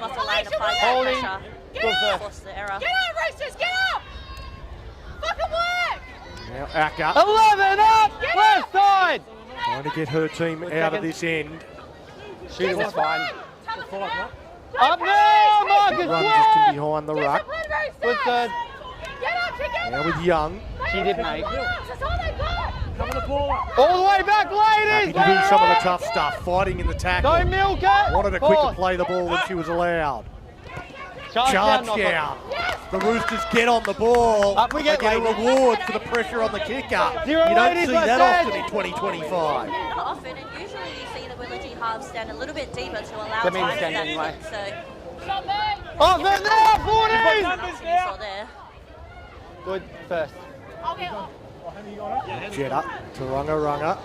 came off the line, applied Holding. pressure. Good first. Forced the error. Get up, Roosters, get up! Fucking work! Now Acker 11 up! Left side! trying to get her team out of this end. Shooting was fine. Tell us Up now, Marcus Run just in Wood! behind the ruck. Good third. Get up together! Now with Young. She did make. That's all they got! All the way back, Happy ladies! to do some of the tough stuff, fighting in the tackle. Don't milk it! Wanted to quicker play the ball than she was allowed. Charge down. The Roosters get on the ball. Up we They get, get a ladies. reward for the pressure on the kicker. Zero You don't ladies, see left that hand. often in 2025. Not often, and usually you see the Willagee halves stand a little bit deeper to allow That means time for stand that anyway. kick, so Up and there, 14! nothing you saw there. Good first. Jetta to Runga.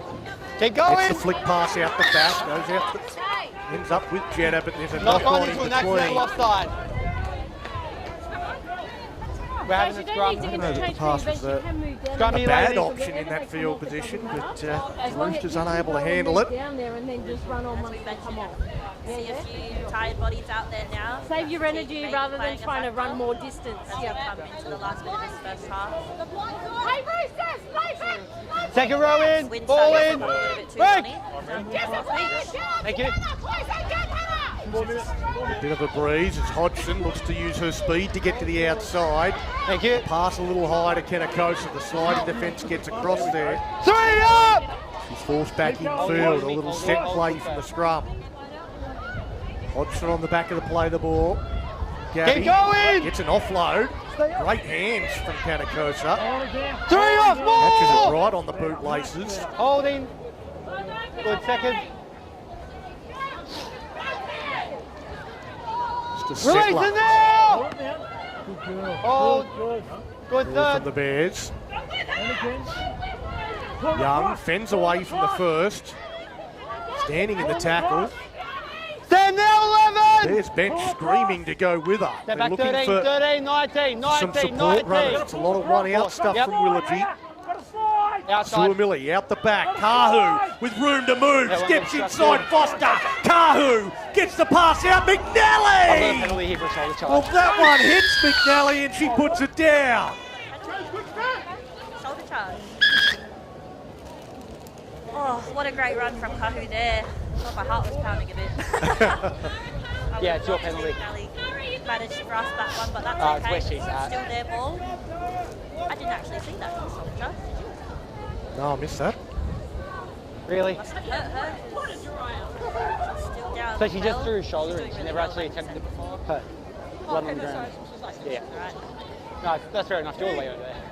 Keep Gets going! the flick pass out the back. Goes out the, ends up with Jetta, but there's a Knock knock on on in into an accidental between. offside. We're having a scrum. I don't know that the pass was a Scrummy bad ladies. option in that field position, but the Roosters unable to handle it. Down there and then just run on As once we they mentioned, come off. see a few tired bodies out there now. Save your energy Maybe rather than playing a trying to run factor more distance. as we come into the last bit of this first half. Hey, Roosters, play back! Second row in. Wind Ball starting in. to come a little bit too Break. sunny. Thank you. A bit of a breeze as Hodgson looks to use her speed to get to the outside. Thank you. Pass a little high to Kenakosa. The sliding defence gets across there. 3 up! She's forced back in field. A little set play from the scrum. Hodgson on the back of the play the ball. Gabby Keep going! gets an offload. Great hands from Kenakosa. 3 off Catches it ball! right on the bootlaces. Holding. Good second. Just a set Release luck it now! Hold. Good from third. the Bears. Young fends away from the first. Standing in the tackle. Stand now, 11! There's bench screaming to go with her. Step They're back, looking 13, for 13, 19, some 19, support runners. 19. It's a lot of one-out stuff Yep. from Willagee. Outside. Suamili out the back. Kahu with room to move. Yeah, one Steps more inside struck Foster. Kahu gets the pass out. I've got a McNally! penalty here for a shoulder Well, charge. that one hits McNally and she puts it down. Shoulder charge. Oh, what a great run from Kahu there. I thought my heart was pounding a bit. Yeah, it's your penalty. McNally managed to grasp that one, but that's It's okay. where she's at. Still their ball. I didn't actually see that in the shoulder charge, did you? No, I missed that. Really? Must have hurt her. Still down. So she just well. threw her shoulder She's and she doing never really actually well, like you attempted said before. to hurt. Blood on the ground. Yeah. Right. No, that's fair enough. You're all the way over there.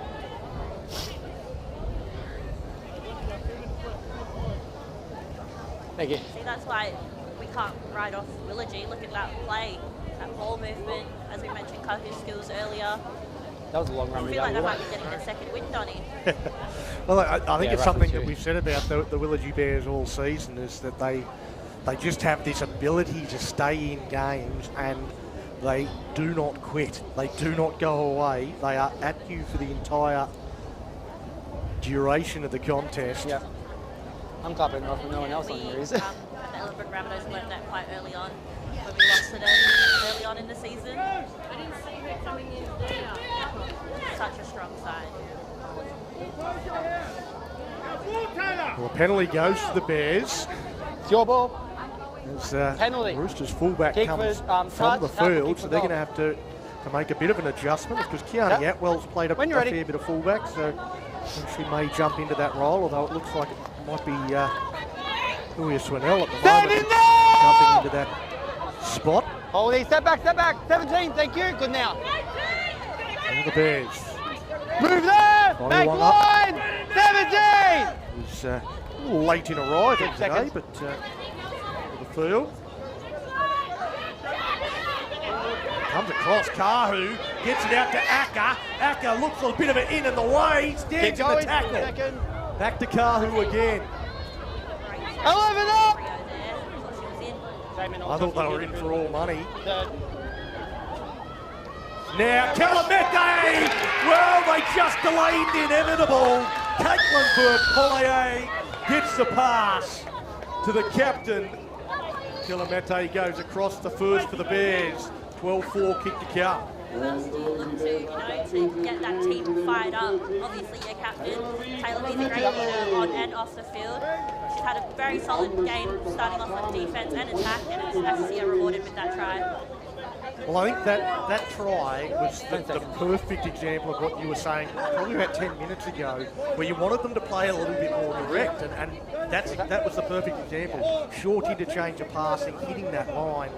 Thank you. See, that's why we can't write off Willagee. Look at that play, that ball movement. As we mentioned, Kahu's skills earlier. That was a long run. I feel like they might be getting a second wind on him. Well, I think Yeah, it's roughly something two. that we've said about the Willagee Bears all season is that they just have this ability to stay in games and they do not quit. They do not go away. They are at you for the entire duration of the contest. Yeah. I'm clapping off, but no one else on here is. At the Ellenbrook Rabbitohs learned that quite early on when we lost to them early on in the season. I didn't see her coming in there. Such a strong side. Well, a penalty goes to the Bears. It's your ball. As Penalty. Roosters fullback Kick comes for, from touch, the tackle, field, kick so for they're goal. going to have to make a bit of an adjustment because Kiani Yep. Atwell's played a When you're ready. fair bit of fullback, so I think she may jump into that role, although it looks like it might be Julia Swinell at the Stand moment in now! jumping into that spot. Holding, step back, 17, thank you, good now. And the Bears. Move there, Only back one up. line, 17! Was a little late in arriving today, Seconds. but for the field. Comes across Kahu, gets it out to Acker. Acker looks a bit of an in the way, stands Keep in the going, tackle. second. Back to Kahu again. 11 up! Rio there. Thought she was in. I thought they were in for all money. Third. Now, Calamete! Well, they just delayed the inevitable. Caitlin Burke-Collier gets the pass to the captain. Kilamete goes across the first for the Bears. 12-4 kick to count. Else do you look to, to get that team fired up? Obviously, your captain, Taylor, is a great leader on and off the field. She's had a very solid game, starting off on defence and attack, and it's nice to see her rewarded with that try. Well, I think that try was the perfect example of what you were saying probably about 10 minutes ago, where you wanted them to play a little bit more direct, and that was the perfect example. Short interchange of passing, hitting that line,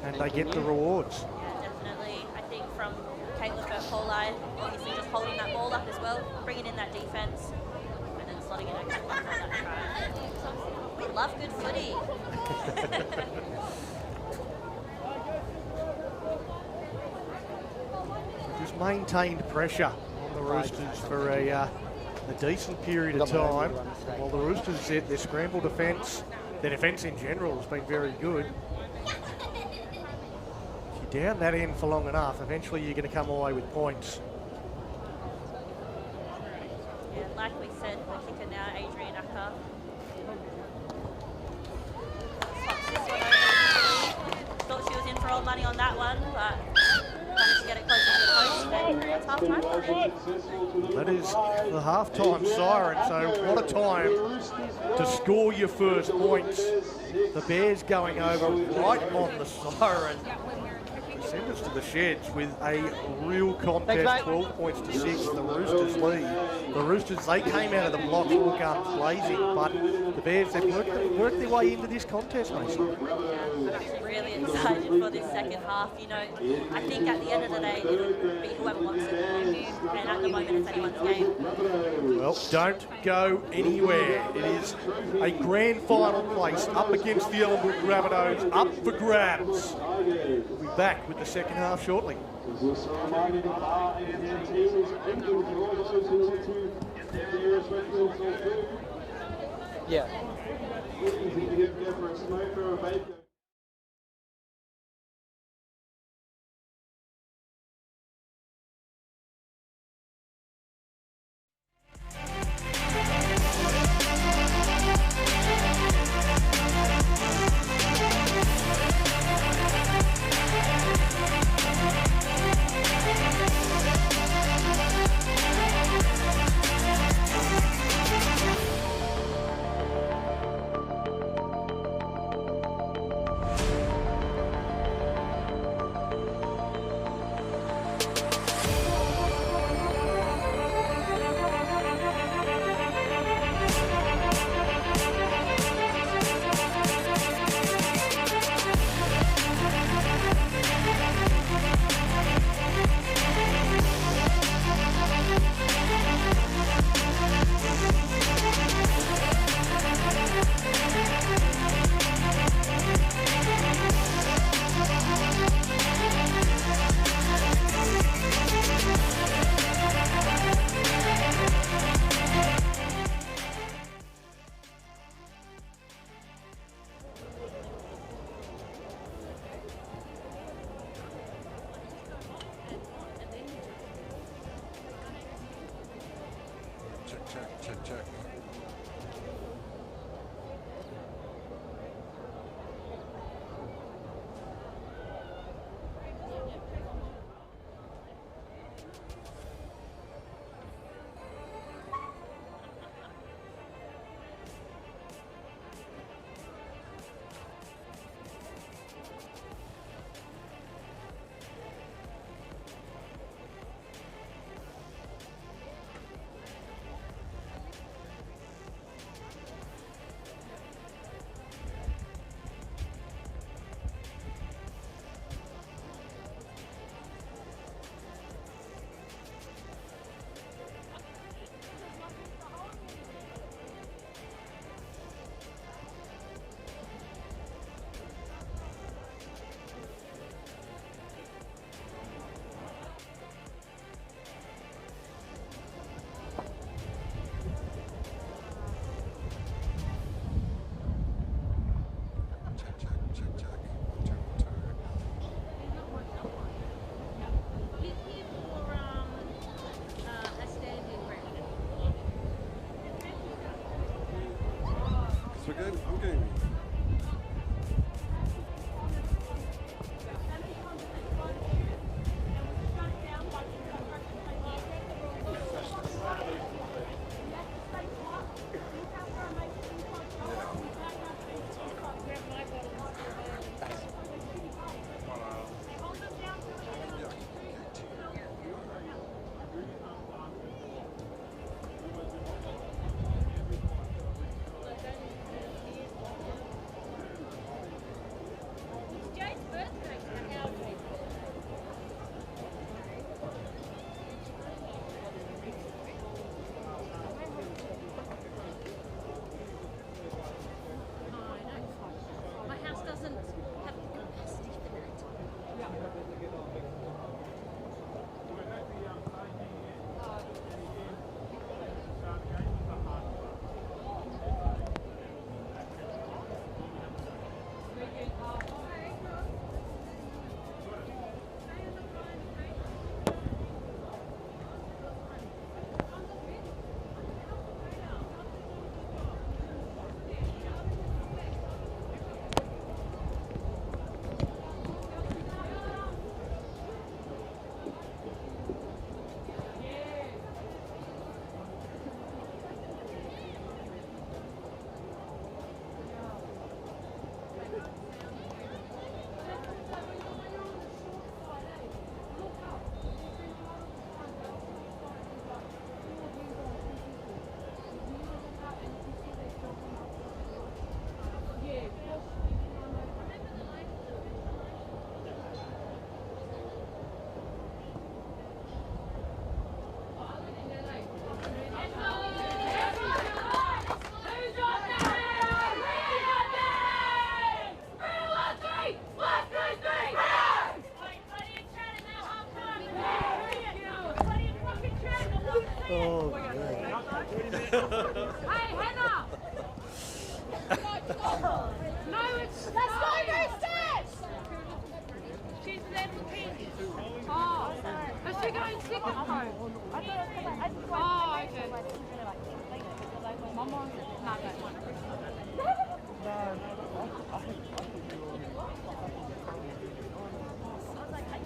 and they get the rewards. Yeah, definitely. I think from Caitlin Burke-Paulai, obviously just holding that ball up as well, bringing in that defence, and then slotting in a quick one for that try. We love good footy. Just maintained pressure on the Roosters for a decent period of time. While the Roosters, their scramble defence, their defence in general has been very good. If you're down that end for long enough, eventually you're going to come away with points. Yeah, like we said, the kicker now, Adrian Acker. Pops this one over. Thought she was in for all money on that one, but managed to get it closer to the post, and it's half time for them. That is the half-time siren, so what a time to score your first points. The Bears going over right on the siren. Send us to the sheds with a real contest, 12 points to 6, the Roosters lead. The Roosters, they came out of the blocks all guns blazing, but the Bears, they've worked their way into this contest, Mason. I'm actually really excited for this second half. I think at the end of the day, it'll be whoever wants it to win, and at the moment it's anyone's game. Well, don't go anywhere. It is a grand final place up against the Ellenbrook Rabbitohs, up for grabs. We'll be back with the second half shortly. Yeah. Check.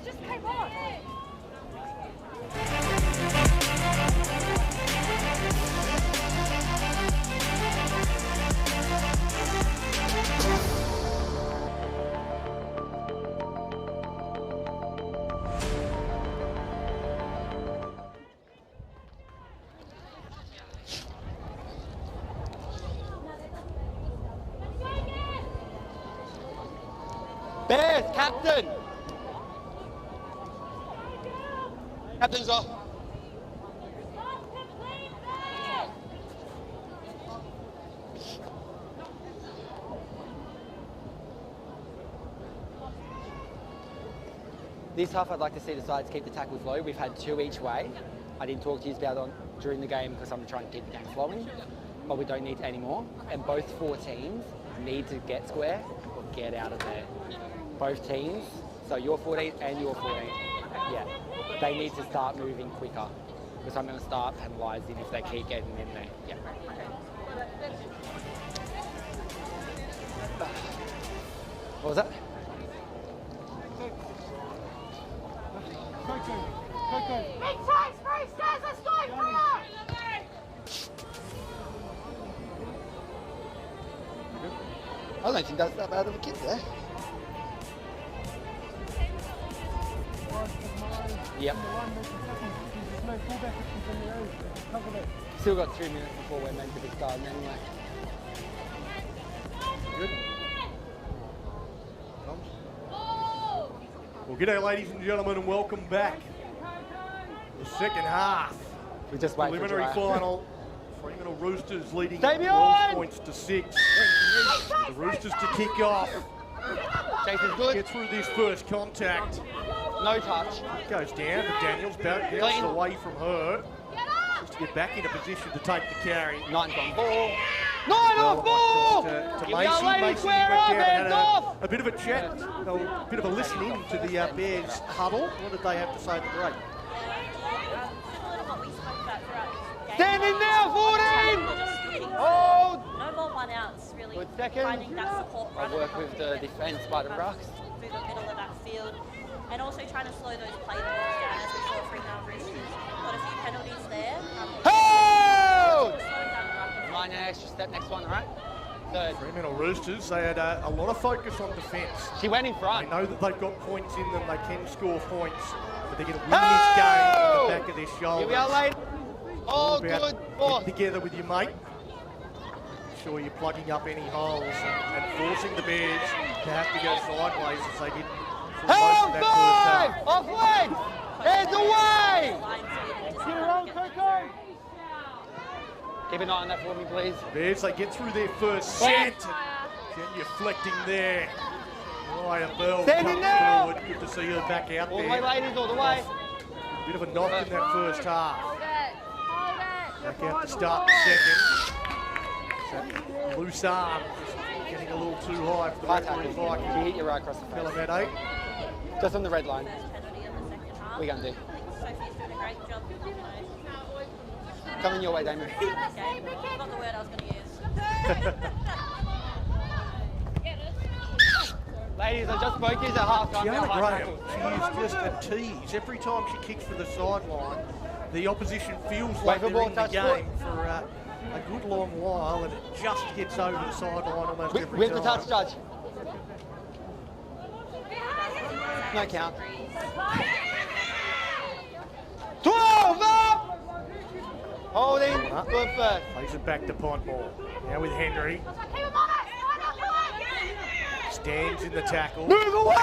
Just came on. Bears, captain! Captain's off. This half, I'd like to see the sides keep the tackles low. We've had 2 each way. I didn't talk to you about it during the game because I'm trying to keep the game flowing, but we don't need any more. And both 4 teams need to get square or get out of there. Both teams, so your 14 and your 14, yeah, they need to start moving quicker because I'm going to start penalising if they keep getting in there. Yeah. What was that? Big tries, Roosters, let's go, Freya! I don't think that's that bad of a kid there. Yep. Still got 2 minutes before we're meant to be starting anyway. Good. Well, g'day ladies and gentlemen and welcome back. The second half. We just wait Preliminary for July. final. Fremantle Roosters leading Stay 12 behind! points to 6. The Roosters to kick off. Jason's good. Get through this first contact. No touch. Goes down to Daniels, bounces Clean. away from her. Just to get back into position to take the carry. 9's on ball. 9 on ball! To Give Macy. me a lady Macy square went up, down and hands had off! a bit of a chat, a bit of a listen in to the Bears huddle. What did they have to say to the break? Similar to what we spoke about throughout this game. Stand in now, 14! Just looking for Oh! no more one-outs, really. Good second. Finding that support I'll run work with the defence by the rucks. through the middle of that field. And also trying to slow those play balls down as we saw Fremantle Roosters. Got a few penalties there. Hold! Slowing down the ruck. 9 an extra step, next one, all right? Third. Fremantle Roosters, they had a lot of focus on defence. She went in They front. know that they've got points in them, they can score points, but they're going to win this game on the back of their shoulders. Here we are, late. Oh, About good. getting Fourth. together with your mate. Make sure you're plugging up any holes and forcing the Bears to have to go sideways as they did for most Help of that first five! half. Off leg! Hands away! Lines in, just You're trying on, to get Coco! Keep an eye on that for me, please. Bears, they get through their first set. Genuflecting there. Raya Bell Standing comes now. forward. Good to see her back out All the there. way, ladies, all the way. Bit of a knock in that first half. Hold it, hold it. Back out to start the second. That loose arm just getting a little too high for the High referee's tackle. liking. She hit you right across the face. Pelamed, Just on the red line. first penalty in the second half. What are you going to do? Sophie's doing a great job. Coming your way, Damien. Game. Not the word I was going to use. Ladies, I just spoke to you at half time. Gianna High Graham, tackle. she is just a tease. Every time she kicks for the sideline, the opposition feels Wait like for they're ball, in the touch game for a good long while, and it just gets over the sideline almost every With time. the touch, judge. No count. 12 up! Holding, good first. Plays it back to Pontmore. Now with Henry. Keep him on it. Stands in the tackle. Move away!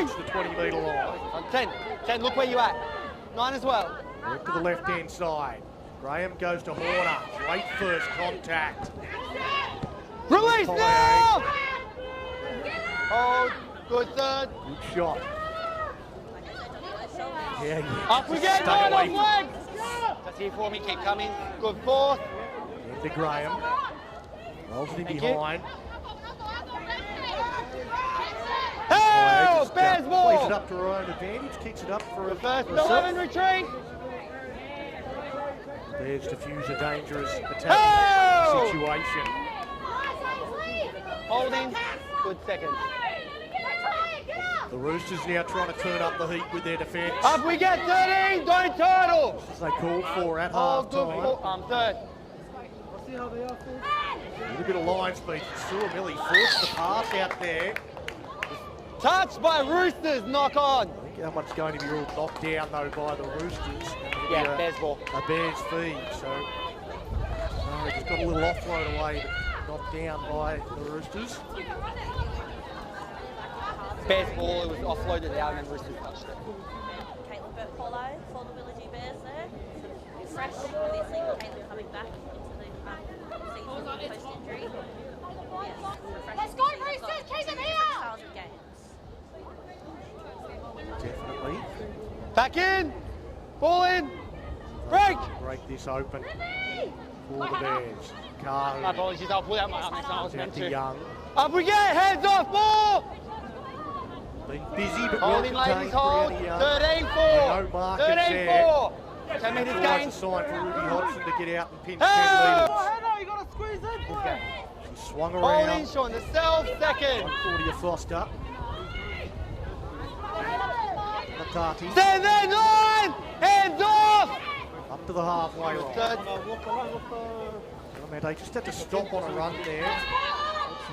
Towards the 20-metre line. On 10, 10, look where you at. 9 as well. Work to the left-hand side. Graham goes to Horner. Great first contact. Release Play. now! Hold, good third. Good shot. Yeah, yeah. Up we Just get, stay right away. off leg. Just here for me, keep coming. Good fourth. Into Graham. Rolls it in Thank you. behind. Help! Just, Bears plays ball! it up to her own advantage. Kicks it up for a First for and herself. 11 retreat. Bears diffuse a dangerous attack situation. Holding. Good second. The Roosters now trying to turn up the heat with their defence. Up we get 13, don't turtle. As they called for at Oh, good. half-time. Third. A little bit of line speed. Suamili forced the pass out there. Touched by Roosters, knock on. I think that one's going to be all knocked down though by the Roosters. Yeah, Bears ball. A Bears feed, so they just got a little offload away, but knocked down by the Roosters. Bears ball, it was offloaded out and then Roosters touched it. Caitlin Burke-Paulo for the Willagee Bears there. Fresh, obviously, with Caitlin coming back into the season post-injury. Yes, Let's go, Roosters! Keep them here! 1,000 games. Definitely. Back in. Ball in. Break. Break this open for the Bears. Kahu. My apologies, I'll pull out my arm next time. I was meant Out to to. Young. Up we get, hands off, ball. Been busy, but Holding, well ladies, contained. hold. Brianna Young. 13-4. No markers there. 13-4. 10 minutes Provides game. a sign for Ruby Hodgson to get out and pinch Hey! 10 metres. You got to squeeze it. She swung Holding, around. Sean, the self second. 140 of Foster. Matati. Stand there, 9. Hands off. Up to the halfway line. Third. They just had to stop on a run there.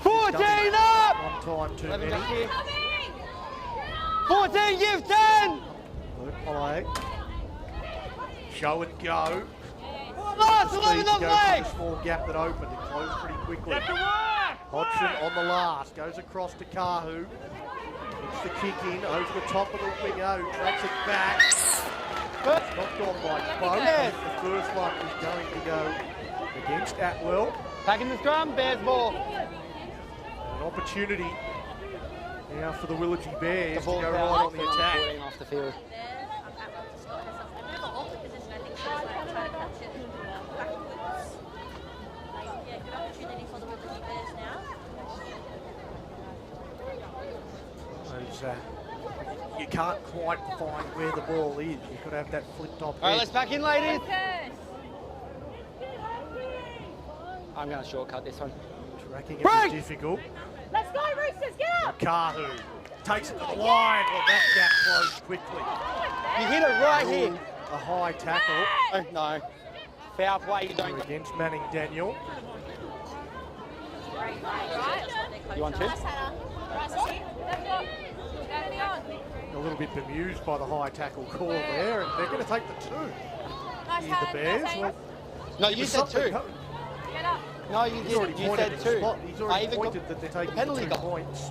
14 up. One time too 11 many. back here. 14, give 10. Good play. Show and go. Last Speed 11 to of go leg. for the small gap that opened. It closed pretty quickly. Hodgson on the last. Goes across to Kahu. Gets the kick in over the top of the wing. Oh, tracks it back. It's not gone by both. Yes. The first one is going to go against Atwell. Back in the scrum, Bears ball. An opportunity now for the Willagee Bears to ball's go right out. on the attack. 14 off the field. There, Atwell just got herself in a bit of an awkward position. I think she was like trying to catch it backwards. Yeah, good opportunity for the Willagee Bears now. You can't quite find where the ball is. You've got to have that flip top. All right, let's back in, ladies. Focus. I'm going to shortcut this one. Tracking it Break! was difficult. Let's go, Roosters, get up! Kahu takes it to the line. Well, that gap closed quickly. You hit it right here. A high tackle Oh, no. Foul play, you don't. against Manning Daniel. Great play. That's what their coach You want does. two? A little bit bemused by the high tackle call there, and they're going to take the two. Here's the Bears. Well, No, you there's said something two. coming. No, you He's already didn't. You pointed said at the two. spot. He's I already even pointed got that they're taking the penalty 2 goal. points.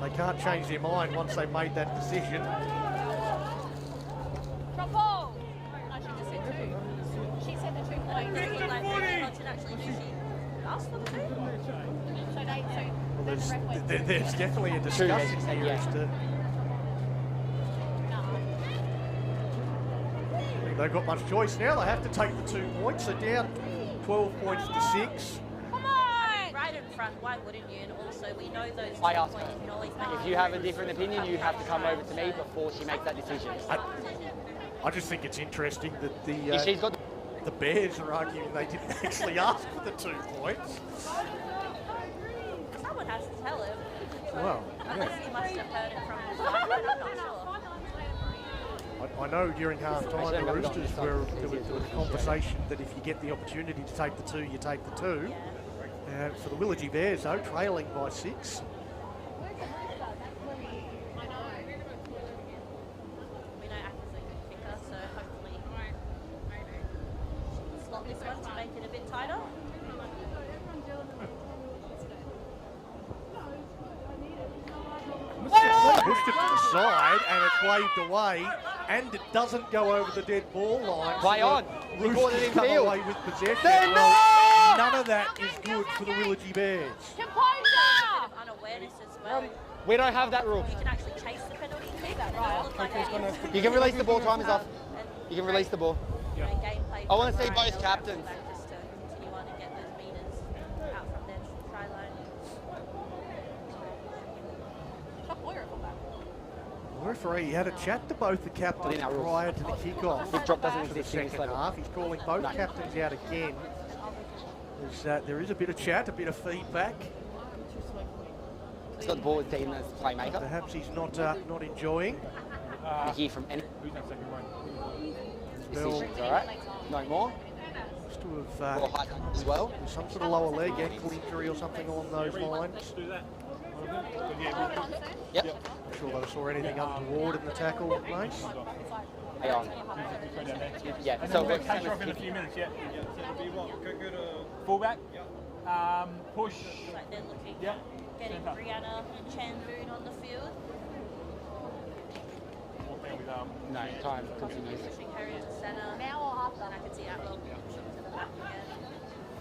They can't change their mind once they've made that decision. Drop ball! No, she just said two. She said the 2 points. Does it look like Ruby Hodgson actually knew she asked for the two? Well, there's definitely a Two, discussion they here said, as to they've got much choice now. They have to take the 2 points. They're down 12 points to 6. Come on! Right in front, why wouldn't you? And also, we know those 2 I asked points her. can always make If you have a different opinion, you have to come over to me before she makes that decision. I just think it's interesting that If she's got the Bears are arguing they didn't actually ask for the 2 points. Someone has to tell him. Well, Unless he must have heard it from his side, I'm not sure. I know during half time Actually, the I've got Roosters this were on. there was a conversation that if you get the opportunity to take the 2, you take the 2. For the Willagee Bears, though, trailing by 6. We know Aka's a good kicker, so hopefully slot this one to make it a bit tighter. Pushed it to the side and it's waved away, and it doesn't go over the dead ball line. Play So on. the You caught it Roosters in come field. away with possession. Then Well, no! none of that is good for the Willagee Bears. Composure! Of unawareness as well. We don't have that rule. You can actually chase the penalty kick. And it doesn't look like it is. You can release the ball, time is off. And You can release the ball. you know, gameplay I wanna from see Ryan, both they'll captains. back just to continue on and get those meters out from their try line. The referee had a chat to both the captains prior to the kickoff. Hip drop doesn't For the exist in this second level. half. He's calling both captains out again. There is a bit of chat, a bit of feedback. He's got the ball with team as playmaker. Perhaps he's not enjoying. Nicky from any Bell decisions, all right? No more. seems to Or have high as well. some sort of lower leg, ankle injury or something along those lines. Yep. Not sure they saw anything untoward in the tackle, Mace. Hang on. Yeah, so we're Catch off in a few minutes, yeah. So it'll be what? Go to fullback. Push. Like they're looking Yeah. getting Brianna Chandboon on the field, No, time continues. pushing her into centre. Now or after? And I could see Outlaw pushing to the back again,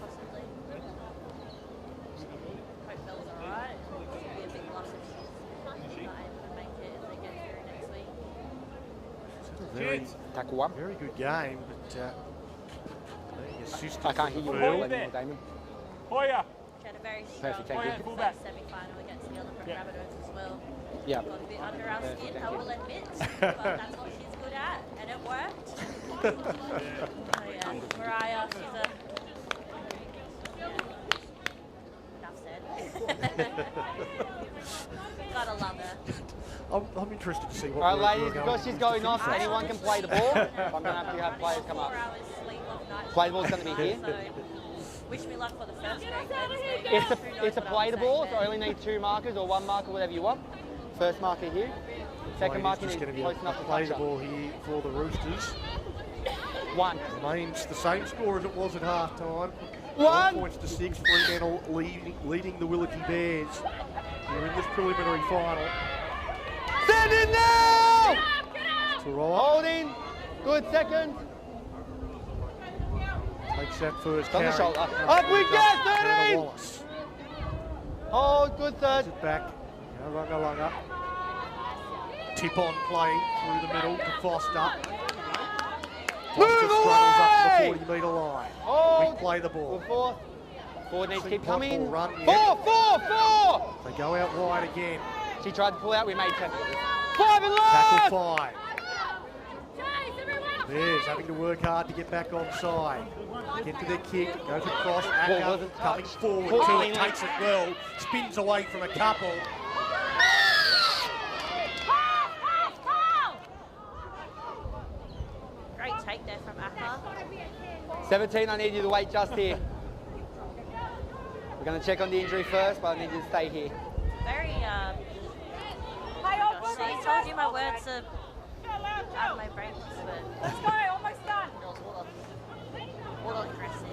possibly. Hope Bell's alright. It'll be a big loss if she's not able to make it if they get through next week. Very, Tackle one. very good game, but the assistant I can't hear you for the well field. anymore, Damon. Hoya. She had a very strong Perfect, thank you. first semi-final against the other Rabbitohs as well. Yeah. Got a bit under our Perfect, skin, thank I you. will admit, but that's what she's good at, and it worked. Oh yeah, Mariah, she's a... Yeah. Enough said. Gotta love her. I'm interested to see what. All we're right, ladies, going because to she's do going to off, finish anyone can play the ball. I'm going to have to have players come up. 4 hours sleep off night. Play the ball's going to be here. So, wish me luck for the first game Wednesday. It's a play the ball, so I only need 2 markers or 1 marker, whatever you want. First marker here. Second marker is is going to be close a enough to play touch the up. ball here for the Roosters. 1. Remains the same score as it was at half time. 1 points to 6. Fremantle leading the Willagee Bears here in this preliminary final. Send it now! Taroa Holding. Good second. takes that first On the carry. shoulder. Up we go, 13! Wallace. Hold, good third. Puts it back. Lunga. Tip on play through the middle to Foster. Move Foster struggles up away! to the 40-metre line. Hold. We play the ball. Good 4. Forward needs to keep Ball coming. run 4, yet. 4. They go out wide again. She tried to pull out, we made 10. 5 and Tackle last! 5. Bears having to work hard to get back on side. Get to their kick, goes across, Ball Acker wasn't coming touched. forward Ball to it, wasn't takes it well, spins away from a couple. Great take there from Akka. 17, I need you to wait just here. We're going to check on the injury first, but I need you to stay here. Very, gosh, see, I told you my words are out of my brain, but Let's go, almost done. aggressive.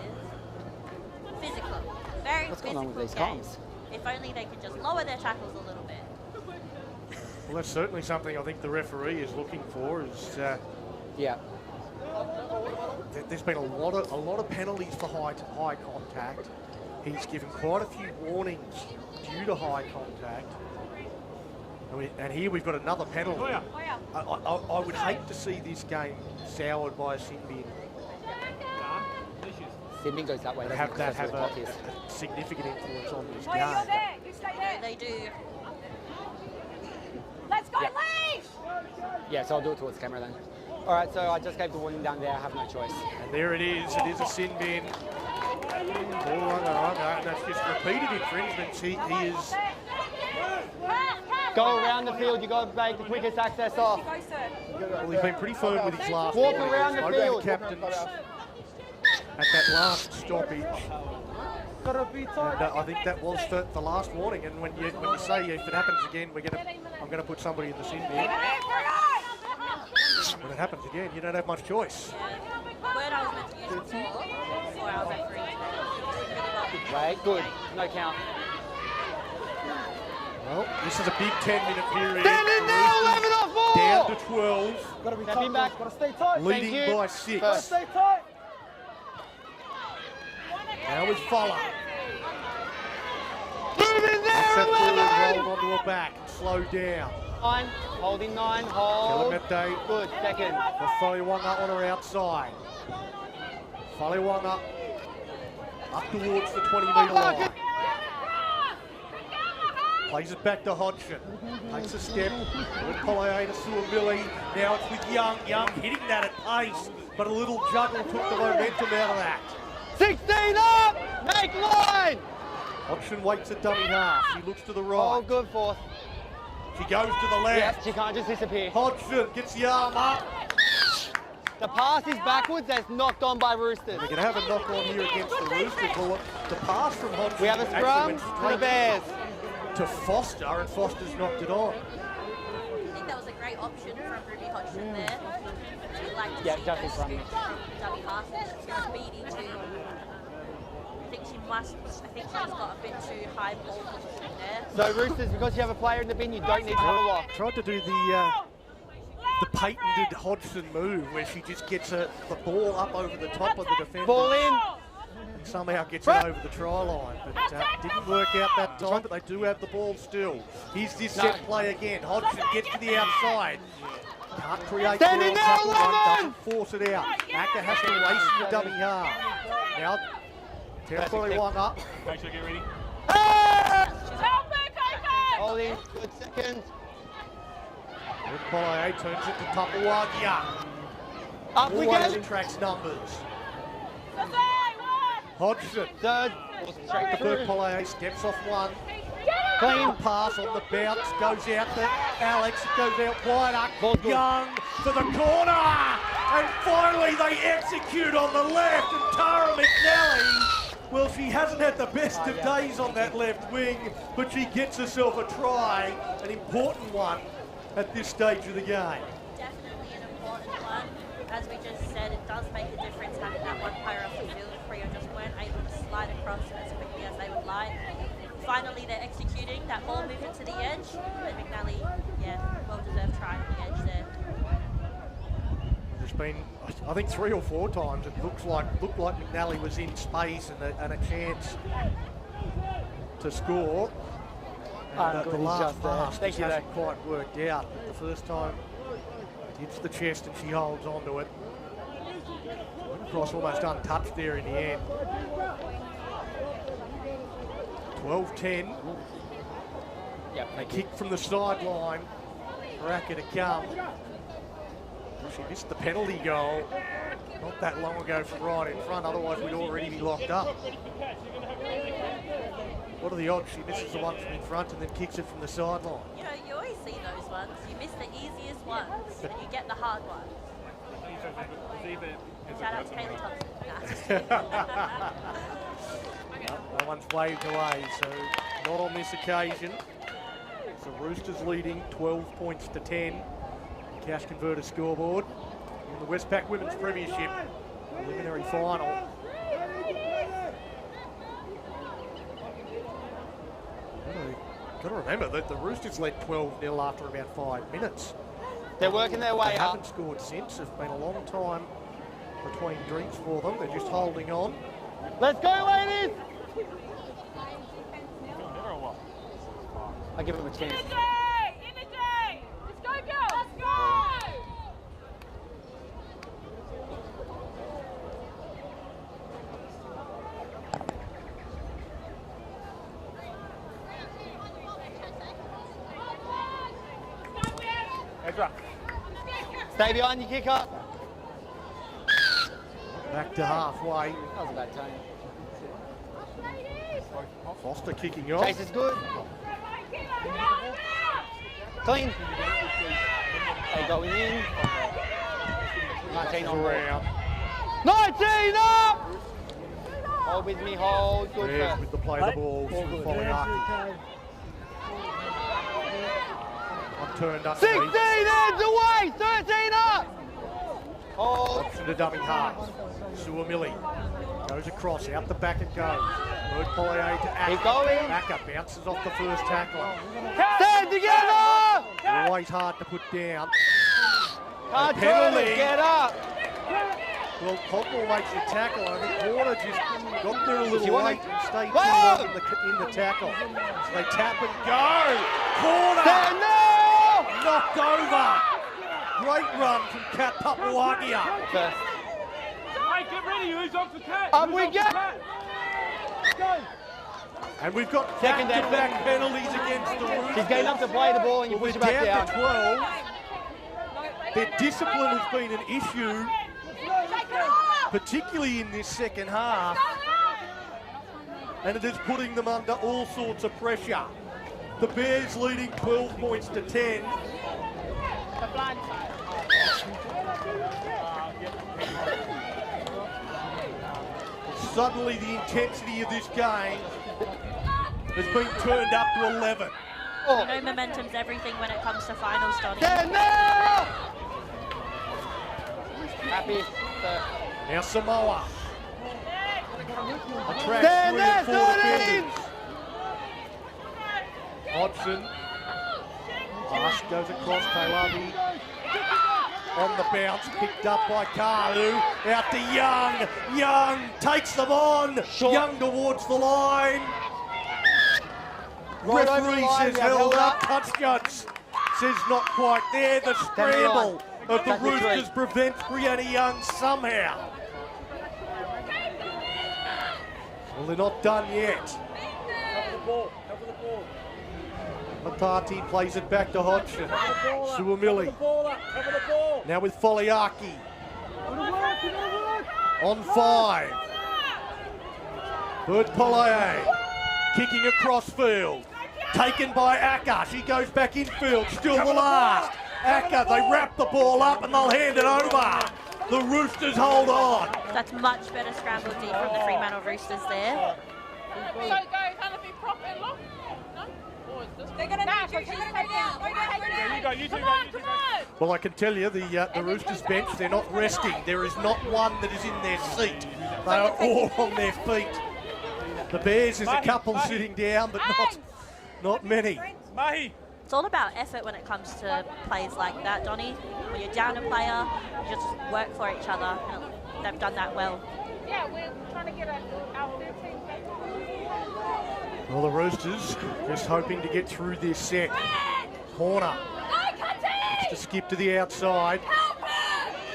Physical. Very What's physical going on with these game. comms? If only they could just lower their tackles a little bit. Well, that's certainly something I think the referee is looking for. Is Yeah. there's been a lot of penalties for high contact. He's given quite a few warnings due to high contact. And here we've got another penalty. I would hate to see this game soured by a sin bin. Sydney goes that way. doesn't Have it? that That's have where the clock is. a significant influence on this Oh, yeah, you're game. there. You stay there. They do. Let's go, Yeah. leave! Yeah, so I'll do it towards the camera then. All right, so I just gave the warning down there. I have no choice. And there it is. It is a sin bin. Ball runner, and that's just repeated infringements. He is. Go around the field. You got to make the quickest access off. Go, sir. Well, he's been pretty firm with his last Walk warning. around the Spoke to field. captains at that last stoppage. And I think that was the last warning. And when you say if it happens again, I'm gonna put somebody in the sin bin. When it happens again, you don't have much choice. The word I was meant to use before our referee today. Right, good. No count. Well, this is a big 10-minute period. Stand it now, 11 off 4. Down to 12, Got to be Step back. Got to stay tight. leading Thank you. by 6. First. Stay tight. Now with Fuller. Move in That's there, that 11. forward roll onto her back. Slow down. 9. Holding 9. Hold. Kalamete Good. Second. for Faliwanga on her outside. Faliwanga up towards the 20-metre line. Plays it back to Hodgson. Takes a step. With Polyay to Suamili. Now it's with Young. Young hitting that at pace, but a little juggle took the momentum out of that. 16 up! Make line! Hodgson waits at dummy half. She looks to the right. Oh, good force. She goes to the left. Yep, she can't just disappear. Hodgson gets the arm up. The pass is backwards, that's knocked on by Roosters. We're going to have a knock on here against the Roosters. Well, the pass from Hodgson. We have a scrum for the Bears. To Foster, and Foster's knocked it on. I think that was a great option from Ruby Hodgson there. She liked to see just in those front. scoops dummy passes. She was speedy too. I think she's got a bit too high ball position there. So Roosters, because you have a player in the bin, you don't need to have a lock. Tried to do the patented Hodgson move where she just gets the ball up over the top of the defender. Ball in. And somehow gets it over the try line. But didn't work out that time, but they do have the ball still. Here's this set play again. Hodgson gets to the outside. Can't create Standing the there, tackle 11! run, doesn't force it out. Acker has to race in the dummy half. Now, territory one up. Make sure you get ready. Holding, good seconds. Polyay turns it to Tapawagia. Up we Always go. tracks numbers. Hodgson. Third. Straight Third through. Polyay steps off one. Clean. Pass on the bounce, goes out to Alex, it goes out wider. Ball good. Young for the corner! And finally they execute on the left, and Tara McNally, well, she hasn't had the best of days on that left wing, but she gets herself a try, an important one at this stage of the game. Definitely an important one. As we just said, it does make a difference having that one player off the field. Freo just weren't able to slide across as quickly as they would like. Finally, they're executing that ball movement to the edge, and McNally, well-deserved try on the edge there. There's been, I think, 3 or 4 times it looked like McNally was in space and a chance to score. And the last pass Thank just you, hasn't quite worked out. But the first time, it hits the chest and she holds onto it. Cross almost untouched there in the end. 12-10. Yep, A kick from the sideline for Acker to come. She missed the penalty goal not that long ago from right in front, otherwise we'd already be locked up. What are the odds she misses the one from in front and then kicks it from the sideline? You know, you always see those ones. You miss the easiest ones, and you get the hard ones. Shout out to Kaylee Thompson. That one's waved away, so not on this occasion. So Roosters leading 12 points to 10. Cash converter scoreboard in the Westpac Women's Premiership Preliminary Final. Got to remember that the Roosters led 12-0 after about 5 minutes. They're working their way They up. haven't scored since. It's been a long time between drinks for them. They're just holding on. Let's go, ladies! I'll give them a chance. In the day! Let's go, girls! Let's go! Ezra. Stay behind your kicker. Back to halfway. That was a bad time. Foster kicking off. Chase is good. Clean. They going in. 19 on Around. 19 up! Hold with me, hold. Good Bears first. with the play the ball from Foliaki. One turned up. 16 hands away! 13 up! Hold. Option to dummy half. Suamili goes across, out the back it goes. Word Polyay to Acker. Keep going. Acker bounces off the first tackle. Stand together! Always hard to put down. Can't A turn penalty. it, get up! Well, Cotmore makes the tackle. I think Warner just got there a little you want late to- and stayed too Whoa! long in the tackle. So they tap and go. Corner! Stand now! Knocked over. Great run from Kat Papawagia. First. Hey, get ready, who's on for Cat? Up we go! Go! And we've got Second back-to-back penalties against the Roosters. She's getting up to play the ball and you Well, push her we're back down down. to 12. Their discipline has been an issue, particularly in this second half, and it is putting them under all sorts of pressure. The Bears leading 12 points to 10. Suddenly the intensity of this game has been turned up to 11. You know momentum's everything when it comes to finals, Donny. Happy. Now Samoa attracts 3 and 4 defenders. Hodgson. Pass goes across Taylani. On the bounce, picked up by Kahu. Out to Young. Young takes them on. Short. Young towards the line. Right over the Referee line, says yeah, held held up. up. Touch judge says not quite there. The scramble of the Tackle three. Roosters prevents Brianna Young somehow. Well, they're not done yet. Cover the ball. Cover the ball. Matati plays it back to Hodgson. Suamili. Cover the ball up. Cover the ball. Now with Foliaki. On 5. Bird Polae. Kicking across field. Taken by Acker. She goes back infield. Still the last. Acker, they wrap the ball up and they'll hand it over. The Roosters hold on. That's much better scramble deep from the Fremantle Roosters there. So go, kind of be proper and look. No? Or is this? They're going to need you. She's taking out. Yeah, you go. You two Come go. on, You two come go. on. Well, I can tell you, the Roosters bench, they're not resting. There is not one that is in their seat. They are all on their feet. The Bears, there's a couple sitting down, but not many. Mahi. It's all about effort when it comes to plays like that, Donny. When you're down a player, you just work for each other. And they've done that well. Yeah, we're trying to get our 13 back. Well, the Roosters just hoping to get through this set. Horner to skip to the outside.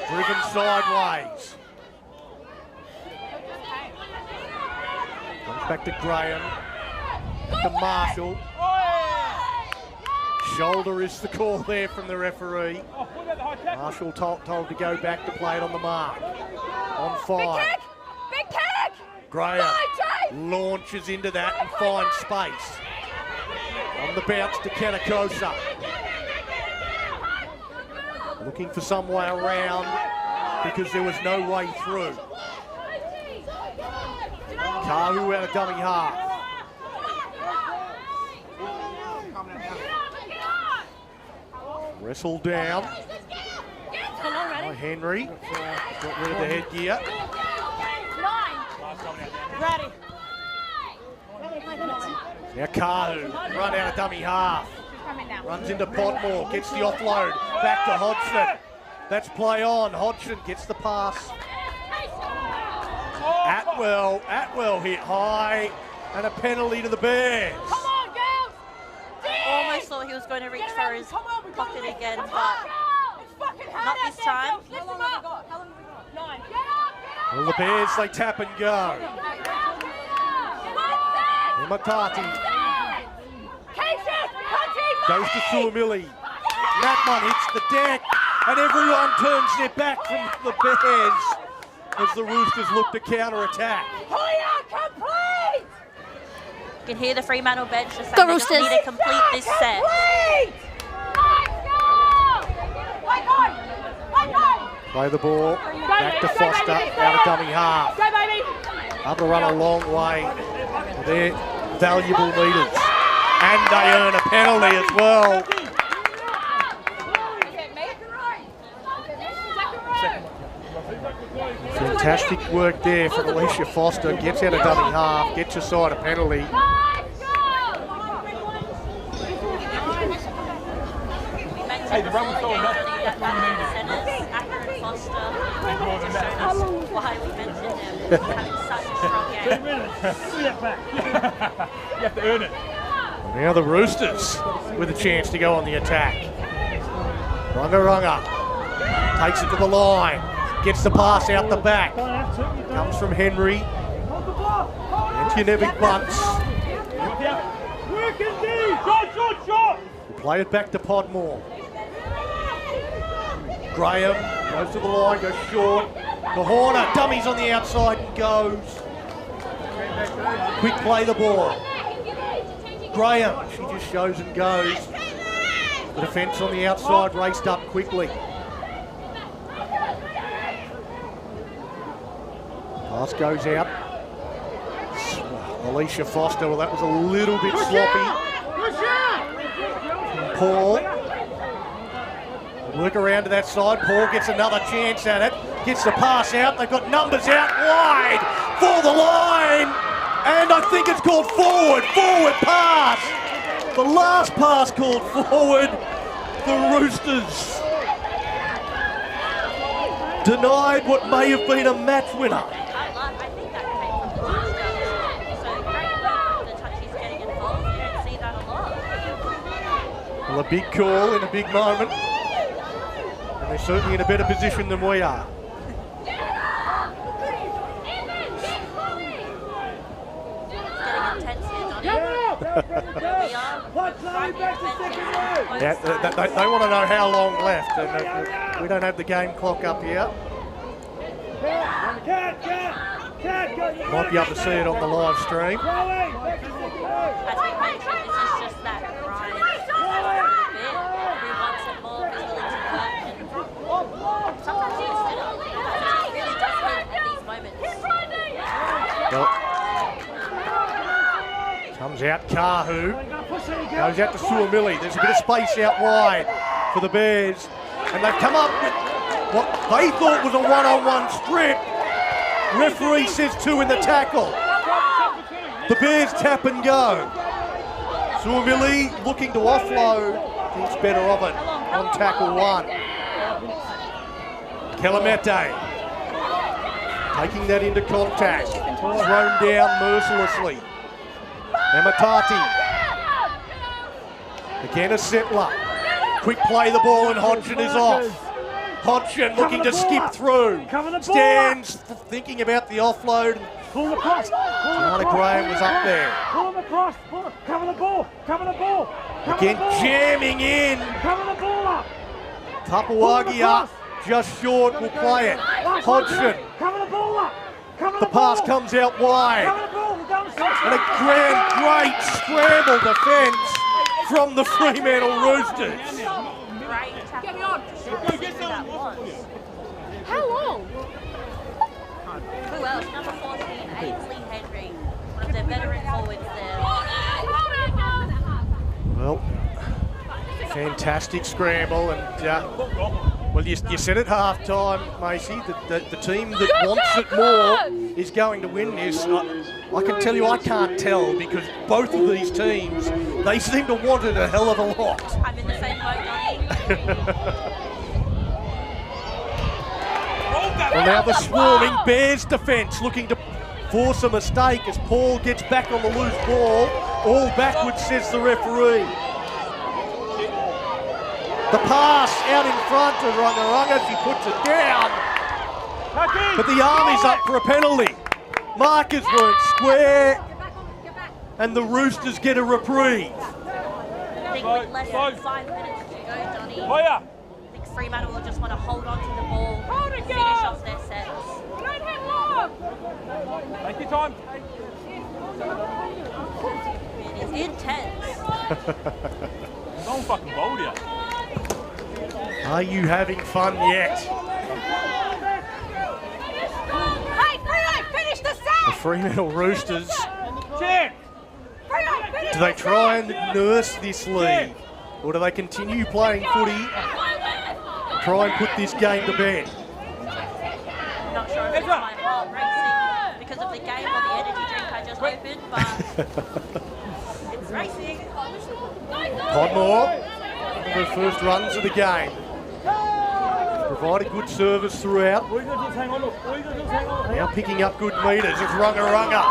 Driven sideways. Comes back to Graham. Back to Marshall. Shoulder is the call there from the referee. Oh, what about the high tackle? Marshall told to go back to play it on the mark. On 5. Big kick! Graham launches into that and finds space. On the bounce to Kenakosa. Looking for some way around because there was no way through. Kahu out of dummy half. Wrestled down by Henry. Got rid of the headgear. Ready. Now Kahu, run out of dummy half. Coming down. Runs into Podmore, gets the offload. Back to Hodgson. That's play on. Hodgson gets the pass. Atwell hit high. And a penalty to the Bears. Come on, girls! Almost thought he was going to reach for his pocket again, but not this time. How long have we got? 9. Get up! Well, the Bears, they tap and go. Matati goes to Suamili. That one hits the deck, and everyone turns their back from the Bears as the Roosters look to counter-attack. You can hear the Fremantle bench just saying they just need to complete this set. Play the ball, back to Foster, out of dummy half. Go, baby! Up to run a long way. They're valuable leaders. And they earn a penalty as well. Fantastic work there from Alicia Foster. Gets out of dummy half, gets aside a penalty. Hey, the run was going up. Foster. Why we mentioned them having such a strong game. 2 minutes. Step back. You have to earn it. Now the Roosters with a chance to go on the attack. Runga takes it to the line. Gets the pass out the back. Comes from Henry. Antonevic bunts. Play it back to Podmore. Graham goes to the line, goes short. The Horner dummies on the outside and goes. Quick play the ball. Graham, she just shows and goes. The defence on the outside raced up quickly. Pass goes out. Alicia Foster, well that was a little bit sloppy. Paul. Work around to that side. Paul gets another chance at it. Gets the pass out. They've got numbers out wide for the line. And I think it's called forward. Forward pass. The last pass called forward. The Roosters denied what may have been a match winner. I think that came from the last round. So great work for the touchies getting involved. You don't see that a lot. Well, a big call in a big moment. And they're certainly in a better position than we are. Yeah, they want to know how long left, and we don't have the game clock up here. Might be able to see it on the live stream. As we mentioned, this is just that grind bit. Who wants it more, who's willing to work, and sometimes you just really does hit at these moments. Well, comes out Kahu, goes out to Suamili. There's a bit of space out wide for the Bears, and they've come up with what they thought was a one-on-one strip. Referee says 2 in the tackle. The Bears tap and go. Suamili looking to offload, thinks better of it on tackle 1. Kelamete taking that into contact, thrown down mercilessly. Amatati. Again a settler. Quick play the ball and Hodgson is off. Hodgson looking to skip through. Stands thinking about the offload. Gianna Graham was up there. Pull him across. Cover the ball. Again jamming in. Cover the ball up. Tapawagia just short will play it. Hodgson. Cover the ball up. The pass comes out wide. And a great scramble defence from the Fremantle Roosters. Get me on. How long? Who else? Number 14, Ainsley Henry. One of their veteran forwards there. Well, fantastic scramble, and well, you said at half-time, Macy, that the team that wants it more is going to win this. I can tell you I can't tell, because both of these teams, they seem to want it a hell of a lot. I'm in the same boat, Donnie. Well, now the swarming Bears defence looking to force a mistake as Paul gets back on the loose ball. All backwards, says the referee. The pass out in front of Rungarunga, she puts it down. But the Army's up for a penalty. Markers weren't square, and the Roosters get a reprieve. I think with less than 5 minutes to go, Donnie, I think Fremantle will just want to hold on to the ball and finish off their sets. Take your time. It is intense. Don't fucking bold here. Are you having fun yet? Hey, Freo, finish the set! The Fremantle Roosters, Check. Freo, finish do they the try set! and nurse this lead? Or do they continue playing footy and try and put this game to bed? I'm not sure if it's my heart racing because of the game or the energy drink I just opened, but it's racing. Podmore, one of the first runs of the game. Provided good service throughout. Now picking up good metres. It's Rungarunga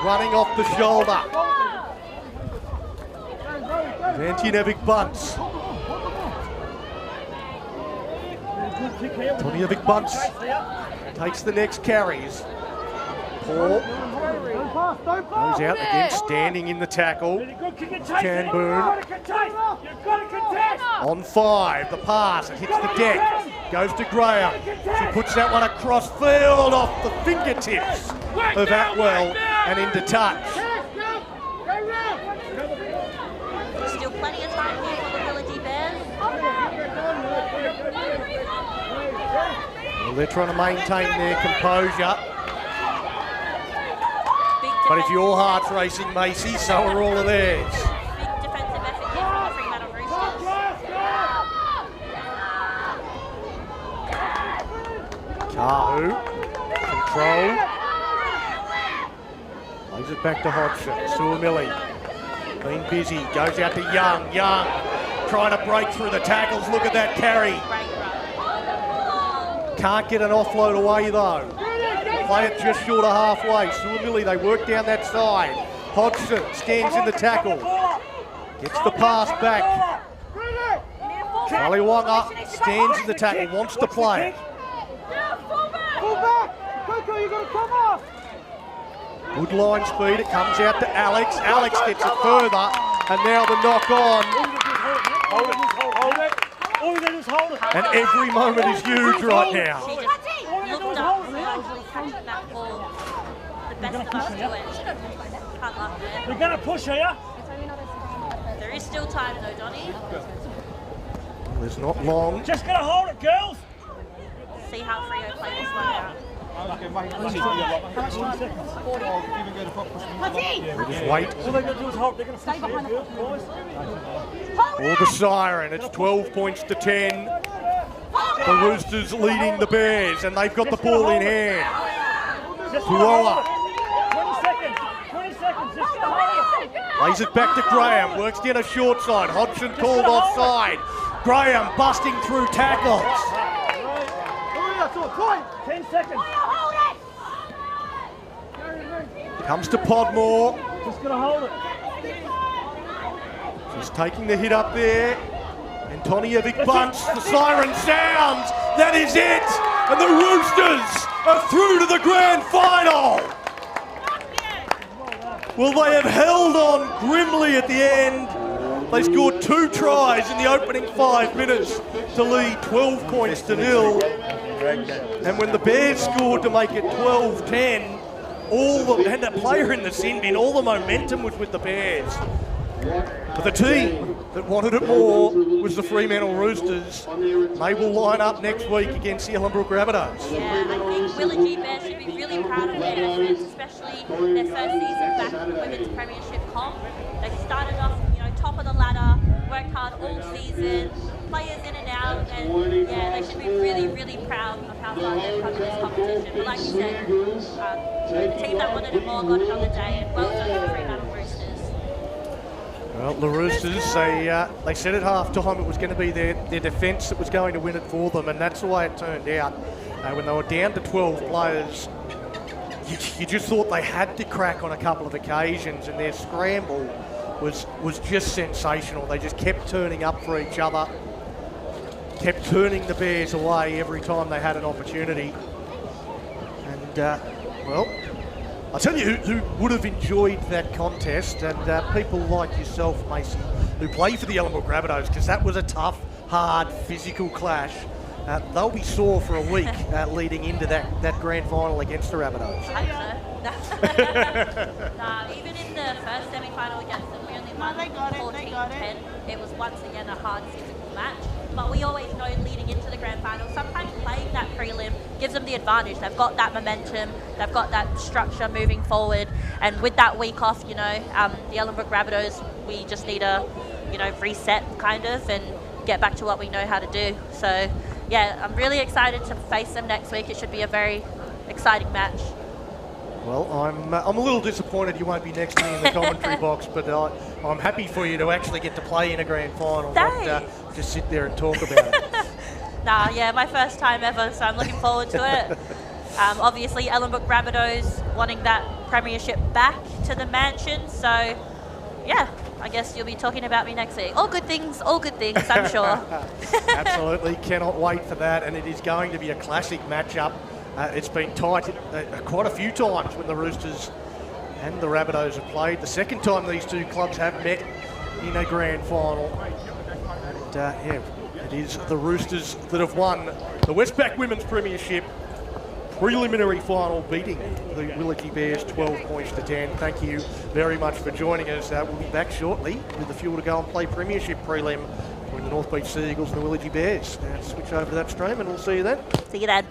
running off the shoulder. Antionevic bunts. Antionevic bunts takes the next carries. Paul goes out again, standing in the tackle. Canboon on 5, the pass, it hits the deck, goes to Graham. She puts that one across field off the fingertips of Atwell and into touch. Still plenty of time here for the Willagee Bears. Well, they're trying to maintain their composure. But if your heart's racing, Macy, so are all of theirs. Big defensive effort here from the Fremantle Roosters. Kahu, control. Lays it back to Hodgson. Suamili, been busy, goes out to Young. Young trying to break through the tackles. Look at that carry. Can't get an offload away though. Play it just short of halfway. Suamili, they work down that side. Hodgson stands in the tackle. Gets the pass back. Waliwanga stands in the tackle, wants to play it. Good line speed, it comes out to Alex. Alex gets it further, and now the knock on. Hold it. All you do is hold it. And every moment is huge right now. She just looked up and actually catching that ball. The best of us do it. Can't laugh there. We're going to push here. There is still time though, Donny. There's not long. Just going to hold it, girls. See how Freo play this one out. We'll just wait. All they're going to do is hold. They're going to stay behind the boys. Or the siren. It's 12 points to 10. The Roosters leading the Bears, and they've got the ball in hand. Puola 20 seconds. Just going to hold it. lays it back to Graham. Works down a short side. Hodgson called offside. Graham busting through tackles. 10 seconds. Comes to Podmore. Just going to hold it. She's taking the hit up there. Antoniovic bunts. The siren sounds. That is it. And the Roosters are through to the grand final. Well, they have held on grimly at the end. They scored 2 tries in the opening 5 minutes to lead 12 points to 0. And when the Bears scored to make it 12-10, had that player in the sin bin, all the momentum was with the Bears. But the team that wanted it more was the Fremantle Roosters. They will line up next week against the Ellenbrook Rabbitohs. Yeah, I think Willagee Bears should be really proud of their efforts, especially their first season back in the Women's Premiership comp. They started off, top of the ladder, worked hard all season, players in and out, and yeah, they should be really, really proud of how far they've come in this competition. But like you said, the team that wanted it more got it on the day, and well done to the Fremantle Roosters. Well, the Roosters, they said at half-time it was going to be their defence that was going to win it for them, and that's the way it turned out. When they were down to 12 players, you just thought they had to crack on a couple of occasions, and their scramble was just sensational. They just kept turning up for each other, kept turning the Bears away every time they had an opportunity. And, well, I'll tell you who would have enjoyed that contest, and people like yourself, Mason, who play for the Ellenbrook Rabbitohs, because that was a tough, hard, physical clash. They'll be sore for a week leading into that grand final against the Rabbitohs. I hope so. Nah, even in the first semi-final against them, we only won 14-10. It was once again a hard physical match. But we always know leading into the grand final, sometimes playing that prelim gives them the advantage. They've got that momentum, they've got that structure moving forward. And with that week off, the Ellenbrook Rabbitohs, we just need to, reset kind of and get back to what we know how to do. So, yeah, I'm really excited to face them next week. It should be a very exciting match. Well, I'm a little disappointed you won't be next to me in the commentary box, but I'm happy for you to actually get to play in a grand final, not just sit there and talk about it. Nah, yeah, my first time ever, so I'm looking forward to it. Obviously, Ellenbrook Rabbitohs wanting that premiership back to the mansion, so yeah, I guess you'll be talking about me next week. All good things, I'm sure. Absolutely, cannot wait for that, and it is going to be a classic matchup. It's been tight quite a few times when the Roosters and the Rabbitohs have played. The second time these two clubs have met in a grand final. And, yeah, it is the Roosters that have won the Westpac Women's Premiership Preliminary Final, beating the Willagee Bears 12 points to 10. Thank you very much for joining us. We'll be back shortly with the fuel to go and play Premiership Prelim between the North Beach Sea Eagles and the Willagee Bears. Now switch over to that stream and we'll see you then. See you then.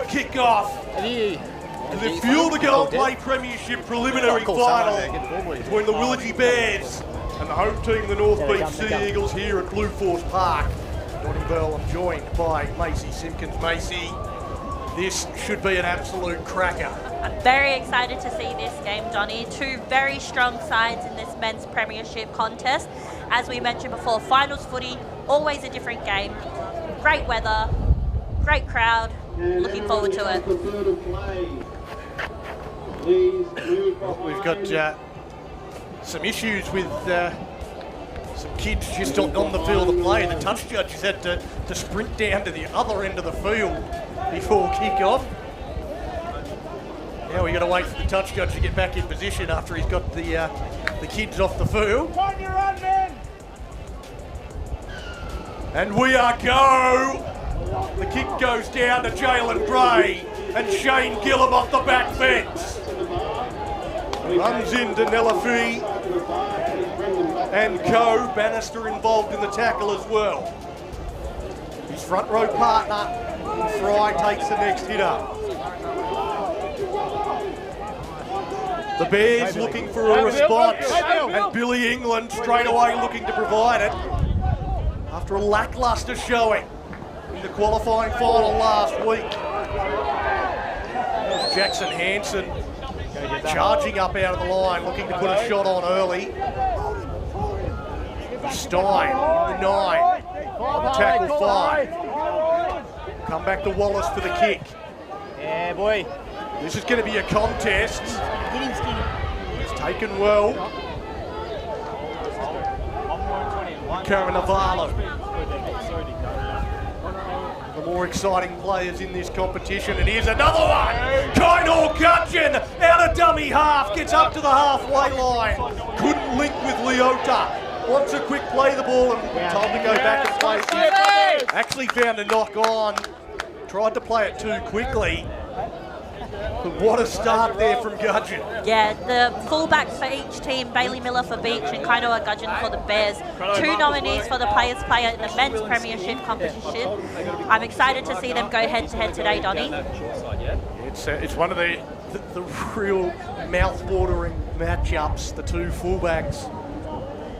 kick-off to the Fuel the Goal WA Premiership Preliminary Final between the Willagee Bears and the home team, the North Beach Sea Eagles, here at Blueforce Park. Donnie Bell, I'm joined by Macy Simpkins. Macy, this should be an absolute cracker. I'm very excited to see this game, Donnie. Two very strong sides in this men's premiership contest. As we mentioned before, finals footy, always a different game. Great weather, great crowd. Looking forward to it. We've got some issues with some kids just on the field of play. The touch judge has had to sprint down to the other end of the field before kick-off. Now we've got to wait for the touch judge to get back in position after he's got the kids off the field. And we are go! The kick goes down to Jalen Gray and Shane Gillum off the back fence. Runs into Nelafi and co. Bannister involved in the tackle as well. His front row partner, Fry, takes the next hitter. The Bears looking for a response, and Billy England straight away looking to provide it after a lacklustre showing in the qualifying final last week. There's Jackson Hanson charging up out of the line, looking to put a shot on early. Stein, the 9, tackle 5. Come back to Wallace for the kick. Yeah, boy. This is going to be a contest. It's taken well. Karanavalo. The more exciting players in this competition, and here's another one! Kainor Gudgeon out of dummy half, gets up to the halfway line. Couldn't link with Leota. Wants a quick play the ball and told to go back and play it. Actually found a knock on. Tried to play it too quickly. But what a start there from Gudgeon. Yeah, the fullbacks for each team, Bailey Miller for Beach and Kainoa Gudgeon for the Bears. Two nominees for the Players Player in the men's premiership competition. I'm excited to see them go head-to-head today, Donnie. It's one of the real mouth-watering matchups, the two fullbacks.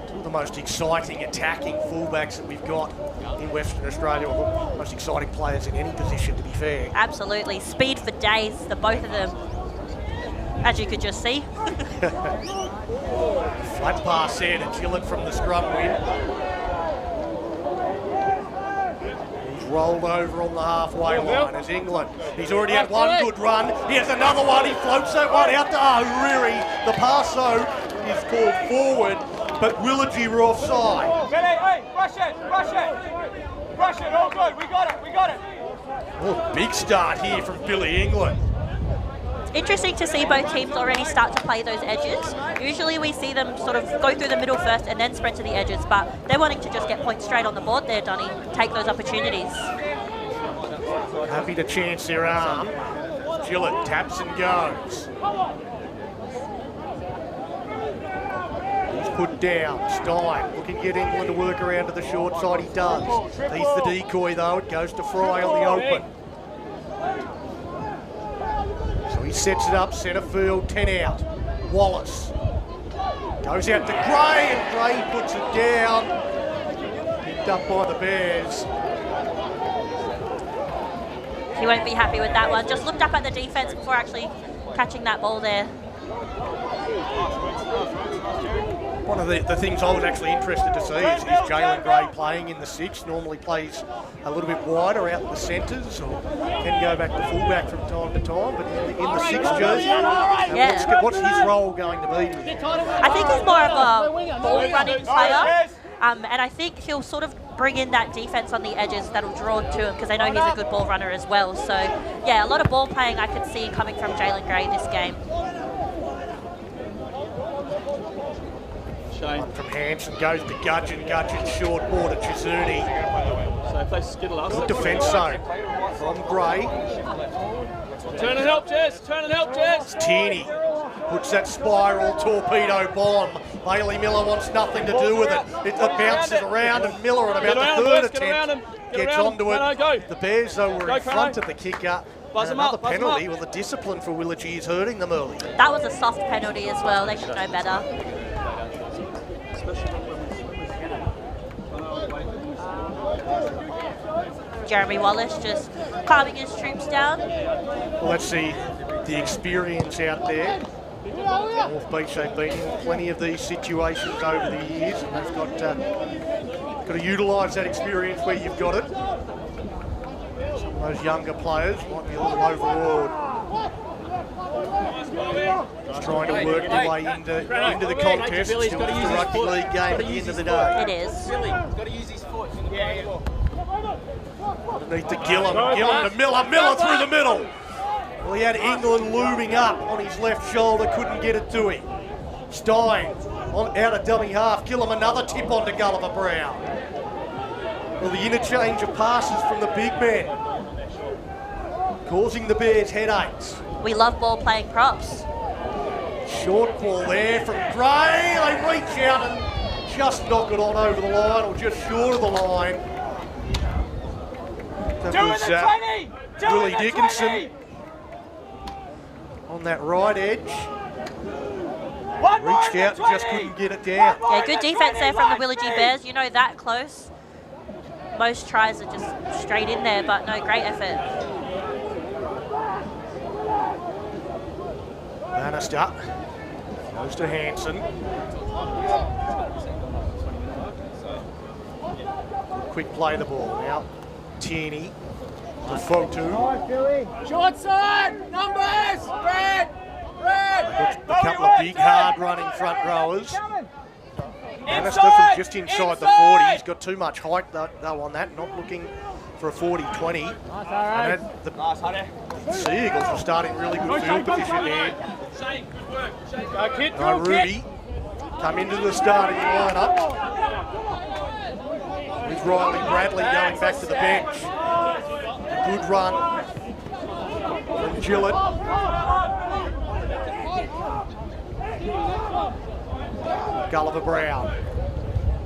Two of the most exciting attacking fullbacks that we've got in Western Australia, or the most exciting players in any position, to be fair. Absolutely. Speed for days, the both of them, as you could just see. Flat pass there to Gillett from the scrum win. He's rolled over on the halfway line as England. He's already had one good run. He has another one. He floats that one out to Ahuriri. The pass, though, is called forward, but Willagee were offside. Hey, rush it! Rush it, all good, we got it! Oh, big start here from Billy England. Interesting to see both teams already start to play those edges. Usually we see them sort of go through the middle first and then sprint to the edges, but they're wanting to just get points straight on the board there, Donnie. Take those opportunities. Happy to chance their arm. Gillett taps and goes. He's put down. Stein looking to get England to work around to the short side. He does. He's the decoy though. It goes to Fry on the open. So he sets it up, centre field, 10 out. Wallace goes out to Gray, and Gray puts it down. Picked up by the Bears. He won't be happy with that one. Just looked up at the defence before actually catching that ball there. One of the things I was actually interested to see is Jalen Gray playing in the 6. Normally plays a little bit wider out in the centres, or can go back to fullback from time to time, but in the 6 jersey, what's his role going to be? I think he's more of a ball-running player, and I think he'll sort of bring in that defence on the edges that'll draw to him, because I know he's a good ball runner as well. So, yeah, a lot of ball playing I could see coming from Jalen Gray this game. One from Hanson goes to Gudgeon. Gudgeon short ball to Chizuni. Good defence zone from Gray. Turn and help, Jess! Tierney puts that spiral torpedo bomb. Bailey Miller wants nothing to do with it. It bounces around, and Miller at about the third attempt gets onto it. The Bears, though, were in front of the kicker. Buzz And them another up, buzz them penalty. up. Well, the discipline for Willagee is hurting them early. That was a soft penalty as well. They should know better. Jeremy Wallace just calming his troops down. Well, let's see the experience out there. North Beach, they've been in plenty of these situations over the years, and they've got to utilise that experience where you've got it. Some of those younger players might be a little overawed. Just trying to work their way into the contest. Still just a rugby league game at the end of the day. It is. Billy, got to use his foot. Underneath to Gillum to Miller through the middle. Well, he had England looming up on his left shoulder, couldn't get it to him. Stein out of dummy half. Gillum another tip onto Gulliver Brown. Well, the interchange of passes from the big men, causing the Bears headaches. We love ball playing props. Short ball there from Gray. They reach out and just knock it on over the line, or just short of the line. That was Willie Dickinson on that right edge. Reached out and just couldn't get it down. Yeah, good defence there from the Willagee Bears. You know, that close. Most tries are just straight in there, but no, great effort. Bannister goes to Hanson. Quick play the ball now. Tierney to Fotu. Short side, numbers, red. A couple of big, hard-running front rowers. Bannister from just inside the 40. He's got too much height though on that. Not looking for a 40-20. And the Sea Eagles were starting really good field position there. Ruby come into the starting lineup. With Riley Bradley going back to the bench. A good run from Gillett. Gulliver Brown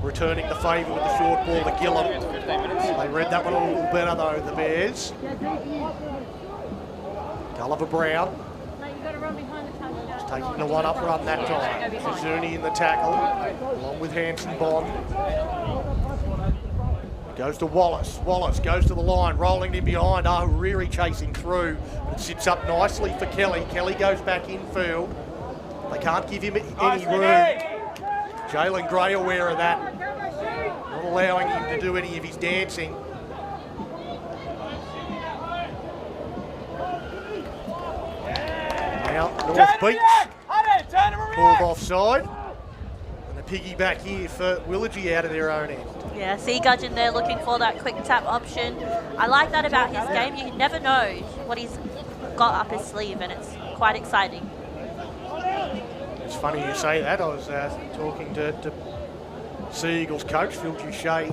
returning the favour with the short ball to Gillum. They read that one a little better though, the Bears. Gulliver Brown just taking the one-up run that time. Zuni in the tackle, along with Hanson Bond. Goes to Wallace. Wallace goes to the line, rolling in behind. O'Reilly chasing through, but it sits up nicely for Kelly. Kelly goes back infield. They can't give him any room. Jalen Gray aware of that. Not allowing him to do any of his dancing. Now, North Beach called offside. And a piggyback here for Willagee out of their own end. Yeah, Sea Gudgeon there looking for that quick tap option. I like that about his game. You never know what he's got up his sleeve, and it's quite exciting. It's funny you say that. I was talking to Sea Eagles coach Phil Duché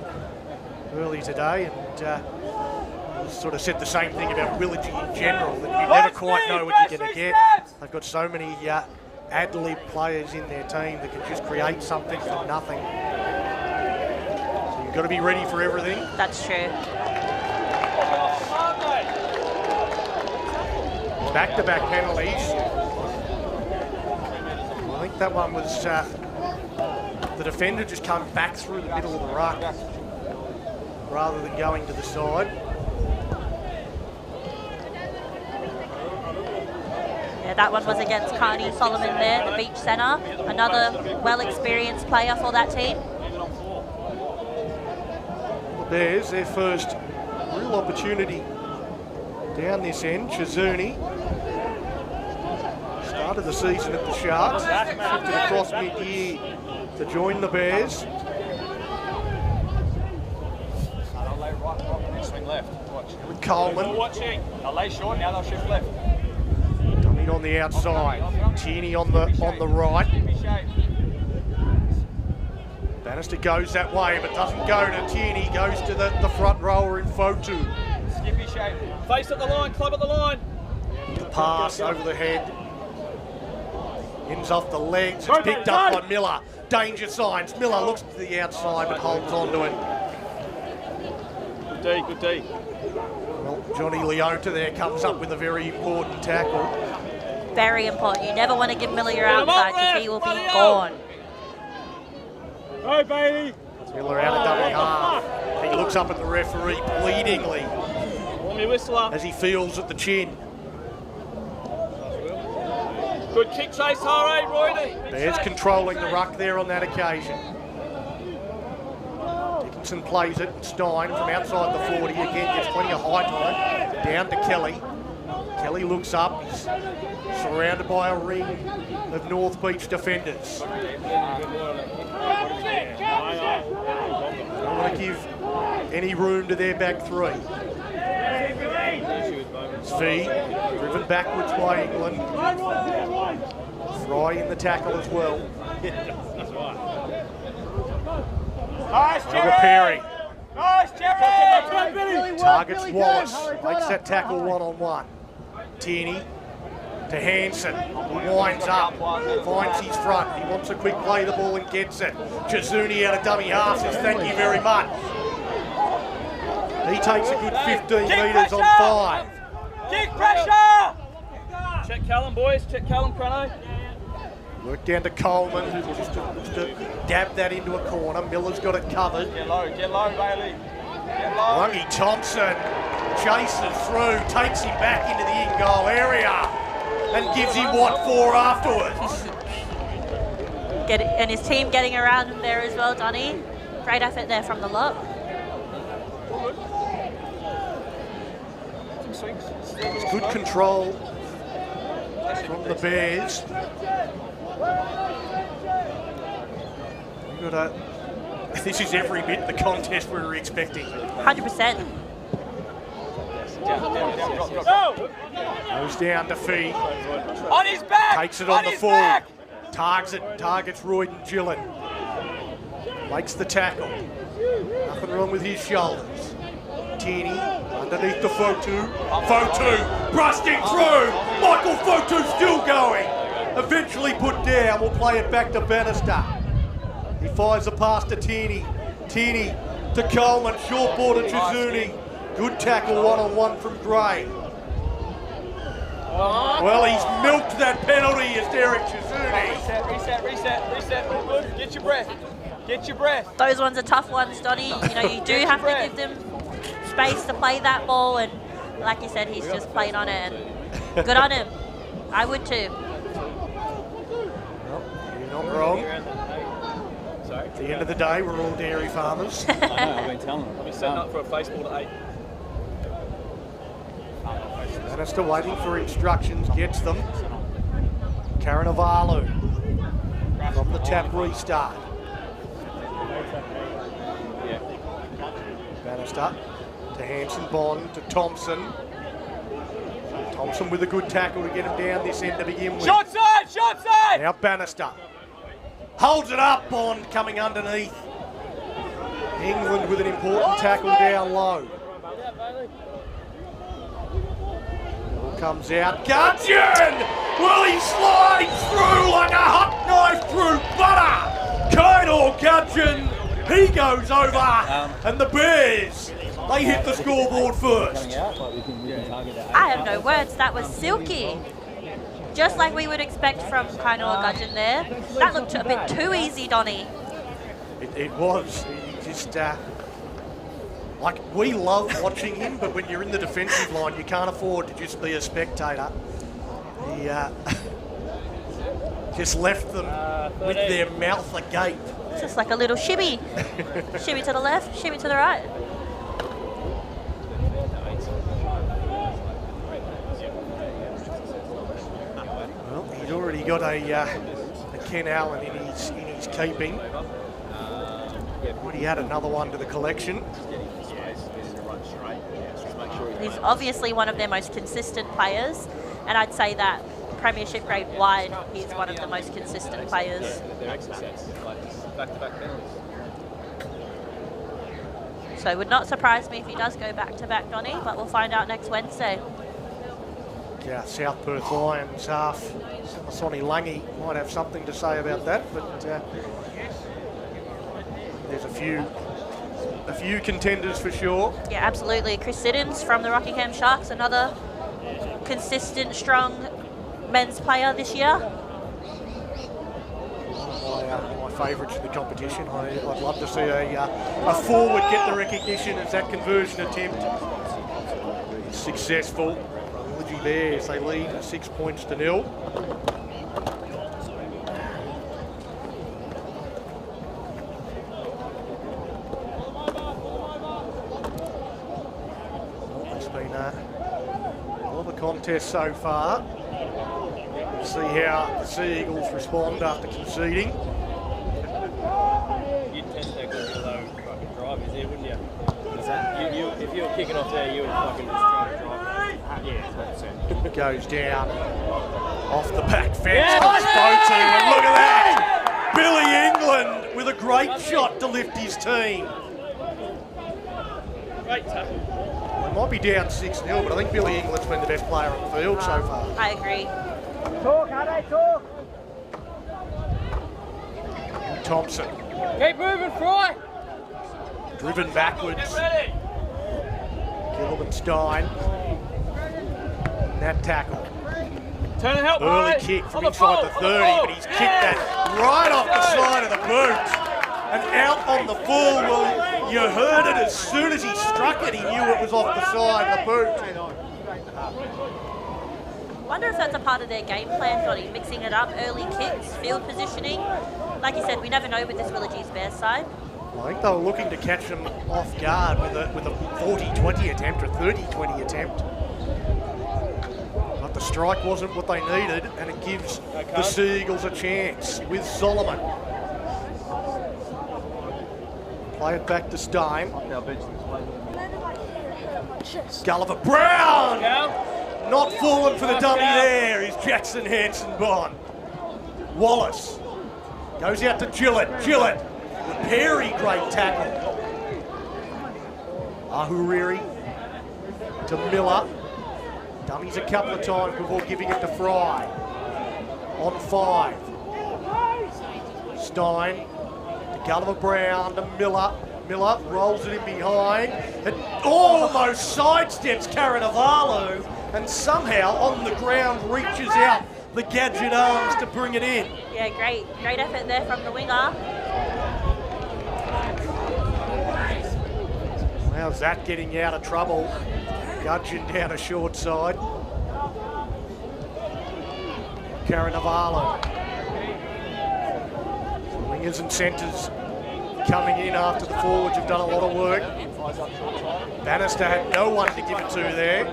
earlier today, and sort of said the same thing about Willagee in general, that you never quite know what you're going to get. They've got so many ad-lib players in their team that can just create something from nothing. So you've got to be ready for everything. That's true. Back-to-back penalties. I think that one was the defender just come back through the middle of the ruck rather than going to the side. Yeah, that one was against Carney Solomon there, the beach centre. Another well-experienced player for that team. The Bears, their first real opportunity down this end. Chizuni started the season at the Sharks, shifted across mid-year to join the Bears. Swing left. Watch. With Coleman. Watching. They'll lay short, now they'll shift left. Coming on the outside. Tierney on the right. Bannister goes that way, but doesn't go to Tierney. Goes to the front rower in Fotu. Skippy shape. Face at the line, club at the line. The pass over the head. Ends off the legs. It's picked up by Miller. Danger signs. Miller looks to the outside but holds on to it. Good D, good D. Well, Johnny Leota there comes up with a very important tackle. Very important. You never want to give Miller your outside because he will be gone. Go, Bailey. Miller out of dummy half. He looks up at the referee pleadingly Want me whistler? as he feels at the chin. Good kick chase, Hare, Roydie. Bears controlling the ruck there on that occasion. Dickinson plays it. Stein from outside the 40 again gets plenty of height on it. Down to Kelly. Kelly looks up. He's surrounded by a ring of North Beach defenders. Don't want to give any room to their back three. Fee driven backwards by England. Fry in the tackle as well. Nice, Perry Nice, Jerry. targets Wallace. Makes that tackle one-on-one. Tierney to Hanson. Winds up. Finds his front. He wants a quick play the ball and gets it. Chizuni out of dummy half says thank you very much. He takes a good 15 metres on 5. Kick pressure. Check Callum, boys. Check Callum, Chrono. Work down to Coleman, who just to dab that into a corner. Miller's got it covered. Get low, Bailey. Get low. Lungy Thompson chases through, takes him back into the in-goal area and gives him what for afterwards. And his team getting around him there as well, Donny. Great effort there from the lot. It's good control from the Bears. This is every bit the contest we were expecting. 100%. Goes down to Fee. On his back. Takes it on the full. Targets Royd and Gillen. Makes the tackle. Nothing wrong with his shoulders. Tierney underneath the Fotu. Fotu busting through. Michael Fotu still going. Eventually put down. We'll play it back to Bannister. He fires a pass to Tierney. Tierney to Coleman. Short ball to Chizuni. Good tackle one-on-one from Gray. Well, he's milked that penalty as Derek Chizuni. Reset. All good. Get your breath. Those ones are tough ones, Donny. You know, you do have to give them space to play that ball, and like you said, he's just playing on it, and good on him. I would too. Well, you're not wrong. At the end of the day, we're all dairy farmers. I know, I've been telling them. I've been setting up for a face ball to 8. Bannister waiting for instructions, gets them. Karanavalu from the tap restart. Bannister to Hanson Bond to Thompson. Thompson with a good tackle to get him down this end to begin with. Shot side! Now Bannister holds it up, Bond coming underneath. England with an important tackle down low. Ball comes out. Gudgeon! Well, he slides through like a hot knife through butter. Kynor Gudgeon, he goes over, and the Bears, they hit the scoreboard first. I have no words. That was silky. Just like we would expect from Kynor Gudgeon there. That looked a bit too easy, Donny. It was. He just, like, we love watching him, but when you're in the defensive line, you can't afford to just be a spectator. He just left them with their mouth agape. Just like a little shimmy. Shimmy to the left, shimmy to the right. Well, he's already got a Ken Allen in his keeping. Already had another one to the collection. He's obviously one of their most consistent players, and I'd say that Premiership grade wide, he's one of the most consistent players. Back-to-back penalties. So it would not surprise me if he does go back-to-back, Donny, but we'll find out next Wednesday. Yeah, South Perth Lions half. Sonny Lungy might have something to say about that, but there's a few a few contenders for sure. Yeah, absolutely. Chris Siddons from the Rockingham Sharks, another consistent, strong men's player this year. My favourites in the competition. I'd love to see a forward get the recognition as that conversion attempt is successful. Willagee Bears, they lead 6 points to 0. It's been a hell of a contest so far. See how the Sea Eagles respond after conceding. You'd tend to go below fucking drivers there, wouldn't you? What's that? If you were kicking off there, you would fucking just try to drive. Yeah, that's it. Goes down off the back fence. Nice to, and look at that! Billy England with a great shot to lift his team. Great tackle. They might be down 6-0, but I think Billy England's been the best player on the field so far. I agree. Thompson. Keep moving, Fry. Driven backwards. Ready. Gillivan Stein. That tackle. Turn and help, Early mate. kick from On the inside ball, the on 30, ball. but he's kicked that right off the side of the boot. And out on the full. Well, you heard it as soon as he struck it, he knew it was off the side of the boot. I wonder if that's a part of their game plan, Johnny, mixing it up, early kicks, field positioning. Like you said, we never know with this Willagee's Bears side. I think they were looking to catch them off guard with a 40-20 attempt or 30-20 attempt. But the strike wasn't what they needed, and it gives the Sea Eagles a chance with Solomon. Play it back to Stein. Gulliver Brown! Not falling for the dummy there is Jackson Hanson-Bond. Wallace goes out to Gillett. Gillett, Perry, great tackle. Ahuriri to Miller. Dummies a couple of times before giving it to Fry. On 5. Stein to Gulliver Brown to Miller. Miller rolls it in behind and almost sidesteps Karanavalu and somehow on the ground reaches out the gadget arms to bring it in. Yeah, great effort there from the winger. How's that getting out of trouble? Gudgeon down a short side. Karanavalu. Wingers and centres coming in after the forwards have done a lot of work. Bannister had no one to give it to there.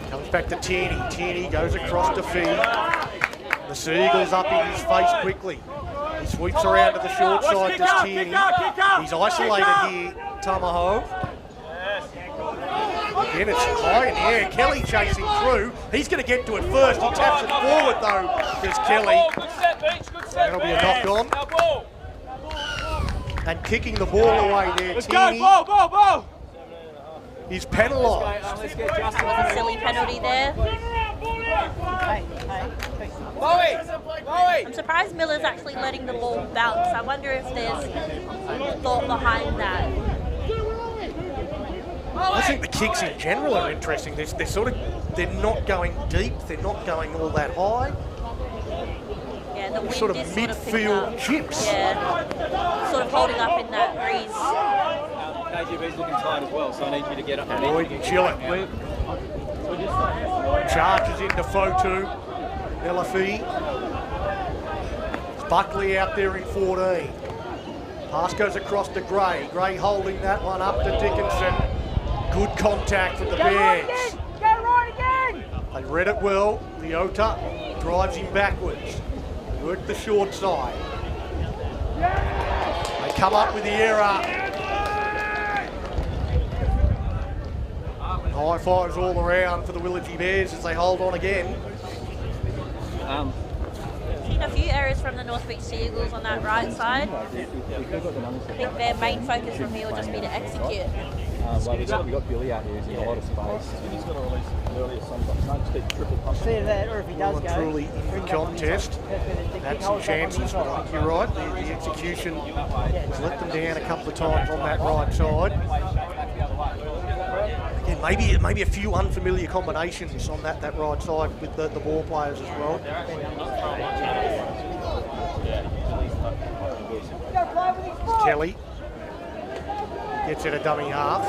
Comes back to Tierney. Tierney goes across to Fee. The Sea Eagles up in his face quickly. He sweeps around to the short side to Tierney. He's isolated here, Tamaho. Again, it's high in the air. Kelly chasing through. He's going to get to it first. He taps it forward, though. There's Kelly. That'll be a knock on. And kicking the ball away there, Tierney. Ball. He's penalised. Was a silly penalty there. I'm surprised Miller's actually letting the ball bounce. I wonder if there's thought behind that. I think the kicks in general are interesting. They're not going deep. They're not going all that high. Yeah, the wind Sort of is sort of picking midfield up. chips. Yeah, sort of holding up in that breeze. KGB's looking tired as well, so I need you to get up. Lloyd and Gillett. Charges into Fotu. Elafi. Buckley out there in 14. Pass goes across to Gray. Gray holding that one up to Dickinson. Good contact from the Bears. Go right again! They read it well. Leota drives him backwards. Work the short side. They come up with the error. High fives all around for the Willagee Bears as they hold on again. a few areas from the North Beach Sea Eagles on that right side. I think their main focus from here will just be to execute. We've got Billy out here, he's in a lot of space. He's going to release earlier sometimes. Can't just keep triple pumping. See that, or if he does Well and truly in the contest. Had some chances, but I think you're right. The execution has let them down a couple of times on that right side. Again, maybe a few unfamiliar combinations on that right side with the ball players as well. Kelly gets it a dummy half.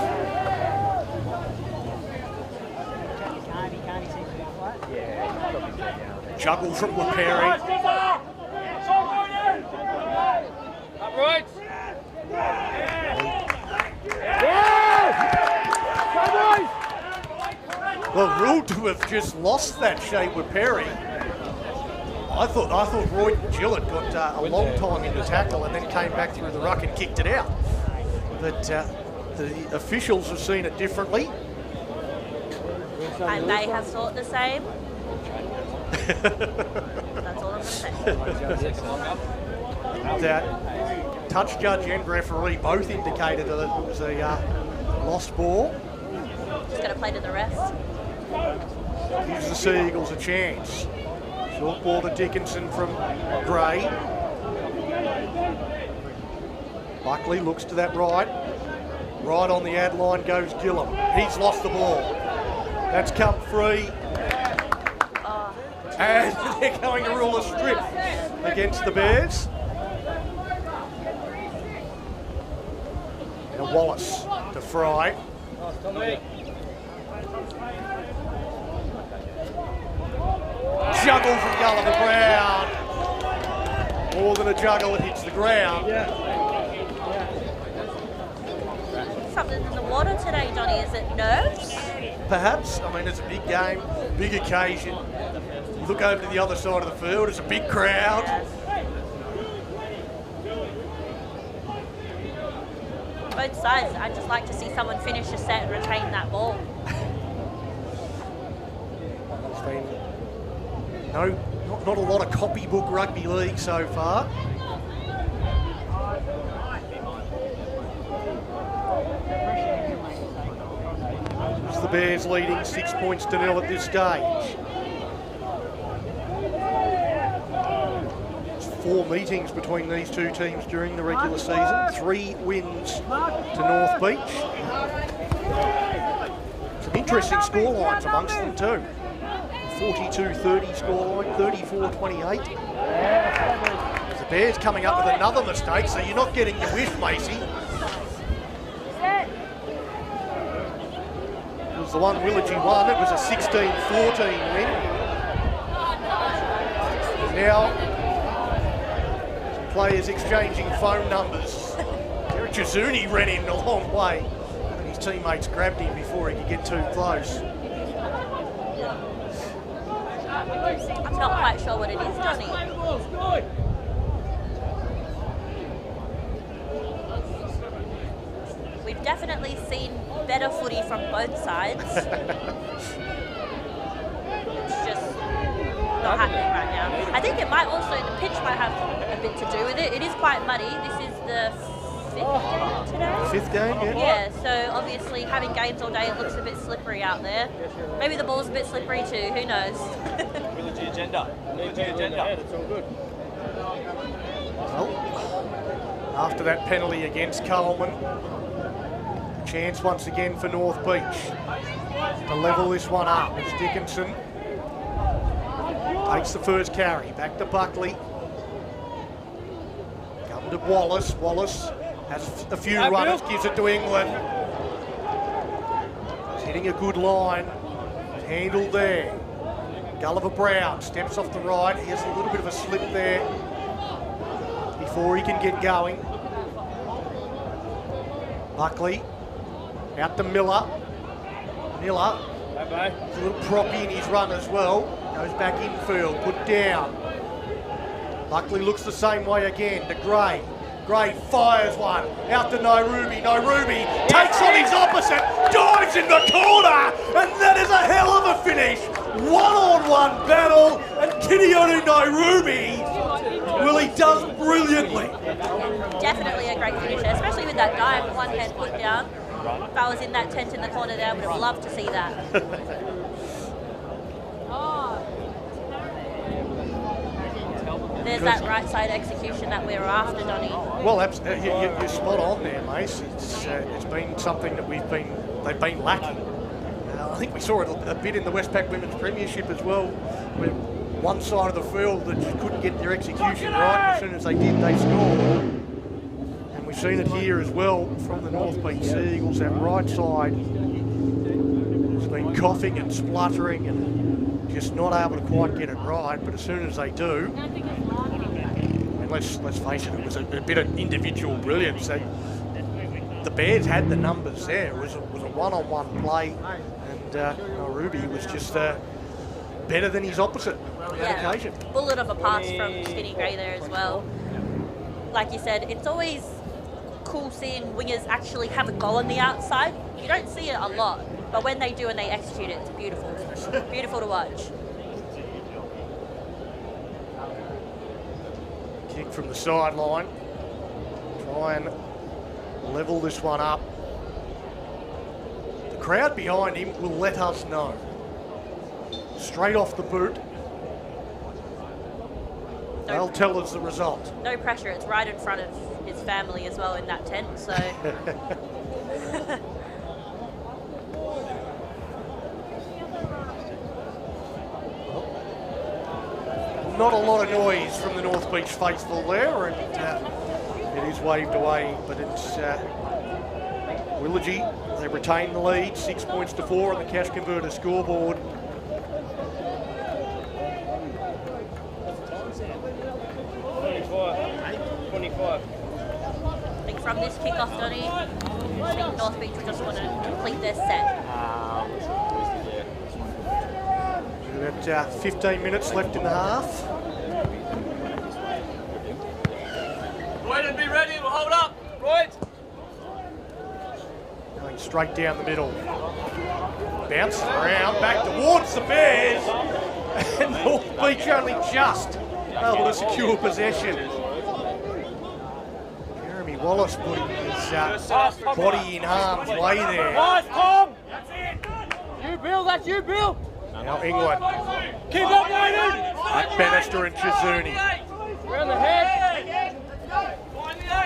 Juggle from LaPerry. Right. Well, ruled to have just lost that shape with Perry. I thought Roy Gillett got a long time in the tackle and then came back through the ruck and kicked it out. But the officials have seen it differently. And they have thought the same. That's all I'm going to say. That touch judge and referee both indicated that it was a lost ball. Just going to play to the rest. Gives the Sea Eagles a chance. Short ball to Dickinson from Gray. Buckley looks to that right. Right on the ad line goes Gillum. He's lost the ball. That's come free. And they're going to rule a strip against the Bears. And Wallace to Fry. Juggle from Gulliver Brown. More than a juggle, it hits the ground. Something in the water today, Donnie. Is it nerves? Perhaps. I mean, it's a big game, big occasion. You look over to the other side of the field, it's a big crowd. Both sides, I'd just like to see someone finish a set and retain that ball. There's been not a lot of copybook rugby league so far. It's the Bears leading 6-0 at this stage. It's 4 meetings between these two teams during the regular season. 3 wins to North Beach. Some interesting scorelines amongst them too. 42-30 scoreline, 34-28. The Bears coming up with another mistake, so you're not getting your wish, Macy. It was the one Willagee won. It was a 16-14 win. Now, some players exchanging phone numbers. Derek Chizuni ran in a long way, and his teammates grabbed him before he could get too close. I'm not quite sure what it is, Donnie. We've definitely seen better footy from both sides. It's just not happening right now. I think it might also, the pitch might have a bit to do with it. It is quite muddy. This is the 5th game today? 5th game, yeah. Yeah, so obviously having games all day, it looks a bit slippery out there. Maybe the ball's a bit slippery too, who knows? Willagee agenda. Willagee agenda. That's all good. Well, after that penalty against Coleman, chance once again for North Beach to level this one up. It's Dickinson. Takes the first carry. Back to Buckley. Come to Wallace. Wallace has a few runners, gives it to England. He's hitting a good line. Handled there. Gulliver Brown steps off the right. He has a little bit of a slip there before he can get going. Buckley out to Miller. Miller, he's a little proppy in his run as well. Goes back infield, put down. Buckley looks the same way again to Gray. Gray fires one out to Nairobi. Nairobi takes on his opposite, dives in the corner, and that is a hell of a finish. One-on-one battle, and Kinionu Nairobi Willie does brilliantly. Definitely a great finisher, especially with that dive, one hand put down. If I was in that tent in the corner there, I would have loved to see that. There's that right side execution that we were after, Donny. Well, you're spot on there, Mace. It's been something that they've been lacking. I think we saw it a bit in the Westpac Women's Premiership as well, where one side of the field that just couldn't get their execution right. As soon as they did, they scored. And we've seen it here as well from the North Beach Sea Eagles. That right side has been coughing and spluttering and just not able to quite get it right. But as soon as they do, and let's face it, it was a bit of individual brilliance. The Bears had the numbers there. It was a one-on-one play, and Ruby was just better than his opposite on that occasion. Bullet of a pass from Skinny Gray there as well. Like you said, it's always cool seeing wingers actually have a goal on the outside. You don't see it a lot, but when they do and they execute it, it's beautiful. Beautiful to watch. Kick from the sideline. Try and level this one up. The crowd behind him will let us know. Straight off the boot. They'll tell us the result. No pressure, it's right in front of his family as well in that tent, so... Not a lot of noise from the North Beach faithful there, and it is waved away, but it's Willagee. They retain the lead, 6 points to 4 on the Cash Converter scoreboard. I think from this kick-off, Donny, I think North Beach will just want to complete their set. About 15 minutes left in the half. Royd, be ready, we'll hold up. Royd. Going straight down the middle. Bouncing around, back towards the Bears. And North Beach only just able to secure possession. Jeremy Wallace putting his body in harm's way there. Nice, Tom. That's it. You, Bill, that's you, Bill. Now England. Keep up, Wayden. At Bannister and Chizuni. Round the head.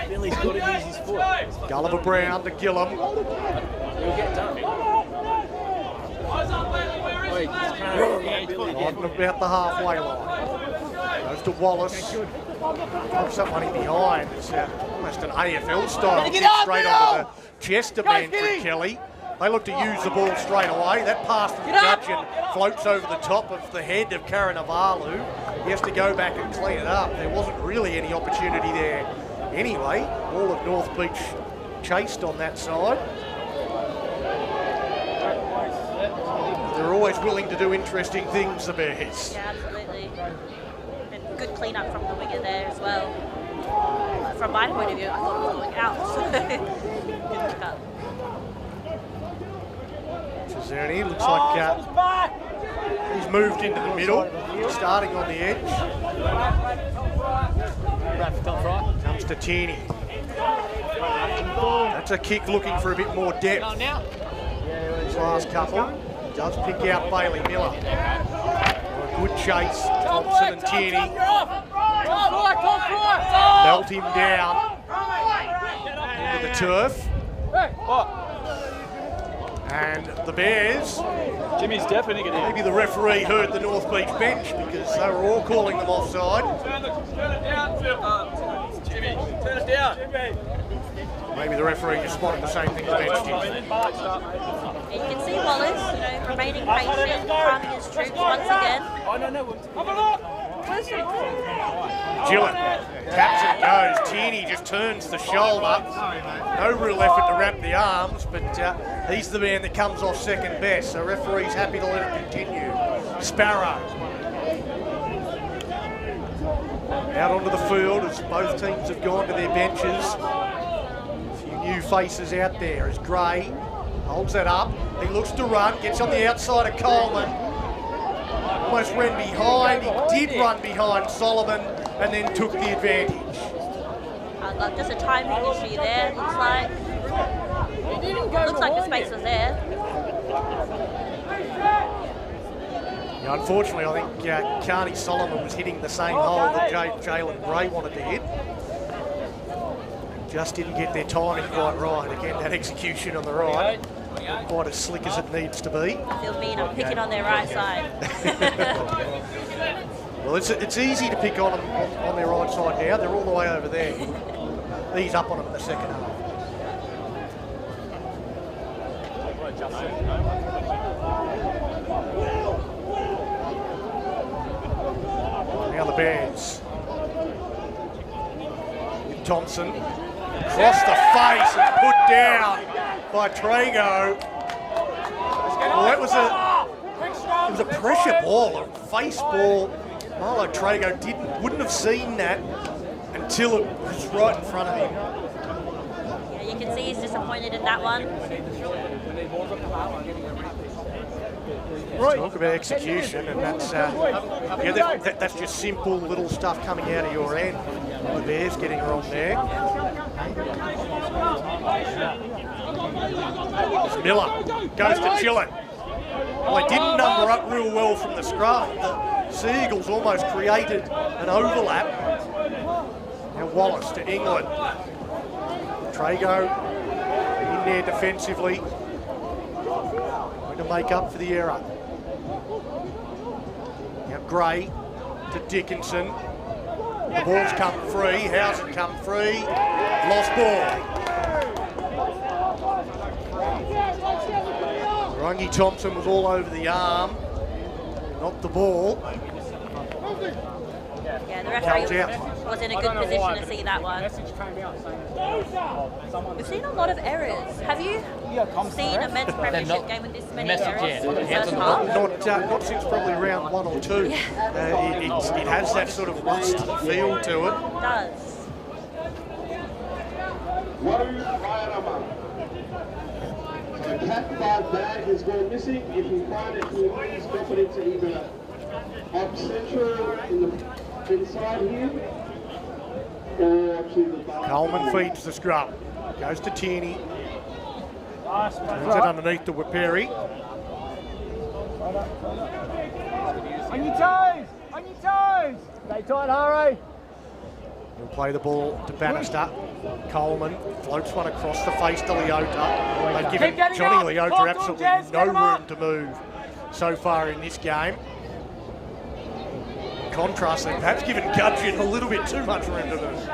Billy's got to use his foot. Gulliver Brown to Gillum. He'll get done. On about the halfway line. Goes to Wallace. Drops that one in behind. It's almost an AFL style. Kick straight onto the chest of Manfred Kelly. They look to use the ball straight away. That pass from Gudgeon floats over the top of the head of Karanavalu. He has to go back and clean it up. There wasn't really any opportunity there anyway. All of North Beach chased on that side. They're always willing to do interesting things, the Bears. Yeah, absolutely. And good clean-up from the winger there as well. From my point of view, I thought it was going out, so good pick up. Chizuni looks like he's moved into the middle, starting on the edge. Comes to Tierney. That's a kick looking for a bit more depth. His last couple. Does pick out Bailey Miller. A good chase, Thompson and Tierney. Melt him down into the turf. And the Bears, Jimmy's definitely going to maybe the referee heard the North Beach bench because they were all calling them offside. Turn it down, Jimmy. Turn it down. Maybe the referee just spotted the same thing the bench did. You can see Wallace, remaining patient, calming his troops once again. Gillett taps and goes. Tierney just turns the shoulder. No real effort to wrap the arms, but he's the man that comes off second best. So referee's happy to let it continue. Sparrow. Out onto the field as both teams have gone to their benches. A few new faces out there as Gray holds that up. He looks to run, gets on the outside of Coleman. Almost ran behind. He did run behind Solomon. and then took the advantage. Just a timing issue there, looks like. Looks like the space was there. Yeah, unfortunately, I think Carney Solomon was hitting the same hole that Jalen Gray wanted to hit. Just didn't get their timing quite right. Again, that execution on the right, not quite as slick as it needs to be. I feel mean, I'm picking on their right side. Well, it's easy to pick on them on their right side now. They're all the way over there. Ease up on them in the second half. Now the Bears. With Thompson. Across the face and put down by Trago. Well, that was a pressure ball, a face ball. Marlo Trago wouldn't have seen that until it was right in front of him. Yeah, you can see he's disappointed in that one. Talk about execution, and that's just simple little stuff coming out of your end. The Bears getting wrong there. Miller goes to Chillin. Well, they didn't number up real well from the scrum. The Seagulls almost created an overlap. Now Wallace to England. Trago in there defensively. Going to make up for the error. Now Gray to Dickinson. The ball's come free. How's it come free? Lost ball. Rungy Thompson was all over the arm. Not the ball. Yeah, the referee was in a good position to see that one. We've seen a lot of errors. Have you seen a men's premiership game with this many errors in the first half? Not since probably round 1 or 2. It has that sort of rusty feel to it. It does. The Cat 5 bag has gone missing. If you find it, please drop it into either up central in the inside here, or to the bar. Coleman feeds the scrum. Goes to Tierney. Turns it underneath to Waperi. On your toes! On your toes! Stay tight, Harry. He'll play the ball to Bannister. Coleman floats one across the face to Leota. They've given Johnny Leota absolutely no room to move so far in this game. In contrast, they've perhaps given Gudgeon a little bit too much room to move.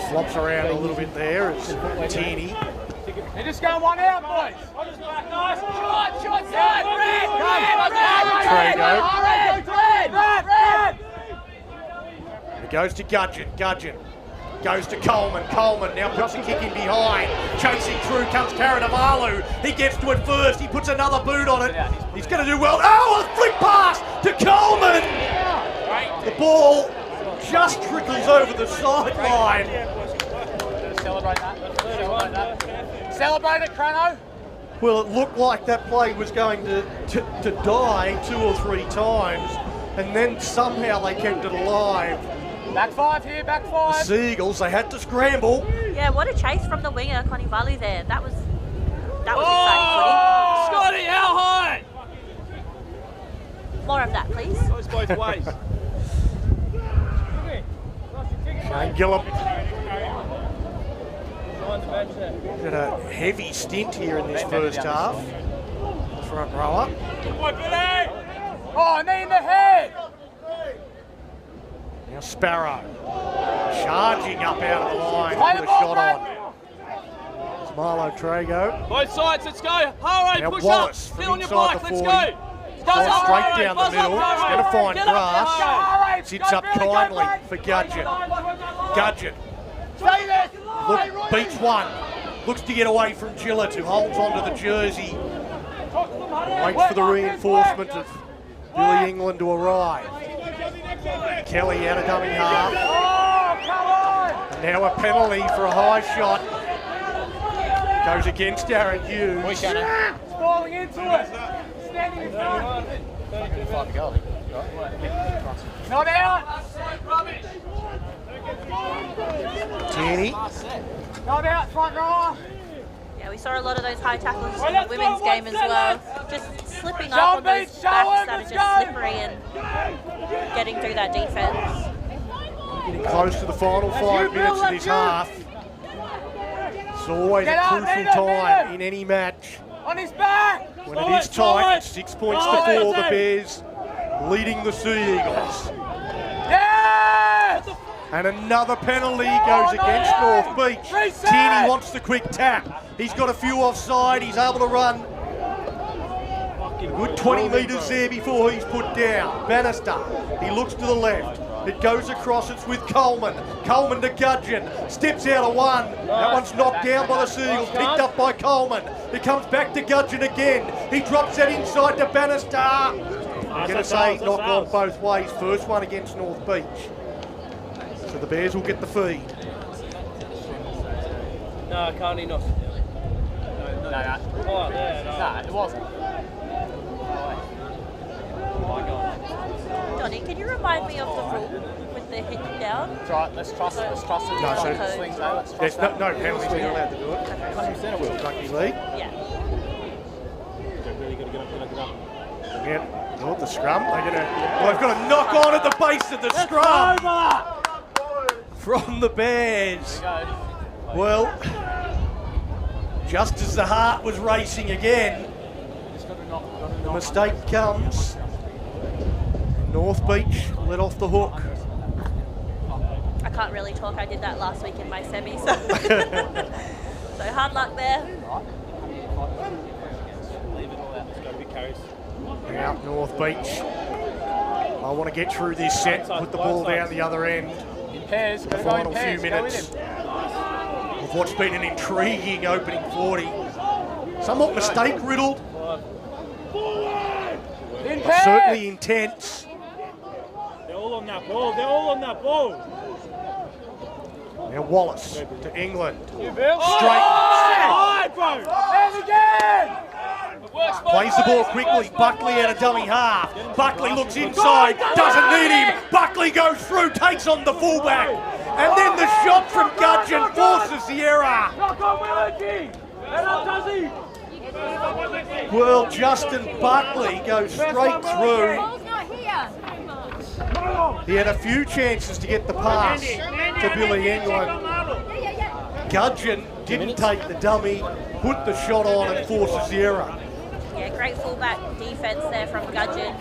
Flops around a little bit there. It's Tierney. They're just going one out, boys. Nice. Shot, side. Red. It goes to Gudgeon. Gudgeon goes to Coleman. Coleman now puts a kick in behind. Chasing through comes Karanamalu. He gets to it first. He puts another boot on it. He's going to do well. Oh, a flick pass to Coleman. The ball just trickles over the sideline. Celebrate that. Celebrate it, Crano. Well, it looked like that play was going to die 2 or 3 times, and then somehow they kept it alive. Back 5 here, back 5. The Seagulls, they had to scramble. Yeah, what a chase from the winger, Connie Valu there. That was exciting Scotty, how high? footy. More of that, please. Goes both ways. Shane Gillum. Got a heavy stint here in this first half. Front rower. Oh, knee in the head. Now Sparrow. Charging up out of the line to put a shot on. It's Marlo Trago. Both sides, let's go. Harry, Now push Wallace up. from Feel on your inside bike, the let's 40. go. Flies straight down the middle. It's going to find grass. Sits up kindly for Gudgeon. Gudgeon. Beats one. Looks to get away from Gillett, who holds onto the jersey. Waits for the reinforcement of Billy England to arrive. Kelly out of dummy half. And now a penalty for a high shot. Goes against Darren Hughes. Falling into it. Standing in front. Not out! Tierney. Not out, front row! Yeah, we saw a lot of those high tackles in the women's game as well. Just slipping up on those backs that are just slippery and getting through that defence. Getting close to the final 5 minutes of this half. It's always a crucial time in any match. On his back! When it is tight, 6 points to 4, the Bears leading the Sea Eagles. Yes! And another penalty goes against North Beach. Tierney wants the quick tap. He's got a few offside, he's able to run a good 20 metres there before he's put down. Bannister, he looks to the left. It goes across, it's with Coleman. Coleman to Gudgeon, steps out of one. That one's knocked down by the Seagulls, picked up by Coleman. It comes back to Gudgeon again. He drops that inside to Bannister. I'm going to say knock on both ways. First one against North Beach. So the Bears will get the feed. No, can't he not? No, it wasn't. Oh my God. Johnny, can you remind me of the rule with the hit down? That's right, let's trust it. No, so there's no penalties, they're allowed to do it. 100% it will. Rugby league. Yeah. Really get up. Yep. Oh, the scrum. They've got a knock on at the base of the scrum from the Bears. Well, just as the heart was racing again, the mistake comes. North Beach let off the hook. I can't really talk. I did that last week in my semi, so so hard luck there. Leave it all out. It's got to be carries. Now North Beach. I want to get through this set, put the ball down the other end. In pairs, The final few minutes of what's been an intriguing opening 40. Somewhat mistake riddled. Certainly intense. They're all on that ball. They're all on that ball. Now Wallace to England. Straight. Bro. And again! Plays the ball quickly. Buckley out of dummy half. Buckley looks inside. Doesn't need him. Buckley goes through. Takes on the fullback. And then the shot from Gudgeon forces the error. Knock on Willagee! And up does he? Well, Justin Buckley goes straight through. He had a few chances to get the pass to Billy England. Gudgeon didn't take the dummy, put the shot on and forces the error. Yeah, great fullback defence there from Gudgeon.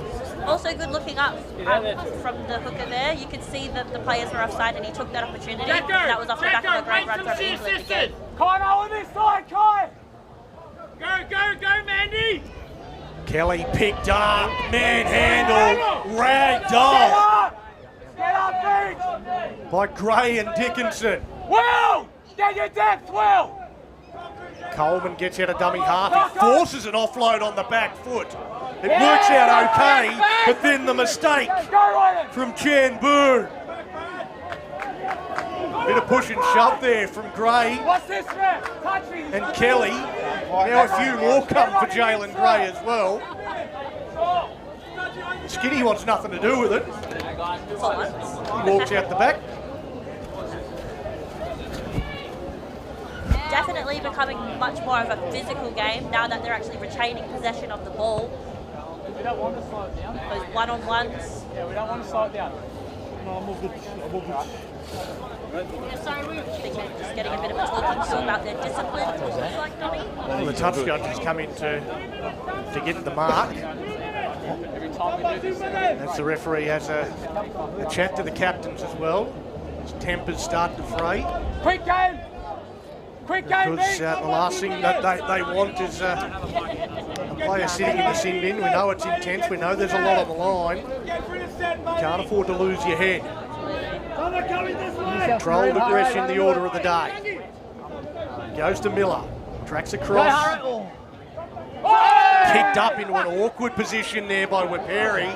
Also good looking up from the hooker there. You could see that the players were offside and he took that opportunity. That was off the back of a great run from England again. Kai, on this side, Kai! Go, Mandy! Kelly picked up, manhandled, ragged off Get up, Beach! by Gray and Dickinson. Will! Get your depth, Will! Coleman gets out of dummy half. He forces an offload on the back foot. It works out okay, but then the mistake from Chan Boone. Bit of push and shove there from Gray What's this, ref? Touch me! and Kelly. Now a few more come for Jalen Gray as well. Skinny wants nothing to do with it. For once. He walks out the back. Definitely becoming much more of a physical game now that they're actually retaining possession of the ball. We don't want to slow it down. Those one-on-ones. Yeah, we don't want to slow it down. No, I'm all good. I think they're just getting a bit of a talking to about their discipline. It looks like, Donnie. Well, the touch judges come in to get the mark. As the referee has a chat to the captains as well. His tempers start to fray. Quick game! Quick game, Because the last thing that they want is a player sitting in the sin bin. We know it's intense. We know there's a lot on the line. You can't afford to lose your head. Controlled aggression, the order of the day. Goes to Miller. Tracks across. Kicked up into an awkward position there by Waperi.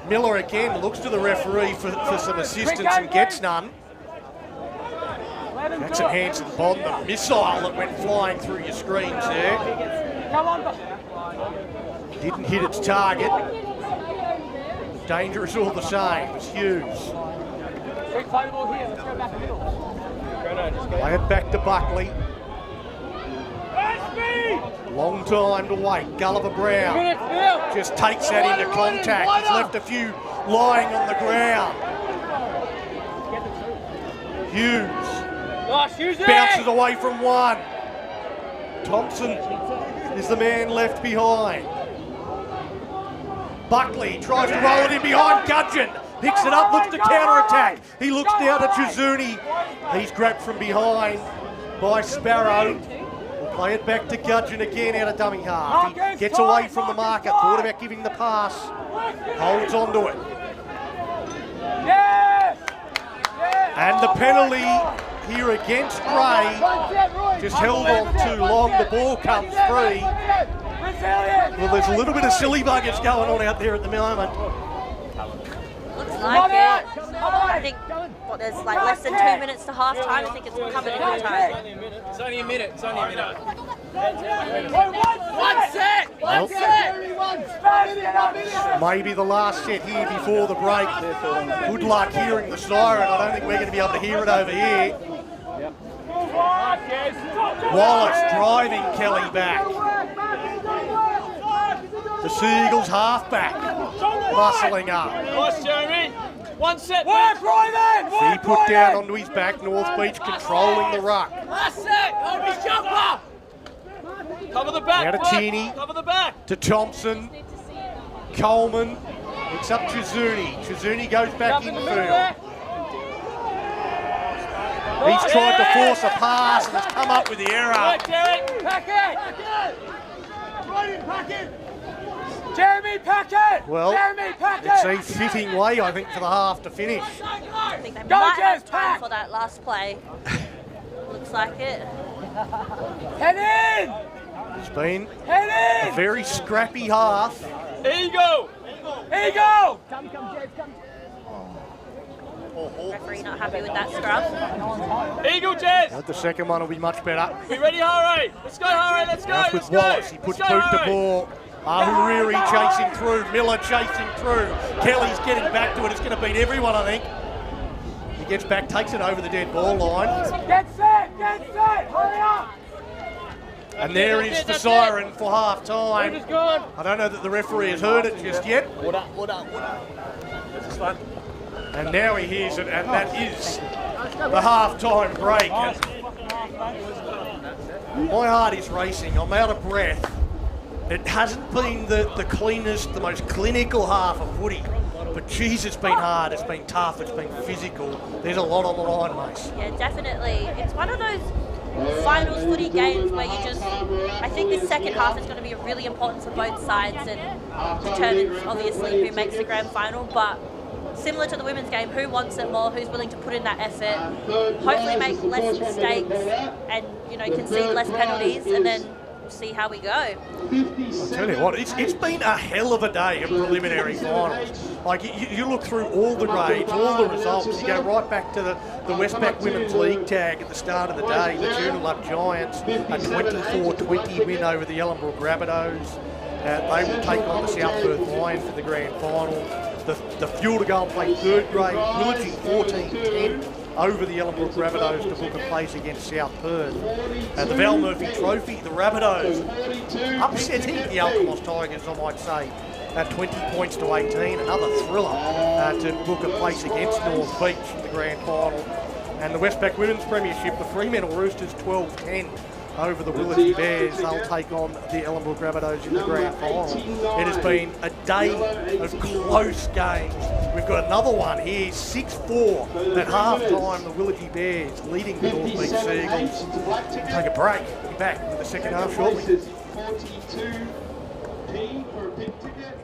Miller again looks to the referee for some assistance and gets none. Jackson hands at the bottom, the missile that went flying through your screens there. Come on. Didn't hit its target. dangerous all the same. It's Hughes. Play the ball here. Let's go back the middle. Play it back to Buckley. Long time to wait. Gulliver Brown just takes that into contact. He's left a few lying on the ground. Hughes bounces away from one. Thompson is the man left behind. Buckley tries to roll it in behind Gudgeon. Picks it up, looks to counter-attack. He looks down at Chizuni. He's grabbed from behind by Sparrow. We'll play it back to Gudgeon again out of dummy half. He gets away from the marker, thought about giving the pass. Holds onto it. And the penalty here against Gray. Just held on too long. The ball comes free. Well, there's a little bit of silly buggers going on out there at the moment. Looks like it. I think, there's like less than 2 minutes to half time. I think it's coming in good time. It's only a minute. It's only a minute. One set. Maybe the last set here before the break. Good luck hearing the siren. I don't think we're going to be able to hear it over here. Wallace driving Kelly back. The Seagulls halfback muscling up. Nice, Jeremy. One set. Work, Ryman! He put down onto his back. North Beach controlling the ruck. Last set. Obi jumper. Cover the back. Now to Tierney. Cover the back. To Thompson. Coleman. Picks up Chizuni. Chizuni goes back infield. He's tried to force a pass and has come up with the error. Right, Derek. Pack it. Jeremy, pack it. Well, Jeremy, pack it's it. a fitting way, I think, for the half to finish. I think they might have time for that last play. Looks like it. Head in. It's been Head in. a very scrappy half. Here you go. Here you go. Referee not happy with that scrum. Here you go, Jez. The second one will be much better. We ready, Harry? Let's go, Harry. Let's go. That's with Wallace. He puts boot to ball. Ahuriri chasing through. Miller chasing through. Kelly's getting back to it. It's going to beat everyone, I think. He gets back, takes it over the dead ball line. Get set. Hurry up. And there is the siren for half time. I don't know that the referee has heard it just yet. What up? This is fun. And now he hears it, and that is the half-time break. My heart is racing. I'm out of breath. It hasn't been the cleanest, the most clinical half of footy. But geez, it's been hard, it's been tough, it's been physical. There's a lot on the line, Mace. Yeah, definitely. It's one of those finals footy games where you just, I think this second half is going to be really important for both sides and determines obviously who makes the grand final, but similar to the women's game, who wants it more, who's willing to put in that effort, hopefully make less mistakes and, concede less penalties, and then see how we go. I'll tell you what, it's been a hell of a day of preliminary finals. Like, you look through all the grades, all the results, you go right back to the Westpac Women's League tag at the start of the day, the Joondalup Giants, a 24-20 win over the Ellenbrook Rabbitohs. They will take on the South Perth Lions for the grand final. The Fuel to go and play third grade, Willagee 14-10 over the Ellenbrook Rabbitohs to book a place against South Perth. The Val Murphy Trophy, the Rabbitohs upsetting the Alkimos Tigers, I might say, at 20 points to 18. Another thriller to book a place against North Beach in the grand final. And the Westpac Women's Premiership, the Fremantle Roosters 12-10 over the Willagee Bears. They'll take on the Ellenbrook Rabbitohs in the grand final. It has been a day of close games. We've got another one here, 6-4 at half-time. The Willagee Bears leading the North Beach Seagulls. Take a break. We'll be back with the second half shortly. 42p for a big ticket.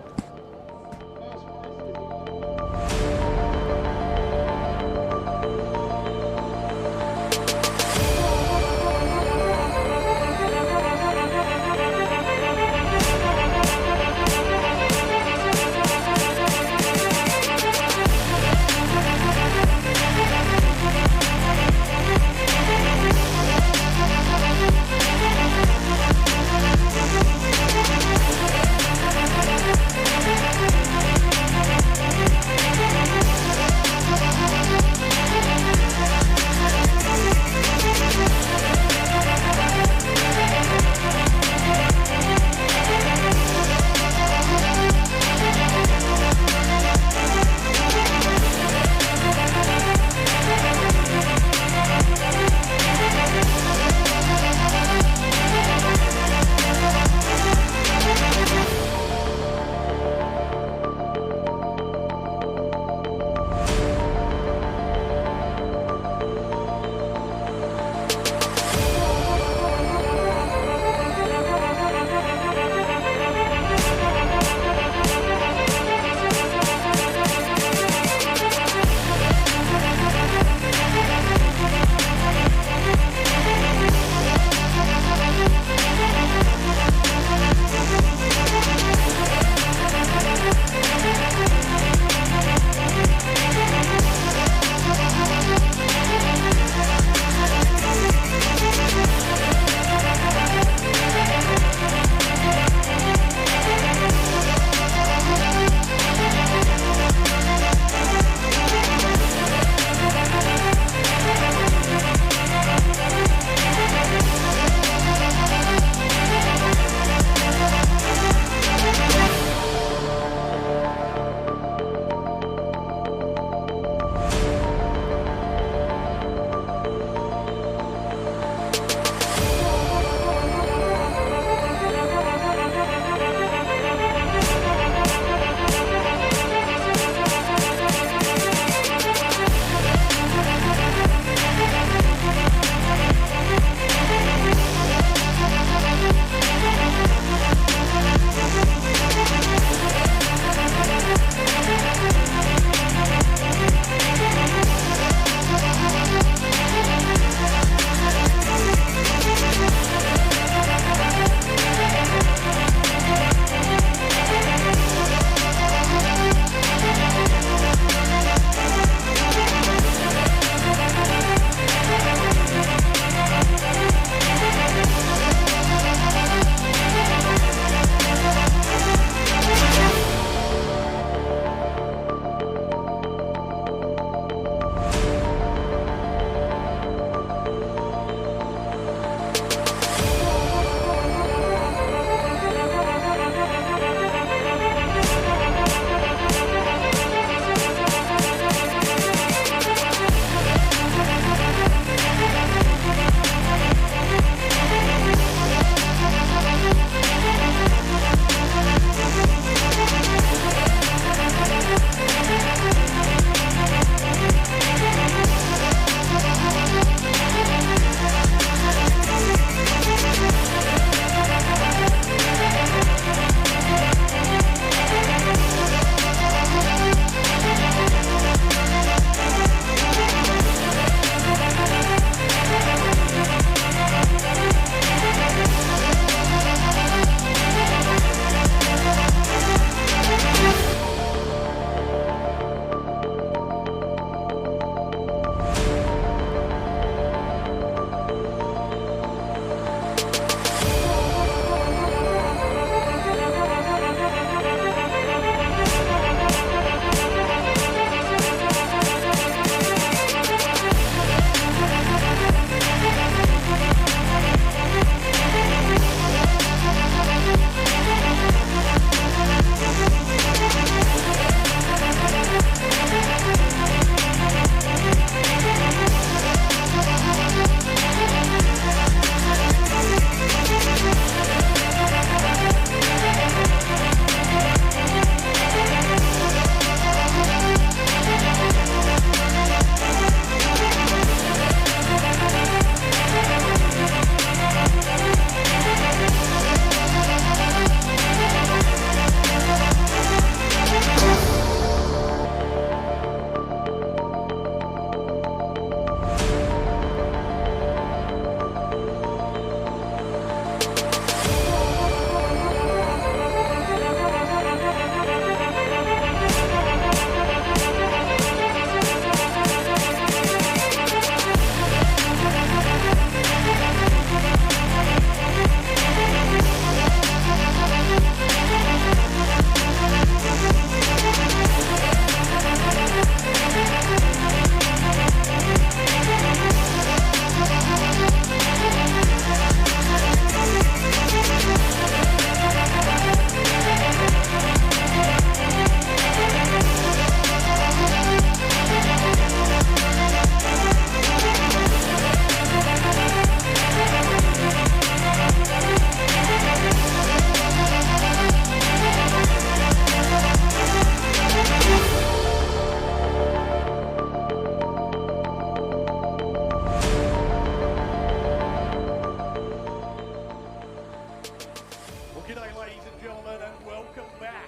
Well, g'day, ladies and gentlemen, and welcome back.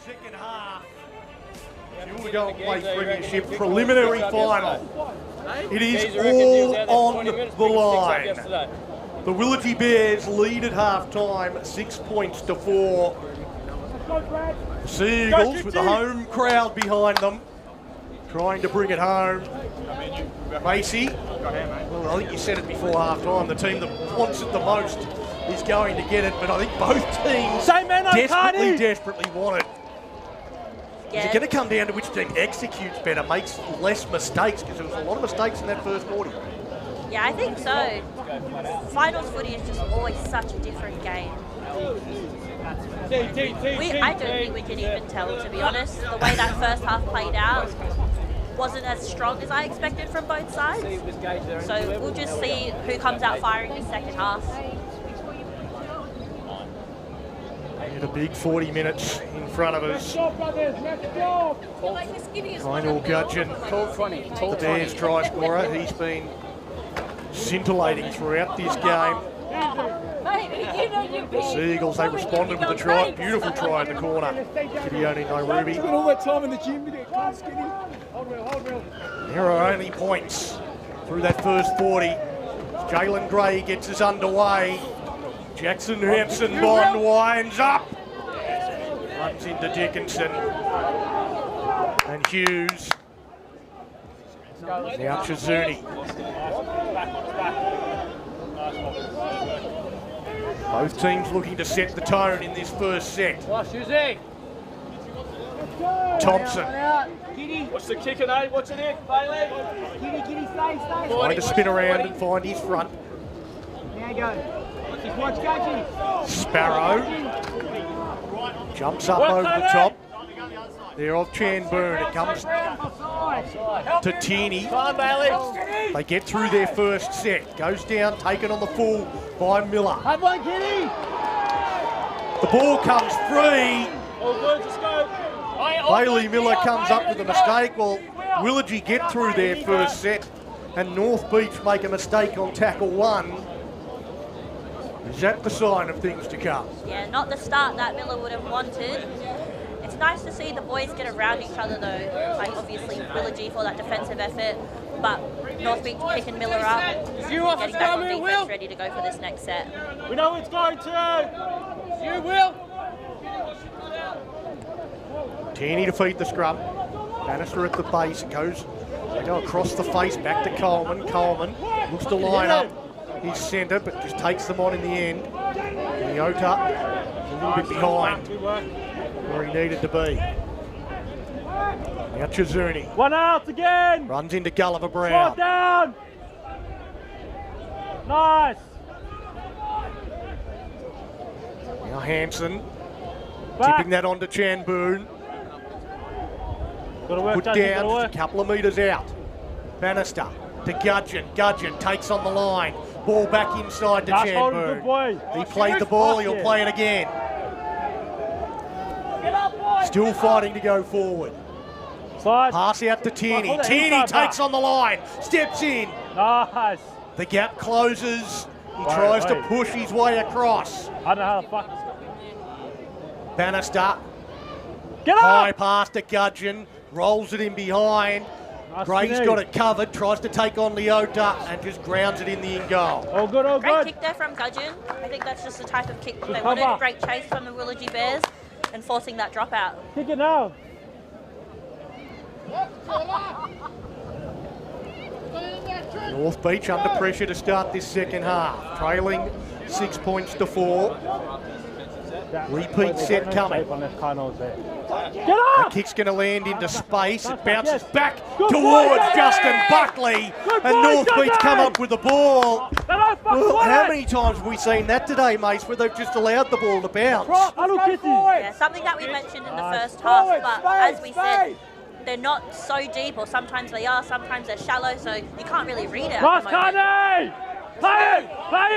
Second half. Willagee WA Premiership Preliminary Final. It is all on the line. The Willagee Bears lead at half-time, 6 points to 4. Seagulls with the home crowd behind them, trying to bring it home. Macy, well, I think you said it before half-time, the team that wants it the most is going to get it, but I think both teams desperately want it. Yeah. Is it going to come down to which team executes better, makes less mistakes? Because there was a lot of mistakes in that first 40. Yeah, I think so. Finals footy is just always such a different game. I don't think we can even tell, to be honest. The way that first half played out wasn't as strong as I expected from both sides. So we'll just see who comes out firing in the second half. And a big 40 minutes in front of us. Final Gudgeon, the Bears try scorer. He's been scintillating throughout this game. Seagulls, they responded with a try, beautiful try in the corner. Gideone Nairobi. All that time in the gym, did it? There are only points through that first 40. Jalen Gray gets us underway. Jackson Hanson Bond winds up. Runs into Dickinson. And Hughes. Now Chizuni. Both teams looking to set the tone in this first set. Thompson. What's the kicker, eh? What's it in, Bailey? Trying to spin around and find his front. Sparrow. Jumps up over the top. There of Chanburn. It comes to Tierney. They get through their first set. Goes down, taken on the full by Miller. The ball comes free. Bailey Miller comes up with a mistake. Well, Willagee get through their first set and North Beach make a mistake on tackle 1. Is that the sign of things to come? Yeah, not the start that Miller would have wanted. It's nice to see the boys get around each other though. Like obviously Willagee for that defensive effort, but North Beach picking Miller up, getting back on defense, ready to go for this next set. We know it's going to. You will. Tierney to feed the scrum. Bannister at the base. They go across the face, back to Coleman. Coleman looks to line up his centre, but just takes them on in the end. Leota a little bit behind where he needed to be. Now Chizuni. One out again. Runs into Gulliver Brown. Down. Nice. Now Hanson. Tipping that onto Chanboon. Put down, just a couple of metres out. Bannister to Gudgeon. Gudgeon takes on the line. Ball back inside to Chanboon. He played the ball, he'll play it again. Still fighting to go forward. Pass out to Tierney. Tierney takes on the line, steps in. Nice. The gap closes. He tries to push his way across. I don't know how the fuck. Bannister. Get up! High pass to Gudgeon. Rolls it in behind. Gray's got it covered, tries to take on Leota and just grounds it in the in goal. All good, all Great good. kick there from Gudgeon. I think that's just the type of kick they wanted. A great chase from the Willagee Bears and forcing that dropout. Kick it now. North Beach under pressure to start this second half. Trailing 6 points to 4. Repeat set coming. The kick's going to land into space. It bounces back towards Justin Buckley. And North Beach come up with the ball. Well, how many times have we seen that today, Mace, where they've just allowed the ball to bounce? Yeah, something that we mentioned in the first half, but as we said, they're not so deep, or sometimes they are, sometimes they're shallow, so you can't really read it at the moment. Play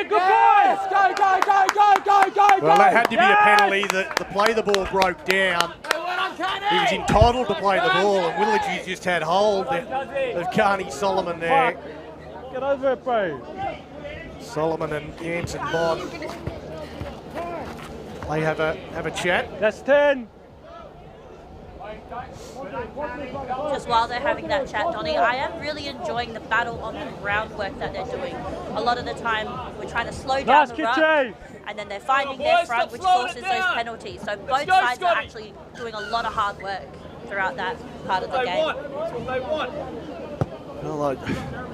it, good boys! Go, go, go, go, go, go, go! Well, that had to be a penalty. The play the ball broke down. He was entitled to play the ball, and Willagee's just had hold of Carney Solomon there. Get over it, bro. Solomon and Jansen Bond They have a chat. That's 10. Just while they're having that chat, Donnie, I am really enjoying the battle on the groundwork that they're doing. A lot of the time, we're trying to slow down the ruck, and then they're finding their front, which forces those penalties. So both sides are actually doing a lot of hard work throughout that part of the game. That's what they want. Well,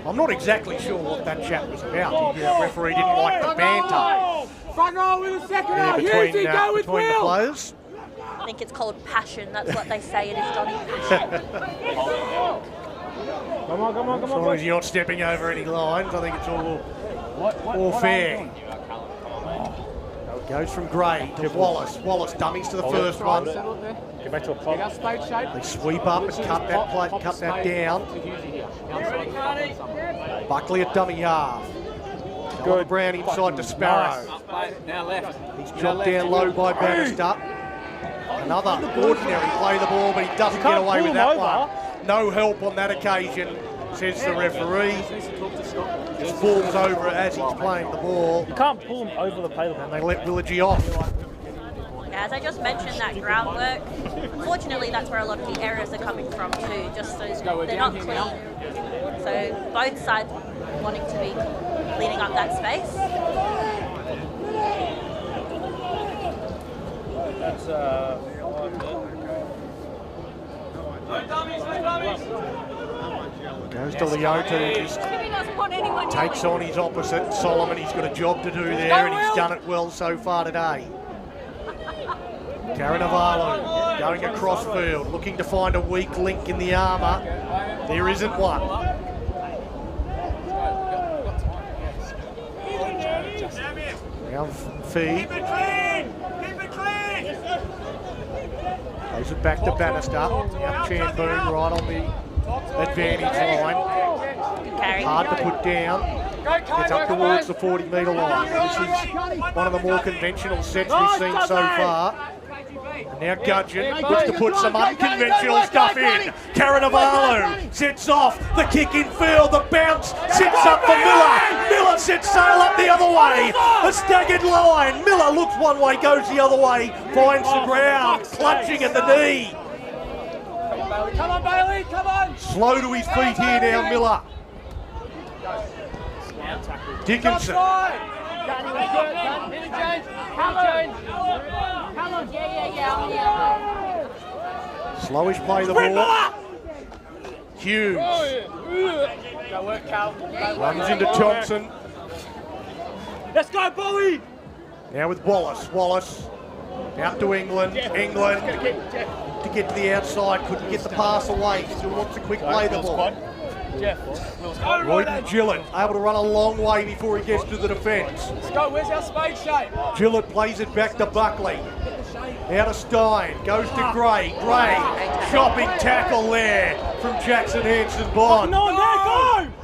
I'm not exactly sure what that chat was about. The referee didn't like the banter. Front row with the second row. Between the Will. players. I think it's called passion. That's what they say it is, Donnie. Passion. Come on. As long as you're not stepping over any lines, I think it's all fair. Goes from Gray to Wallace. Wallace dummies to the first one. Get back to a pop. They sweep up and cut that down. Buckley at dummy half. Good. Brown inside to Sparrow. Now left. He's dropped down low by Bannister. Another ordinary play the ball, but he doesn't get away with that one. No help on that occasion, says the referee. Just falls over as he's playing the ball. You can't pull him over the payload. And they let Willagee off. Yeah, as I just mentioned, that groundwork, unfortunately that's where a lot of the errors are coming from too, just so they're not clean. So both sides wanting to be cleaning up that space. That's Goes to Leota, who just takes on his opposite. Solomon, he's got a job to do there, and he's done it well so far today. Carnavalu going across field, looking to find a weak link in the armour. There isn't one. Now Fee. Plays it back to Bannister. Now Chamboon right on the advantage line. Hard to put down. Gets up towards the 40-metre line. This is one of the more conventional sets we've seen so far. And now Gudgeon looks to put some unconventional stuff in. Carnavalu sets off. The kick in field. The bounce sits up for Miller. Miller sets sail up the other way. A staggered line. Miller looks one way, goes the other way. Finds the ground, clutching at the knee. Come on, Bailey, come on! Slow to his feet here now, Miller. Dickinson. Slowish play the ball. Hughes. Runs into Thompson. let's go, Bowie! Now with Wallace. Wallace out to England. England to get to the outside. Couldn't get the pass away. Still wants a quick play the ball. Royden Gillett able to run a long way before he gets to the defence. Let's go, where's our spade shape? Gillett plays it back to Buckley. Out of Stein, goes to Gray. Gray, shopping tackle there from Jackson Hanson-Bond.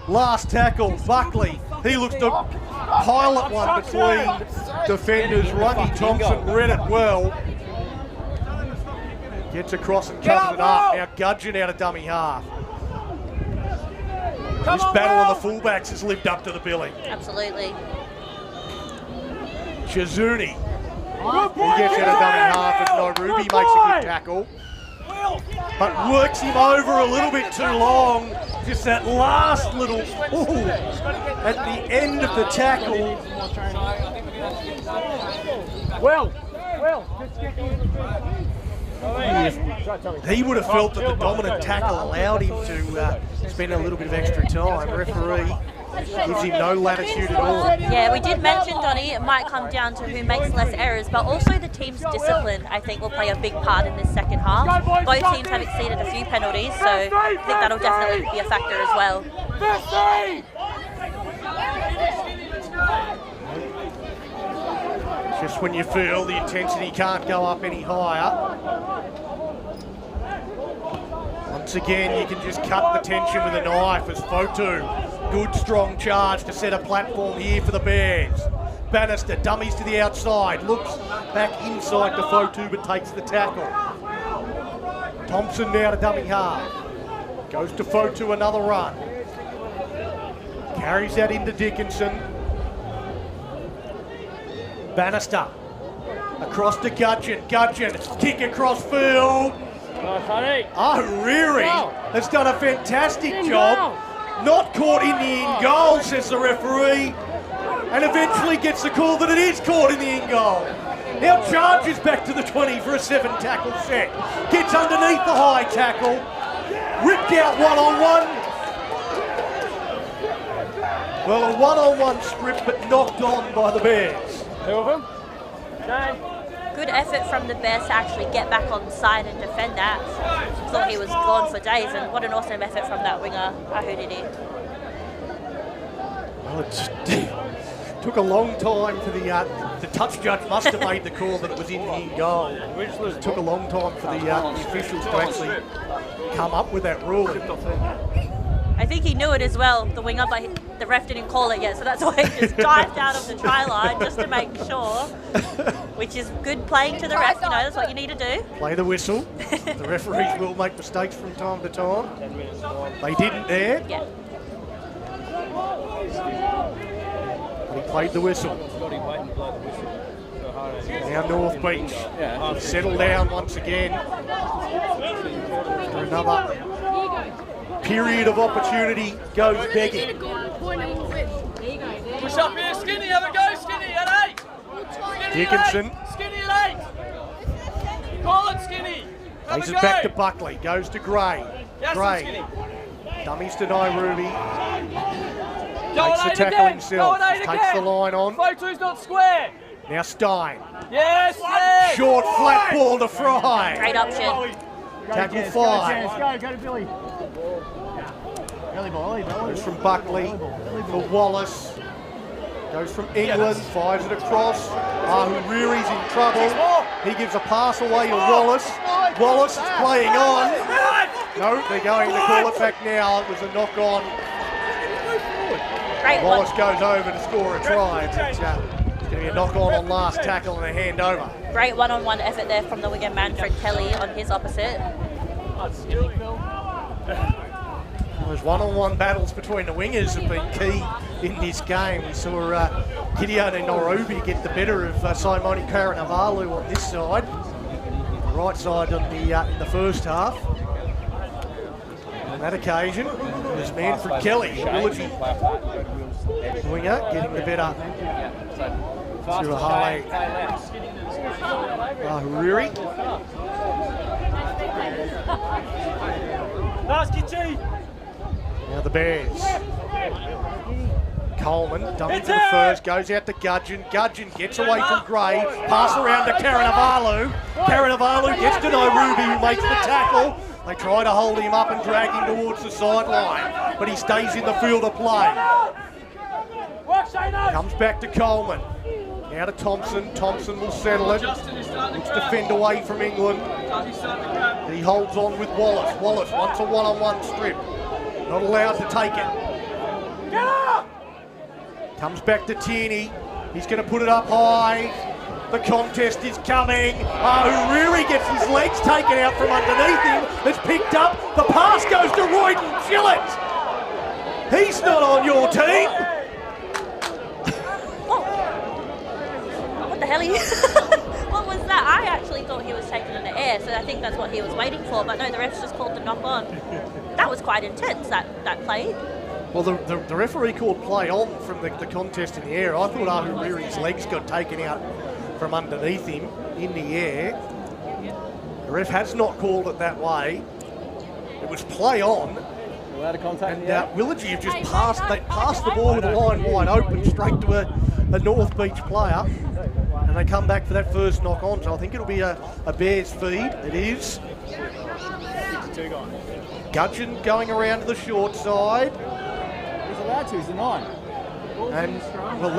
Last tackle, Buckley. He looks to pilot one between defenders. Lungy Thompson read it well. Gets across and covers it up. Now Gudgeon out of dummy half. This battle of the fullbacks has lived up to the billing. Absolutely. Chizuni. He gets out of dummy half as Nairobi makes a good tackle. But works him over a little bit too long. Just that last little, at the end of the tackle. He would have felt that the dominant tackle allowed him to spend a little bit of extra time. Referee gives him no latitude at all. Yeah, we did mention, Donnie, it might come down to who makes less errors, but also the team's discipline, I think, will play a big part in this second half. Both teams have exceeded a few penalties, so I think that'll definitely be a factor as well. Just when you feel the intensity can't go up any higher. Once again, you can just cut the tension with a knife as Fotu. Good strong charge to set a platform here for the Bears. Bannister dummies to the outside, looks back inside to Fotu but takes the tackle. Thompson now to dummy half. Goes to Fotu, another run. Carries that into Dickinson. Bannister Across to Gudgeon. Gudgeon, kick across field. O'Reary has done a fantastic job. Not caught in the in goal, says the referee. And eventually gets the call that it is caught in the in goal. Now charges back to the 20 for a 7-tackle set. Gets underneath the high tackle. Ripped out one-on-one. Well, a one-on-one strip, but knocked on by the Bears. Two of them. Okay. Good effort from the Bears to actually get back on side and defend that. Thought he was gone for days, and what an awesome effort from that winger, Ahunidi. Well, it took a long time for the touch judge must have made the call that it was in the in goal. It took a long time for the officials to actually come up with that rule. I think he knew it as well, the winger, but the ref didn't call it yet, so that's why he just dived out of the try line just to make sure, which is good playing to the ref, you know, that's what you need to do. Play the whistle. The referees will make mistakes from time to time. They didn't there. Yeah. But he played the whistle. Now North Beach settle down once again for another period of opportunity. Goes begging. Push up here, Skinny, have a go, Skinny, at 8. Skinny Dickinson. Skinny at 8. Call it, Skinny. Plays it back to Buckley. Goes to Gray. Gray. Dummies to Nairobi. Takes the tackle himself. Takes the line on. Photo's not square. Now Stein. Yes. Short flat ball to Fry. Great option. Tackle 5. Go to Billy. Goes from Buckley for Wallace. Goes from England, fires it across. Ahuniri's in trouble. He gives a pass away to Wallace. Wallace is playing on. No, they're going to call it back now. It was a knock on. Wallace goes over to score a try. It's going to be a knock on last tackle and a hand over. Great one-on-one effort there from the winger Manfred Kelly on his opposite. Those one-on-one battles between the wingers have been key in this game. We saw Gideone Nairobi get the better of Simone Karanavalu on this side. The right side on the in the first half. On that occasion, it was Manfred Kelly, Willagee winger, getting the better to Ahale Ahuriri. Now the Bears. Coleman, dummy to the first, goes out to Gudgeon. Gudgeon gets away from Gray, pass around to Karanavalu. Karanavalu gets to Nairobi, who makes the tackle. They try to hold him up and drag him towards the sideline, but he stays in the field of play. Comes back to Coleman. Now to Thompson. Thompson will settle it. Looks to defend away from England. He holds on with Wallace. Wallace wants a one-on-one strip. Not allowed to take it. Comes back to Tierney. He's going to put it up high. The contest is coming. Ahuriri gets his legs taken out from underneath him. It's picked up. The pass goes to Royden Gillett. He's not on your team. What the hell are you? What was that? I actually thought he was taken in the air, so I think that's what he was waiting for. But no, the refs just called the knock on. That was quite intense, that play. Well, the referee called play on from the contest in the air. I thought Ahuriri's legs got taken out from underneath him in the air. The ref has not called it that way. It was play on. Allowed to contact. And Willagee have just passed the ball with the line wide open straight to a North Beach player. And they come back for that first knock on. So I think it'll be a Bears feed. It is. Gudgeon going around to the short side. He's allowed to, he's the 9. And well,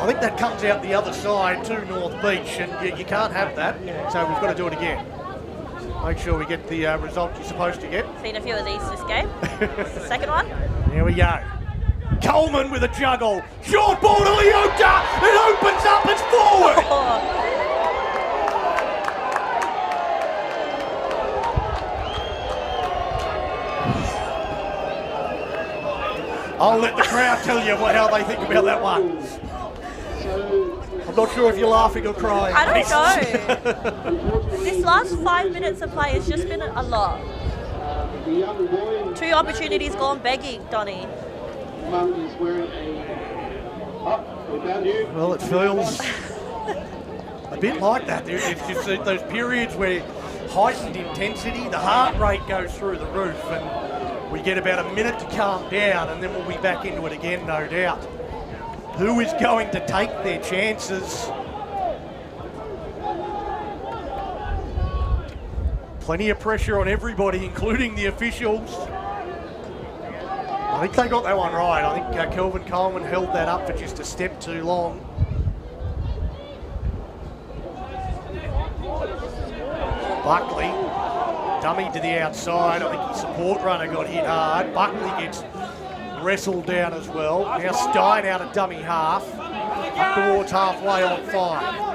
I think that comes out the other side to North Beach, and you can't have that. So we've got to do it again. Make sure we get the result you're supposed to get. Seen a few of these this game. Second one. Here we go. Coleman with a juggle. Short ball to Leota. It opens up. It's forward. I'll let the crowd tell you how they think about that one. not sure if you're laughing or crying. I don't know. This last 5 minutes of play has just been a lot. 2 opportunities gone begging, Donny. Well, it feels a bit like that. There's just those periods where heightened intensity, the heart rate goes through the roof, and we get about a minute to calm down, and then we'll be back into it again, no doubt. Who is going to take their chances? Plenty of pressure on everybody, including the officials. I think they got that one right. I think Kelvin Coleman held that up for just a step too long. Buckley, dummy to the outside. I think his support runner got hit hard. Buckley gets wrestled down as well. Now Stein out of dummy half. Up towards halfway on 5.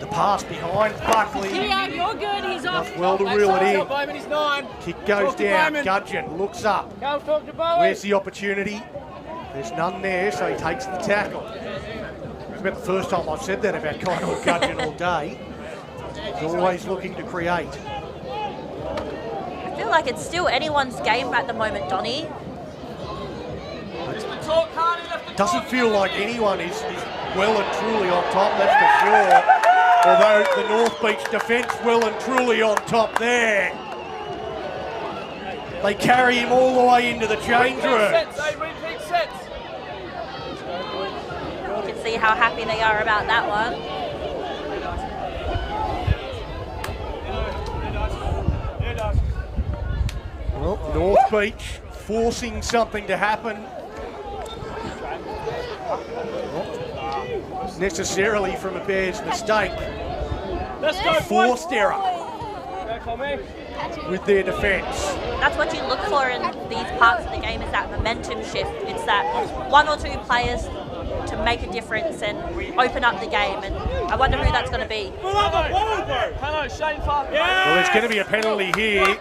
The pass behind Buckley. You're good, he's off. Does well to reel it in. He's 9. Kick goes down. Gudgeon looks up. Where's the opportunity? There's none there, so he takes the tackle. It's about the first time I've said that about Kyle Gudgeon all day. He's always looking to create. I feel like it's still anyone's game at the moment, Donny. Doesn't feel like anyone is well and truly on top, that's for sure. Although the North Beach defence well and truly on top there. They carry him all the way into the change room. You can see how happy they are about that one. Well, North Beach forcing something to happen. Not necessarily from a Bears mistake. Forced error with their defence. That's what you look for in these parts of the game, is that momentum shift. It's that 1 or 2 players to make a difference and open up the game, and I wonder who that's going to be. Well, there's going to be a penalty here.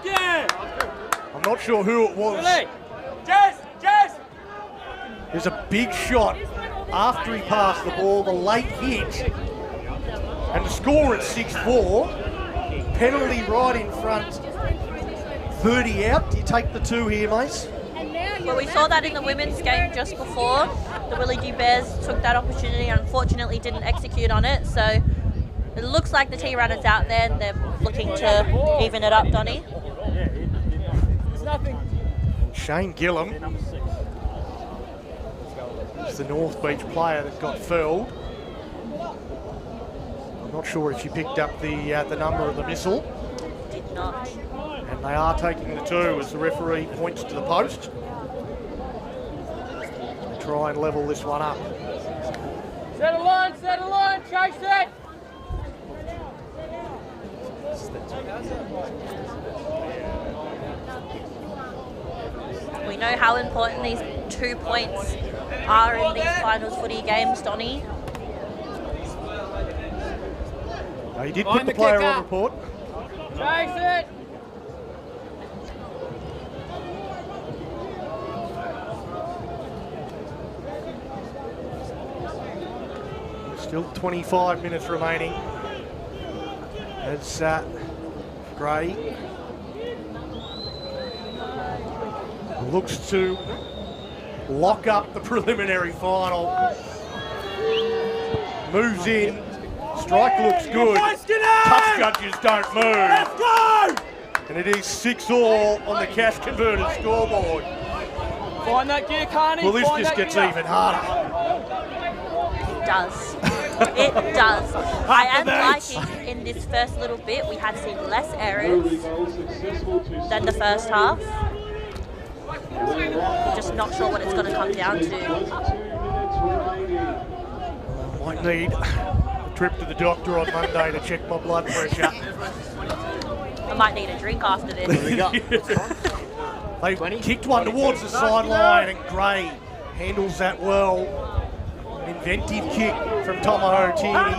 I'm not sure who it was. There's a big shot after he passed the ball, the late hit, and the score at 6-4. Penalty right in front. 30 out. Do you take the 2 here, Mace? Well, we saw that in the women's game just before. The Willagee Bears took that opportunity and unfortunately didn't execute on it. So it looks like the T-runners out there, and they're looking to even it up, Donny. Shane Gillum is the North Beach player that got felled. I'm not sure if you picked up the number of the missile. Did not. And they are taking the 2 as the referee points to the post. They try and level this one up. Set a line, chase it! We know how important these 2 points are in these finals footy games, Donny. He did put the player on report. Chase it! Still 25 minutes remaining. As Gray looks to lock up the preliminary final. Moves in. Strike looks good. Touch judges don't move. Let's go! And it is 6-all on the cash converted scoreboard. Find that gear, Carney. Well, this just gets even harder. It does. It does. I am liking in this first little bit, we have seen less errors than the first half. I'm just not sure what it's going to come down to. Might need a trip to the doctor on Monday to check my blood pressure. I might need a drink after this. They kicked one towards the sideline, and Gray handles that well. An inventive kick from Tomo Tierney.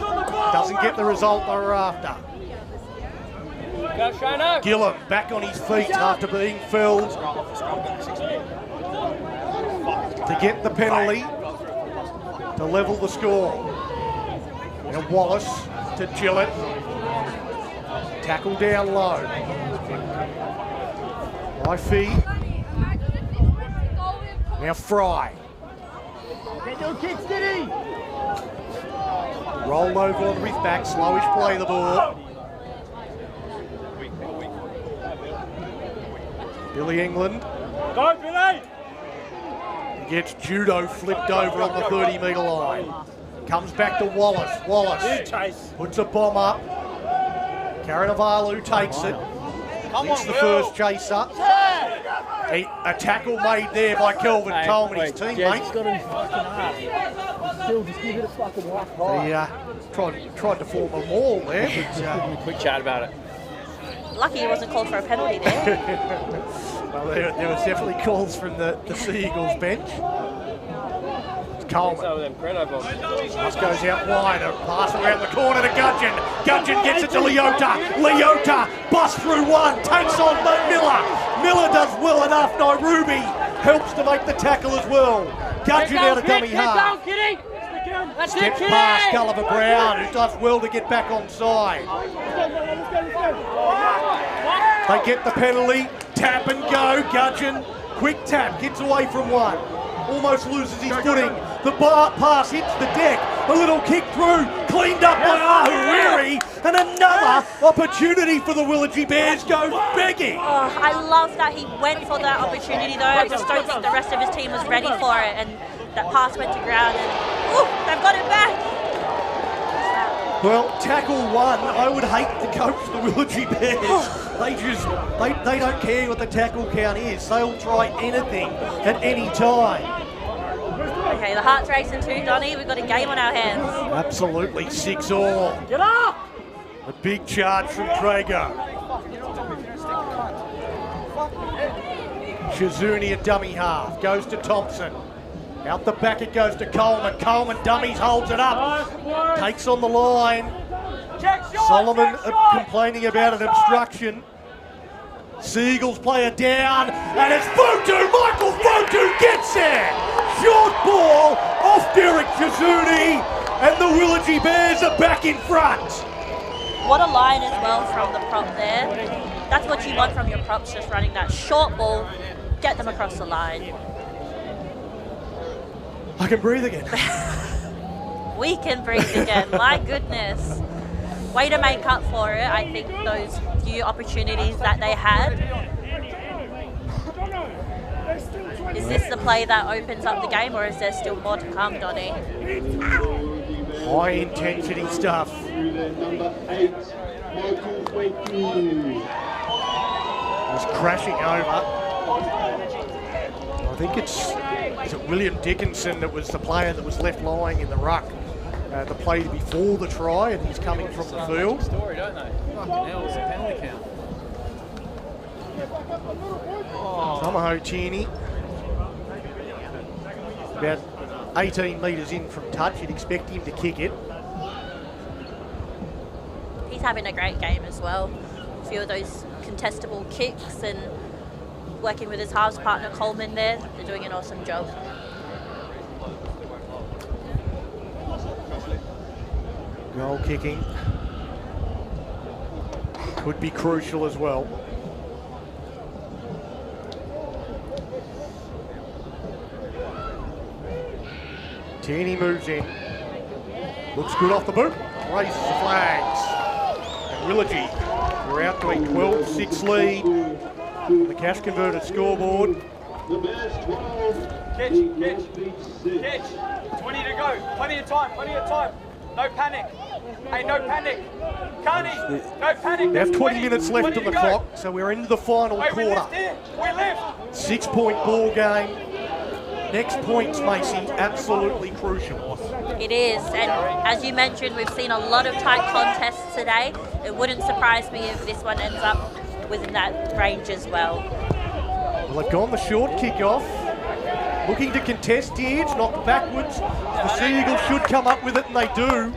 Doesn't get the result they were after. Gillum back on his feet after being felled to get the penalty. to level the score. Now Wallace to Gillett. Tackle down low. High feet. Now Fry. Roll over on with back, slowish play the ball. Billy England. Go, Billy! He gets judo flipped over on the 30-metre line. Comes back to Wallace. Wallace puts a bomb up. Karanavalu takes it. It's the first chase up. A tackle made there by Kelvin Coleman, his teammate. Still, just give it a fucking whack high. He tried to form a maul there. But, quick chat about it. Lucky he wasn't called for a penalty there. well, there was definitely calls from the Sea Eagles bench. Coleman. Pass goes out wide. A pass around the corner to Gudgeon. Gudgeon gets it to Leota. Leota busts through one. Takes on Miller. Miller does well enough. Nairobi helps to make the tackle as well. Gudgeon out of dummy half. Steps past Gulliver Brown, who does well to get back on side. They get the penalty. Tap and go. Gudgeon. Quick tap. Gets away from one. Almost loses his footing. The pass hits the deck. A little kick through. Cleaned up by Ahuriri. And another opportunity for the Willagee Bears goes begging. Oh, I love that he went for that opportunity though. I just don't think the rest of his team was ready for it. And that pass went to ground and they've got it back. Well, tackle one, I would hate to coach the Willagee Bears. They don't care what the tackle count is. They'll try anything at any time. Okay, the heart's racing too, Donnie. We've got a game on our hands. Absolutely, 6-all. Get up! A big charge from Traeger. Shizuni a dummy half, goes to Thompson. Out the back it goes to Coleman. Coleman dummies, holds it up. Takes on the line. Solomon complaining about an obstruction. Seagulls player down, and it's Fotu. Michael Fotu gets there. Short ball off Derek Shizuni, and the Willagee Bears are back in front. What a line as well from the prop there. That's what you want from your props, just running that short ball, get them across the line. I can breathe again. We can breathe again, my goodness. Way to make up for it, I think, those few opportunities that they had. Is this the play that opens up the game, or is there still more to come, Donnie? High intensity stuff. Number 8, Michael Wakefield. Was crashing over. I think is it William Dickinson that was the player that was left lying in the ruck. The play before the try, and he's coming from the field. Story, don't they? Fucking hell, it's a penalty count. Tomaho Tierney. About 18 metres in from touch, you'd expect him to kick it. He's having a great game as well. A few of those contestable kicks and working with his halves partner Coleman there. They're doing an awesome job. Goal kicking could be crucial as well. Tierney moves in. Looks good off the boot. Raises the flags. And Willagee, we're out to a 12-6 lead. The cash converted scoreboard. The Bears 12. Catch. 20 to go. Plenty of time. No panic. Hey, no panic. Carney, no panic. We have 20 minutes left on the clock, so we're into the final Hey, quarter. We lift. 6-point ball game. Next points, Macy, absolutely crucial. It is, and as you mentioned, we've seen a lot of tight contests today. It wouldn't surprise me if this one ends up within that range as well. Well, they've gone the short kick-off. Looking to contest here, it's knocked backwards. The Sea Eagles should come up with it, and they do.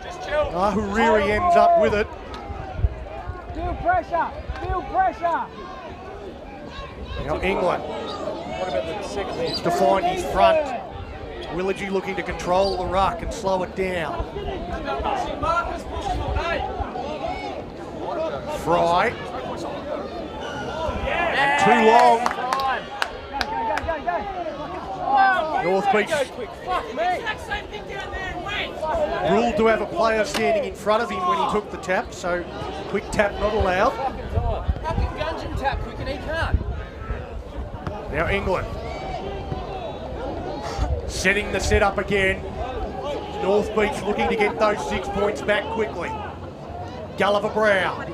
Just chill. Ahuriri ends up with it. Feel pressure. Now England What about the second needs to find his front. Willagee looking to control the ruck and slow it down. Fry. And too long. North Beach ruled to have a player standing in front of him when he took the tap, so quick tap not allowed. How can Gungeon tap quick and he can't? Now England setting the set up again. North Beach looking to get those 6 points back quickly. Gulliver Brown,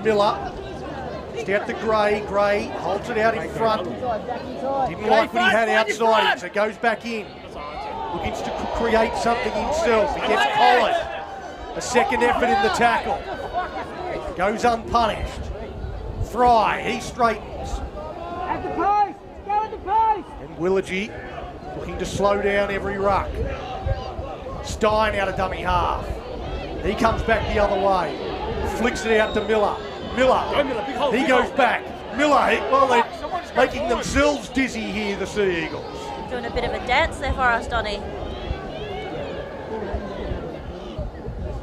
Miller, just out to Gray. Gray holds it out in front. Didn't like what he had outside him, so goes back in. Looking to create something himself. He gets collared. A second effort in the tackle. Goes unpunished. Fry, he straightens. At the post! Go at the post! And Willagee looking to slow down every ruck. Stein out of dummy half. He comes back the other way. Flicks it out to Miller. Miller, he goes back. Miller, well, they're making themselves dizzy here, the Sea Eagles. Doing a bit of a dance there for us, Donny.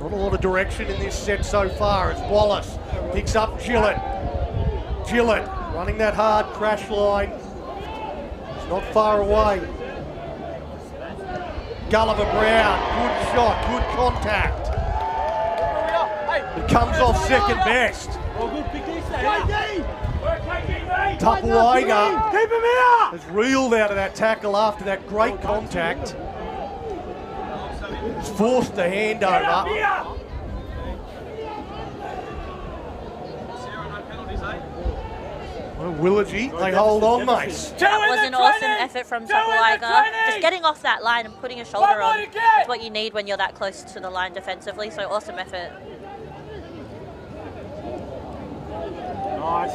Not a lot of direction in this set so far as Wallace picks up Gillett. Gillett running that hard crash line. It's not far away. Gulliver Brown, good shot, good contact. It comes off second best. Tupuaiga has reeled out of that tackle after that great contact. He's forced the handover. Well, Willagee, they hold on, mate. That was an awesome effort from Tupuaiga. Just getting off that line and putting a shoulder on is what you need when you're that close to the line defensively, so awesome effort. Nice.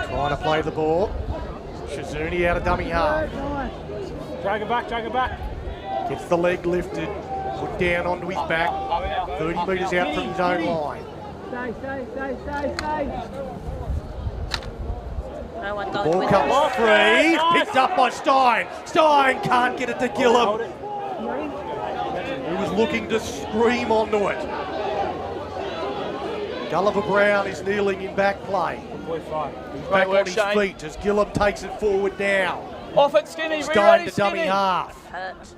Trying to play the ball. Shizuni out of dummy half. Drag it back. Gets the leg lifted, put down onto his back. 30 metres out from his own line. Stay. No one going Ball with comes it. free, picked up by Stein. Stein can't get it to Gillum. He was looking to scream onto it. Gulliver Brown is kneeling in back play. He's back on his feet as Gillum takes it forward now. Off it, Skinny. Stein to dummy half. Hurt.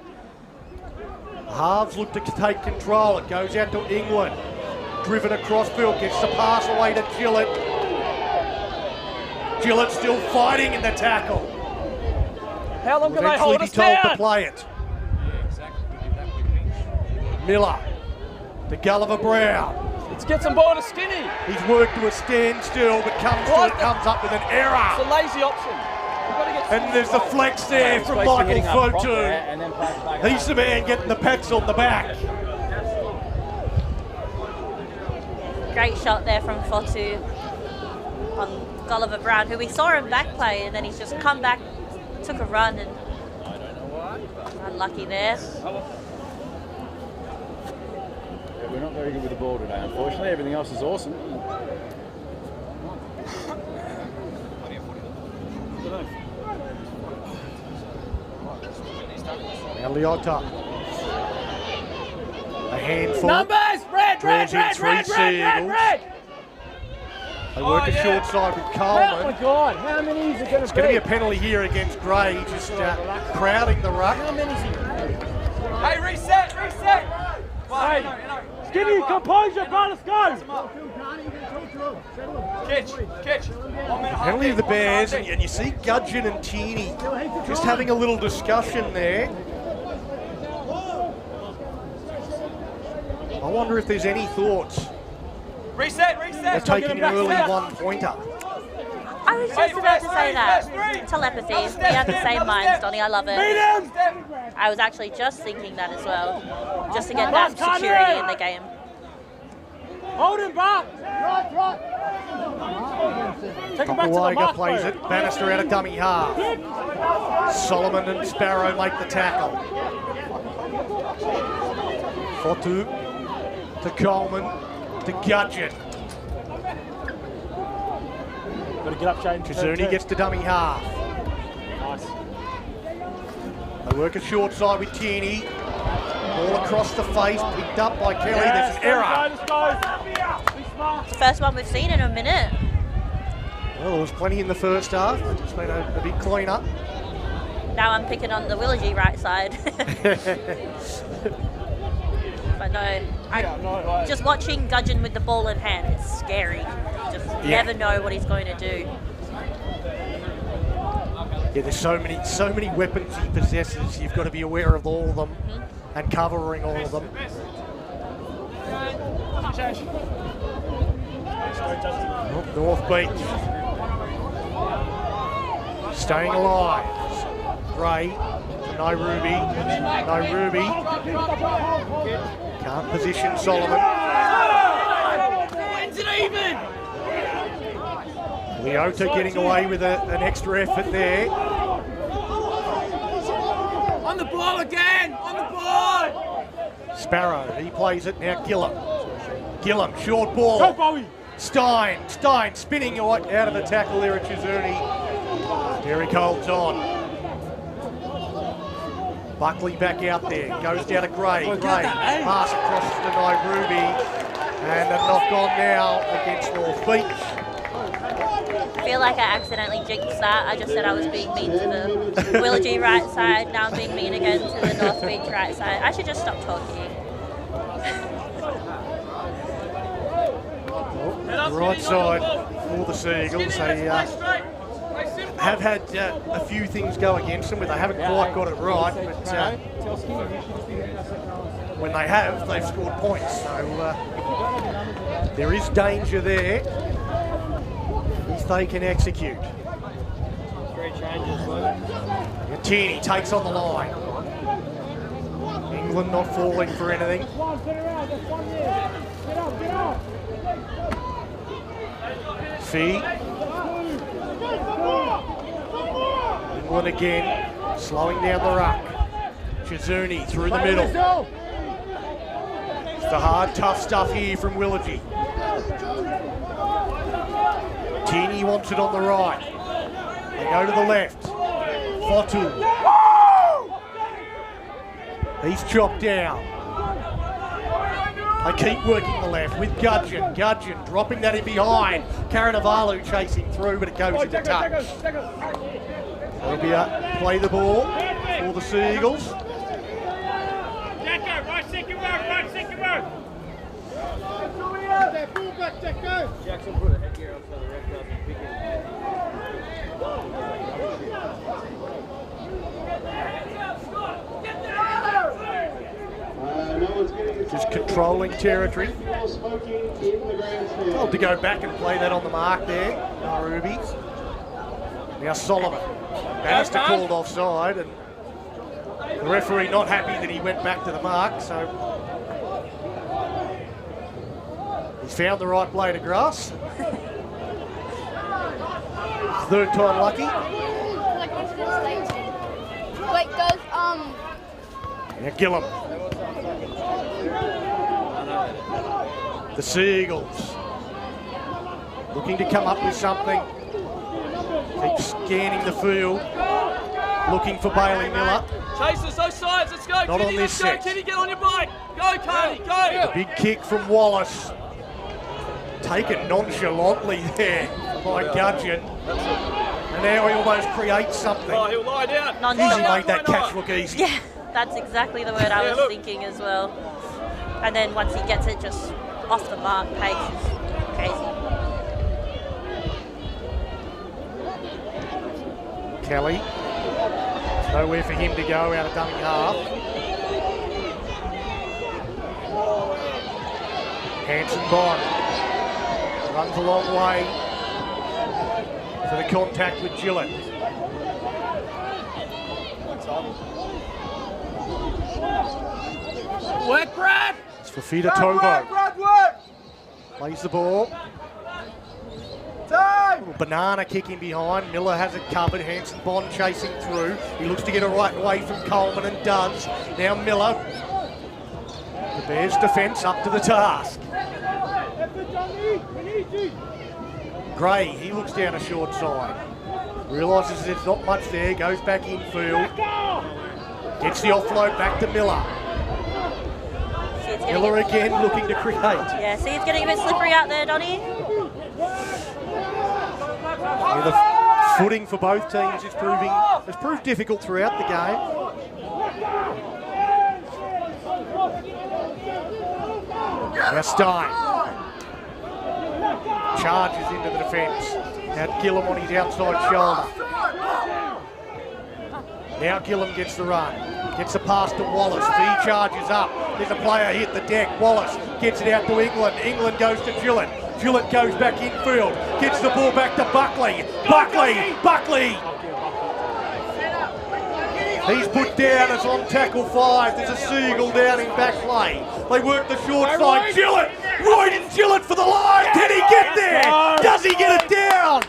Halves look to take control. It goes out to England. Driven across field, gets the pass away to Gillett. Gillett still fighting in the tackle. How long can they hold us Eventually down? told to play it. Miller to Gulliver Brown. Let's get some ball to Skinny. He's worked to a standstill, but comes up with an It's error. a lazy option. We've got to get And there's the flex there from Michael Fotu. He's the man getting the pats on the back. Great shot there from Fotu on Gulliver Brown, who we saw him back play, and then he's just come back, took a run, and unlucky there. We're not very good with the ball today, unfortunately. Everything else is awesome. Now Liotta. A handful. numbers. Red. Draws in three Sea Eagles. They work a short side with Oh my Coleman. God, how many is it going to It's going to be a penalty here against Gray, just crowding the ruck. How many is it? Hey, reset. Hey, Skinny, composure, bro, let's go. Kitch. Penalty of the Bears, and you see Gudgeon and Tierney just having a little discussion there. I wonder if there's any thoughts. Reset. They're taking an early one-pointer. I was just about to say that. Telepathy. We have the same minds, Donny. I love it. I was actually just thinking that as well. Just to get that security in the game. Hold him back. Take him back to the mark, plays it. Bannister out of dummy half. Solomon and Sparrow make the tackle. Fotu to Coleman to Gudgeon. Got to get up, Shane. Kazuni gets to dummy half. Nice. They work a short side with Tierney. Ball across the face, picked up by Kelly. There's an error. It's the first one we've seen in a minute. Well, there was plenty in the first half. It's been a big clean-up. Now I'm picking on the Willagee right side. But no, just watching Gudgeon with the ball in hand, it's scary. You just never know what he's going to do. Yeah, there's so many weapons he possesses. You've got to be aware of all of them and covering all of them. Oh, North Beach staying alive. Gray, Nairobi. Can't position Solomon. When's it even? Leota getting away with an extra effort there. On the ball again! On the board! Sparrow, he plays it now. Gillum, short ball. Stein spinning out of the tackle there at Chizuni. Derek holds on. Buckley back out there, goes down to Gray. Pass across to Nairobi, and a knock on now against North Beach. I feel like I accidentally jinxed that. I just said I was being mean to the Willagee right side. Now I'm being mean again to the North Beach right side. I should just stop talking. Right side for the Seagulls. They have had a few things go against them, but they haven't quite got it right. But when they have, they've scored points. So there is danger there if they can execute. Tierney takes on the line. England not falling for anything. Fee. England again, slowing down the ruck. Chizuni through the middle. It's the hard, tough stuff here from Willagee. Tierney wants it on the right. They go to the left. Fotu. He's chopped down. They keep working the left with Gudgeon. Gudgeon dropping that in behind. Karanavalu chasing through, but it goes into touch. There'll be a play the ball for the Seagulls. Jacko, right second row. Jackson put a headgear on so the ref doesn't pick it. Just controlling territory. Told to go back and play that on the mark there. Nairobi. Now Solomon. Bannister called offside, and the referee not happy that he went back to the mark, so he's found the right blade of grass. Third time lucky. Wait, goes, Now Gillum. The Seagulls looking to come up with something. Keep scanning the field, looking for Bailey Miller. Chasers, those sides, let's go. Not Kenny, on this let's set. go. Kenny, get on your bike. Go, Carney, go. A big kick from Wallace. Taken nonchalantly there by Gudgeon. And now he almost creates something. Oh, he'll lie down. He made that catch look easy. Yeah, that's exactly the word I was thinking as well. And then once he gets it just off the mark, pace is crazy. Kelly. Nowhere for him to go out of dummy half. Hanson Bond runs a long way for the contact with Gillett. Work, Brad. It's for Fida Tovo. Brad, work. Plays the ball. Little banana kicking behind. Miller has it covered. Hanson Bond chasing through. He looks to get a right way from Coleman and does. Now Miller. The Bears' defence up to the task. Gray, he looks down a short side. Realises there's not much there. Goes back infield. Gets the offload back to Miller. Miller again looking to create. Yeah, see, it's getting a bit slippery out there, Donny. Yeah, the footing for both teams has proved difficult throughout the game. Now Stein charges into the defence. Now Gillum on his outside shoulder. Now Gillum gets the run. Gets the pass to Wallace. V charges up. There's a player hit the deck. Wallace gets it out to England. England goes to Gillett. Gillett goes back infield. Gets the ball back to Buckley. Buckley! He's put down as on tackle 5. There's a Seagull down in back play. They work the short side. Gillett! Royden Gillett for the line. Can he get there? Does he get it down?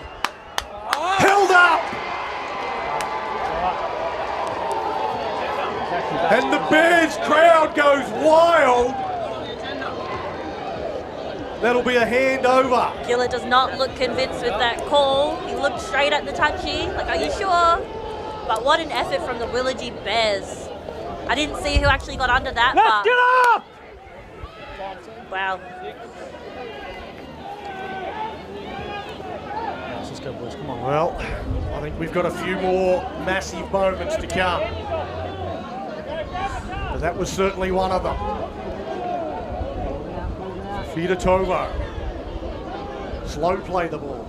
Held up! And the Bears crowd goes wild. That'll be a handover. Gillett does not look convinced with that call. He looked straight at the touchy, like, are you sure? But what an effort from the Willagee Bears. I didn't see who actually got under that, Let's get up! Wow. Let's go, boys. Come on. Well, I think we've got a few more massive moments to come. But that was certainly one of them. Fidatovo. Slow play the ball.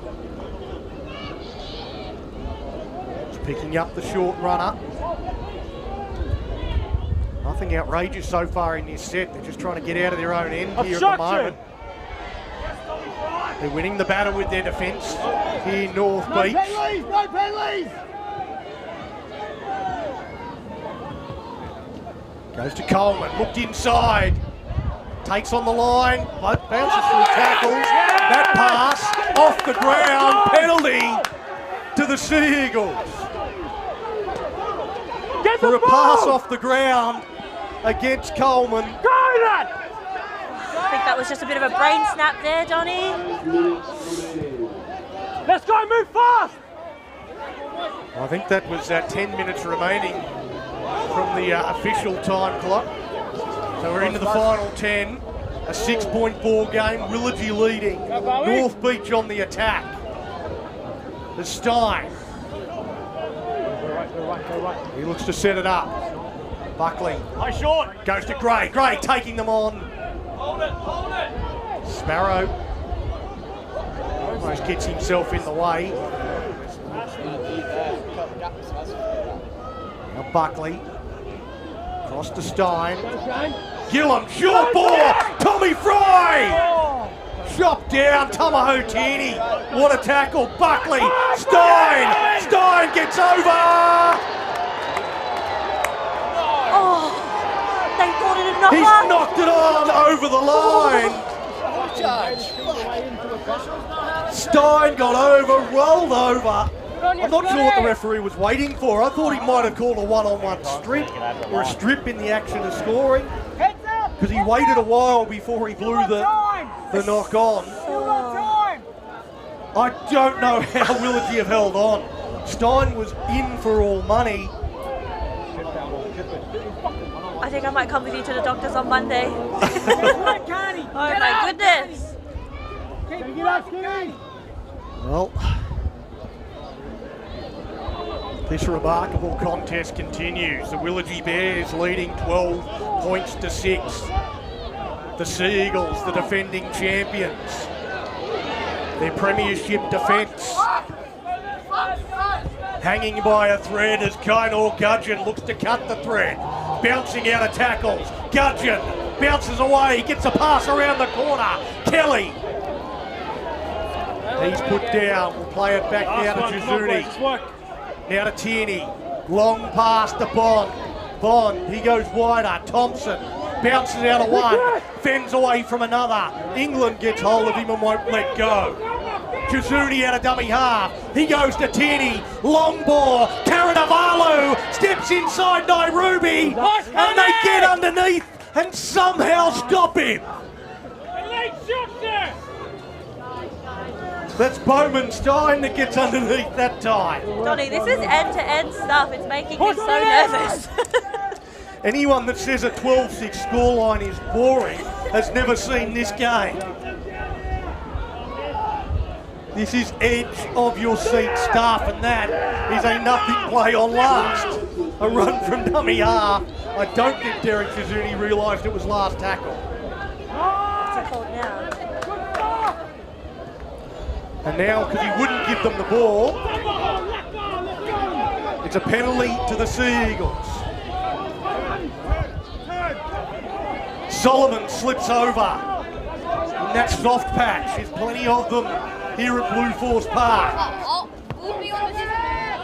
Just picking up the short runner. Nothing outrageous so far in this set. They're just trying to get out of their own end here at the moment. They're winning the battle with their defence here in North Beach. No penalties! Goes to Coleman, looked inside. Takes on the line, bounces through tackles. That pass off the ground, penalty to the Seagulls. For a pass off the ground against Coleman. I think that was just a bit of a brain snap there, Johnny. Let's go, move fast! I think that was 10 minutes remaining from the official time clock. So we're into the final 10. A 6-point ball game. Willagee leading. North Beach on the attack. The Stein. He looks to set it up. Buckley. Goes to Gray. Gray taking them on. Hold it! Sparrow. Almost gets himself in the way. Now Buckley. Cross to Stein. Gillum, short ball! Tommy Fry! Chopped down, Tamahotini. What a tackle, Buckley! Stein gets over! Oh, they thought it had He's knocked it on over the line. Stein got over, rolled over. I'm not sure what the referee was waiting for. I thought he might have called a one-on-one strip or a strip in the action of scoring, because he waited a while before he blew the knock on. I don't know how Willagee have held on. Stein was in for all money. I think I might come with you to the doctors on Monday. Oh my goodness. Well, this remarkable contest continues. The Willagee Bears leading 12 points to 6. The Seagulls, the defending champions. Their Premiership defence hanging by a thread as Kainor Gudgeon looks to cut the thread. Bouncing out of tackles. Gudgeon bounces away, gets a pass around the corner. Kelly. He's put down. We'll play it back now to Jazuni. Now to Tierney. Long pass to Bond. Bond, he goes wider. Thompson bounces out of one. Fends away from another. England gets hold of him and won't let go. Jazuni out of dummy half. He goes to Tierney. Long ball. Karanavalu steps inside Nairobi. And they get underneath and somehow stop him. That's Bowman Stein that gets underneath that time. Donnie, this is end-to-end stuff. It's making me so nervous. Anyone that says a 12-6 scoreline is boring has never seen this game. This is edge of your seat stuff, and that is a nothing play on last. A run from dummy half. I don't think Derek Chizuni realised it was last tackle. What's it called now? And now, because he wouldn't give them the ball, it's a penalty to the Sea Eagles. Solomon slips over in that soft patch. There's plenty of them here at Blueforce Park.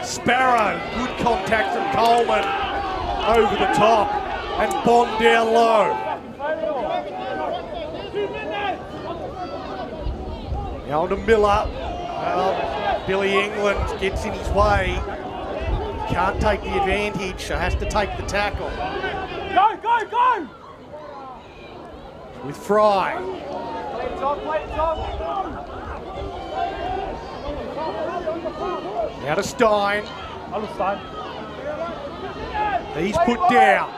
Sparrow, good contact from Coleman over the top, and Bond down low. Now to Miller. Well, Billy England gets in his way. Can't take the advantage, so has to take the tackle. Go, go, go! With Fry. Play it off, play it off. Now to Stein. Stein. He's put down.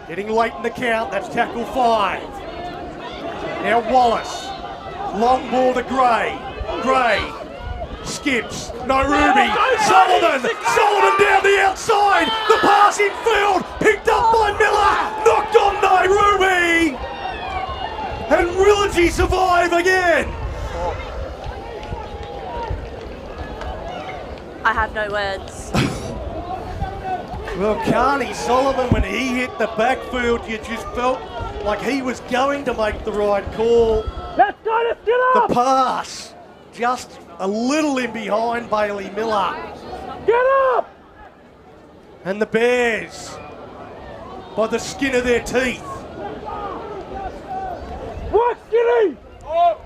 Getting late in the count, that's tackle 5. Now Wallace. Long ball to Gray. Gray skips. No Ruby. Solomon down the outside. The pass in field. Picked up by Miller. Knocked on Ruby. And Willagee survive again. I have no words. Well, Carney Solomon, when he hit the backfield, you just felt like he was going to make the right call. Let's go, let's get up! The pass, just a little in behind Bailey Miller. Get up! And the Bears, by the skin of their teeth. Work, Skinny! Oh.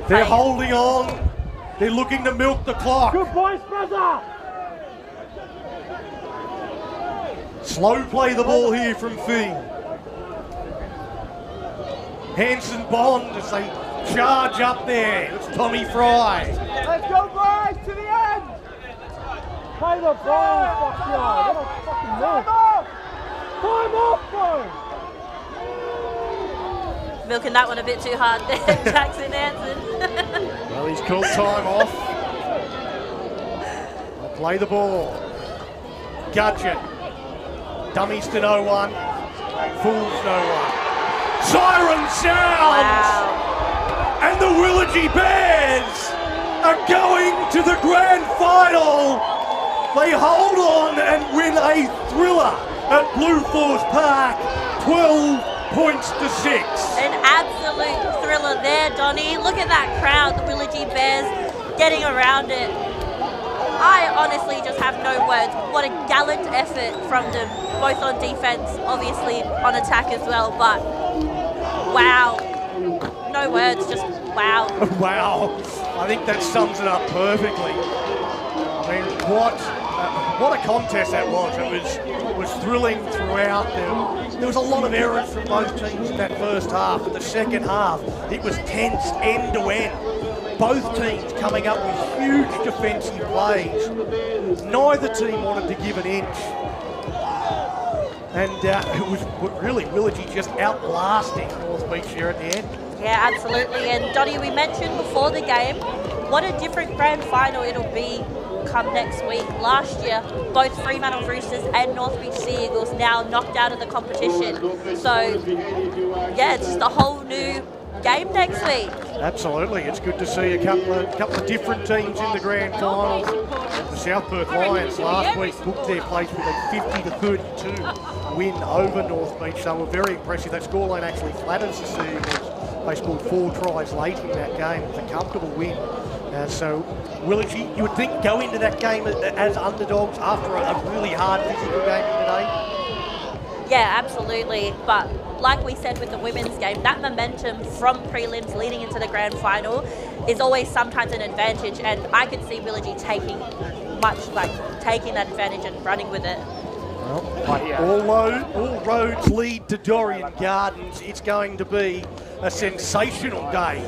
They're holding on. They're looking to milk the clock. Good boys, brother! Slow play the ball here from Fee. Hanson Bond as they charge up there. It's Tommy Fry. Let's go, boys, to the end! Play the ball, fuck y'all. What a fucking move. Time off, bro! Milking that one a bit too hard there, Jackson Hanson. Well, he's called time off. They'll play the ball. Gudgeon. Dummies to no one. Fools no one. Siren sounds! Wow. And the Willagee Bears are going to the grand final. They hold on and win a thriller at Blueforce Park. 12 points to 6. An absolute thriller there, Donny. Look at that crowd, the Willagee Bears getting around it. I honestly just have no words. What a gallant effort from them, both on defense, obviously on attack as well, but wow. No words, just wow. Wow. I think that sums it up perfectly. I mean, what a contest that was. It was thrilling throughout. There was a lot of errors from both teams in that first half. In the second half, it was tense end to end. Both teams coming up with huge defensive plays. Neither team wanted to give an inch. And it was really Willagee just outlasting North Beach here at the end. Yeah, absolutely. And Donny, we mentioned before the game, what a different grand final it'll be come next week. Last year, both Fremantle Roosters and North Beach Sea Eagles now knocked out of the competition. So, yeah, it's just a whole new game next week. Absolutely, it's good to see a couple of different teams in the grand final. The South Perth Lions last week booked their place with a 50-32 win over North Beach. They were very impressive. That scoreline actually flatters the Sea Eagles. They scored 4 tries late in that game. It was a comfortable win. So, Willagee, you would think go into that game as underdogs after a really hard physical game today? Yeah, absolutely. But like we said with the women's game, that momentum from prelims leading into the grand final is always sometimes an advantage, and I could see Willagee taking that advantage and running with it. Well, all roads lead to Dorian Gardens. It's going to be a sensational day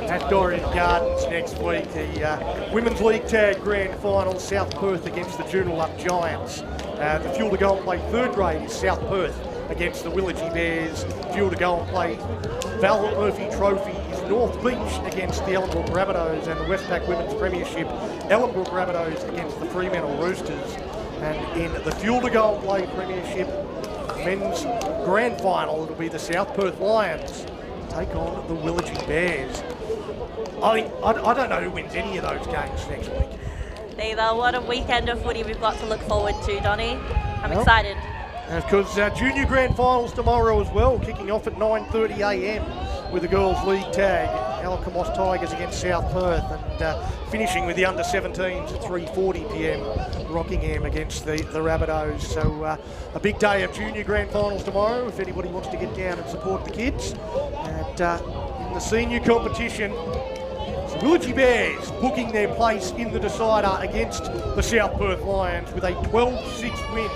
at Dorian Gardens next week. The Women's League Tag Grand Final, South Perth against the Joondalup Giants. The fuel to go and play third grade is South Perth against the Willagee Bears. Fuel to go and play Val Murphy Trophy is North Beach against the Ellenbrook Rabbitohs, and the Westpac Women's Premiership, Ellenbrook Rabbitohs against the Fremantle Roosters. And in the fuel to go and play Premiership Men's Grand Final, it'll be the South Perth Lions take on the Willagee Bears. I don't know who wins any of those games next week. Neither. What a weekend of footy we've got to look forward to, Donny. I'm excited. And of course, Junior Grand Finals tomorrow as well, kicking off at 9:30 a.m. with the Girls League Tag, Alkimos Tigers against South Perth, and finishing with the under-17s at 3:40 p.m, Rockingham against the Rabbitohs. So a big day of Junior Grand Finals tomorrow if anybody wants to get down and support the kids. And in the senior competition, the Willagee Bears booking their place in the decider against the South Perth Lions with a 12-6 win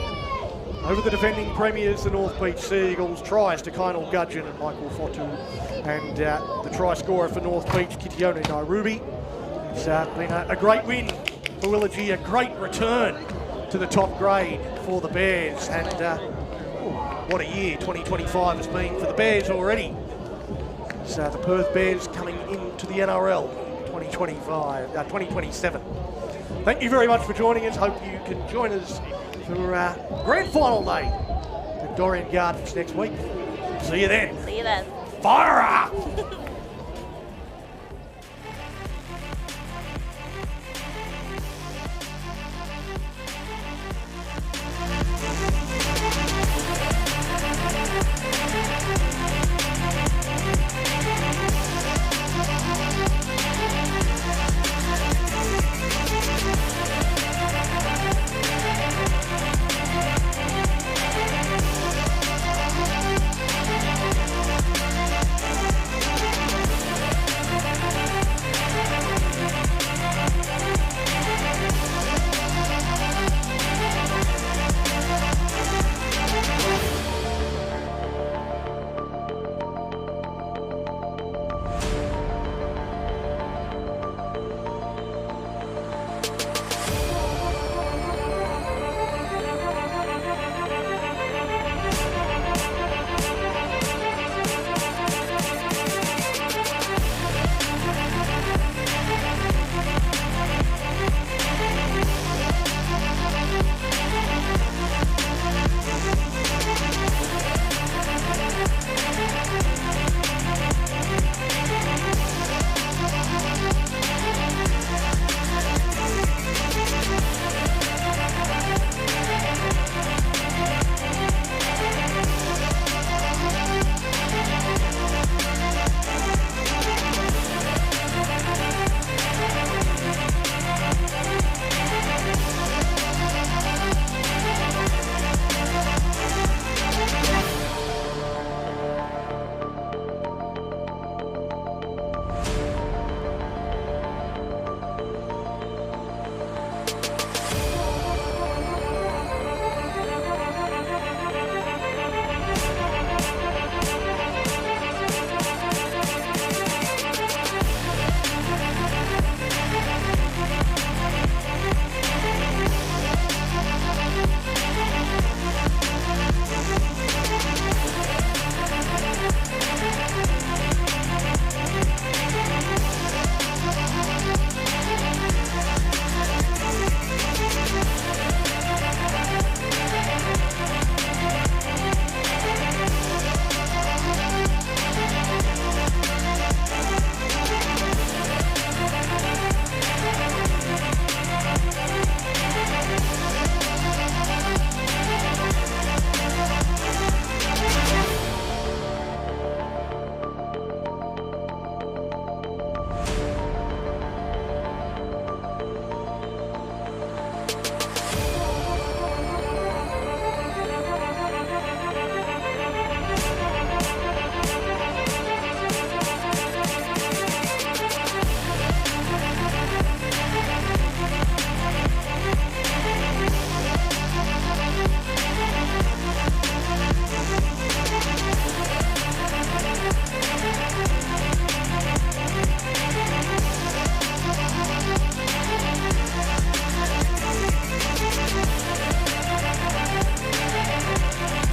over the defending premiers, the North Beach Seagulls. Tries to Kynal Gudgeon and Michael Fotu, and the try scorer for North Beach, Kitione Nairobi. It's been a great win for Willagee, a great return to the top grade for the Bears, and what a year 2025 has been for the Bears already. So the Perth Bears coming into the NRL 2027. Thank you very much for joining us. Hope you can join us for Grand Final Day at Dorian Gardens next week. See you then. See you then. Fire up!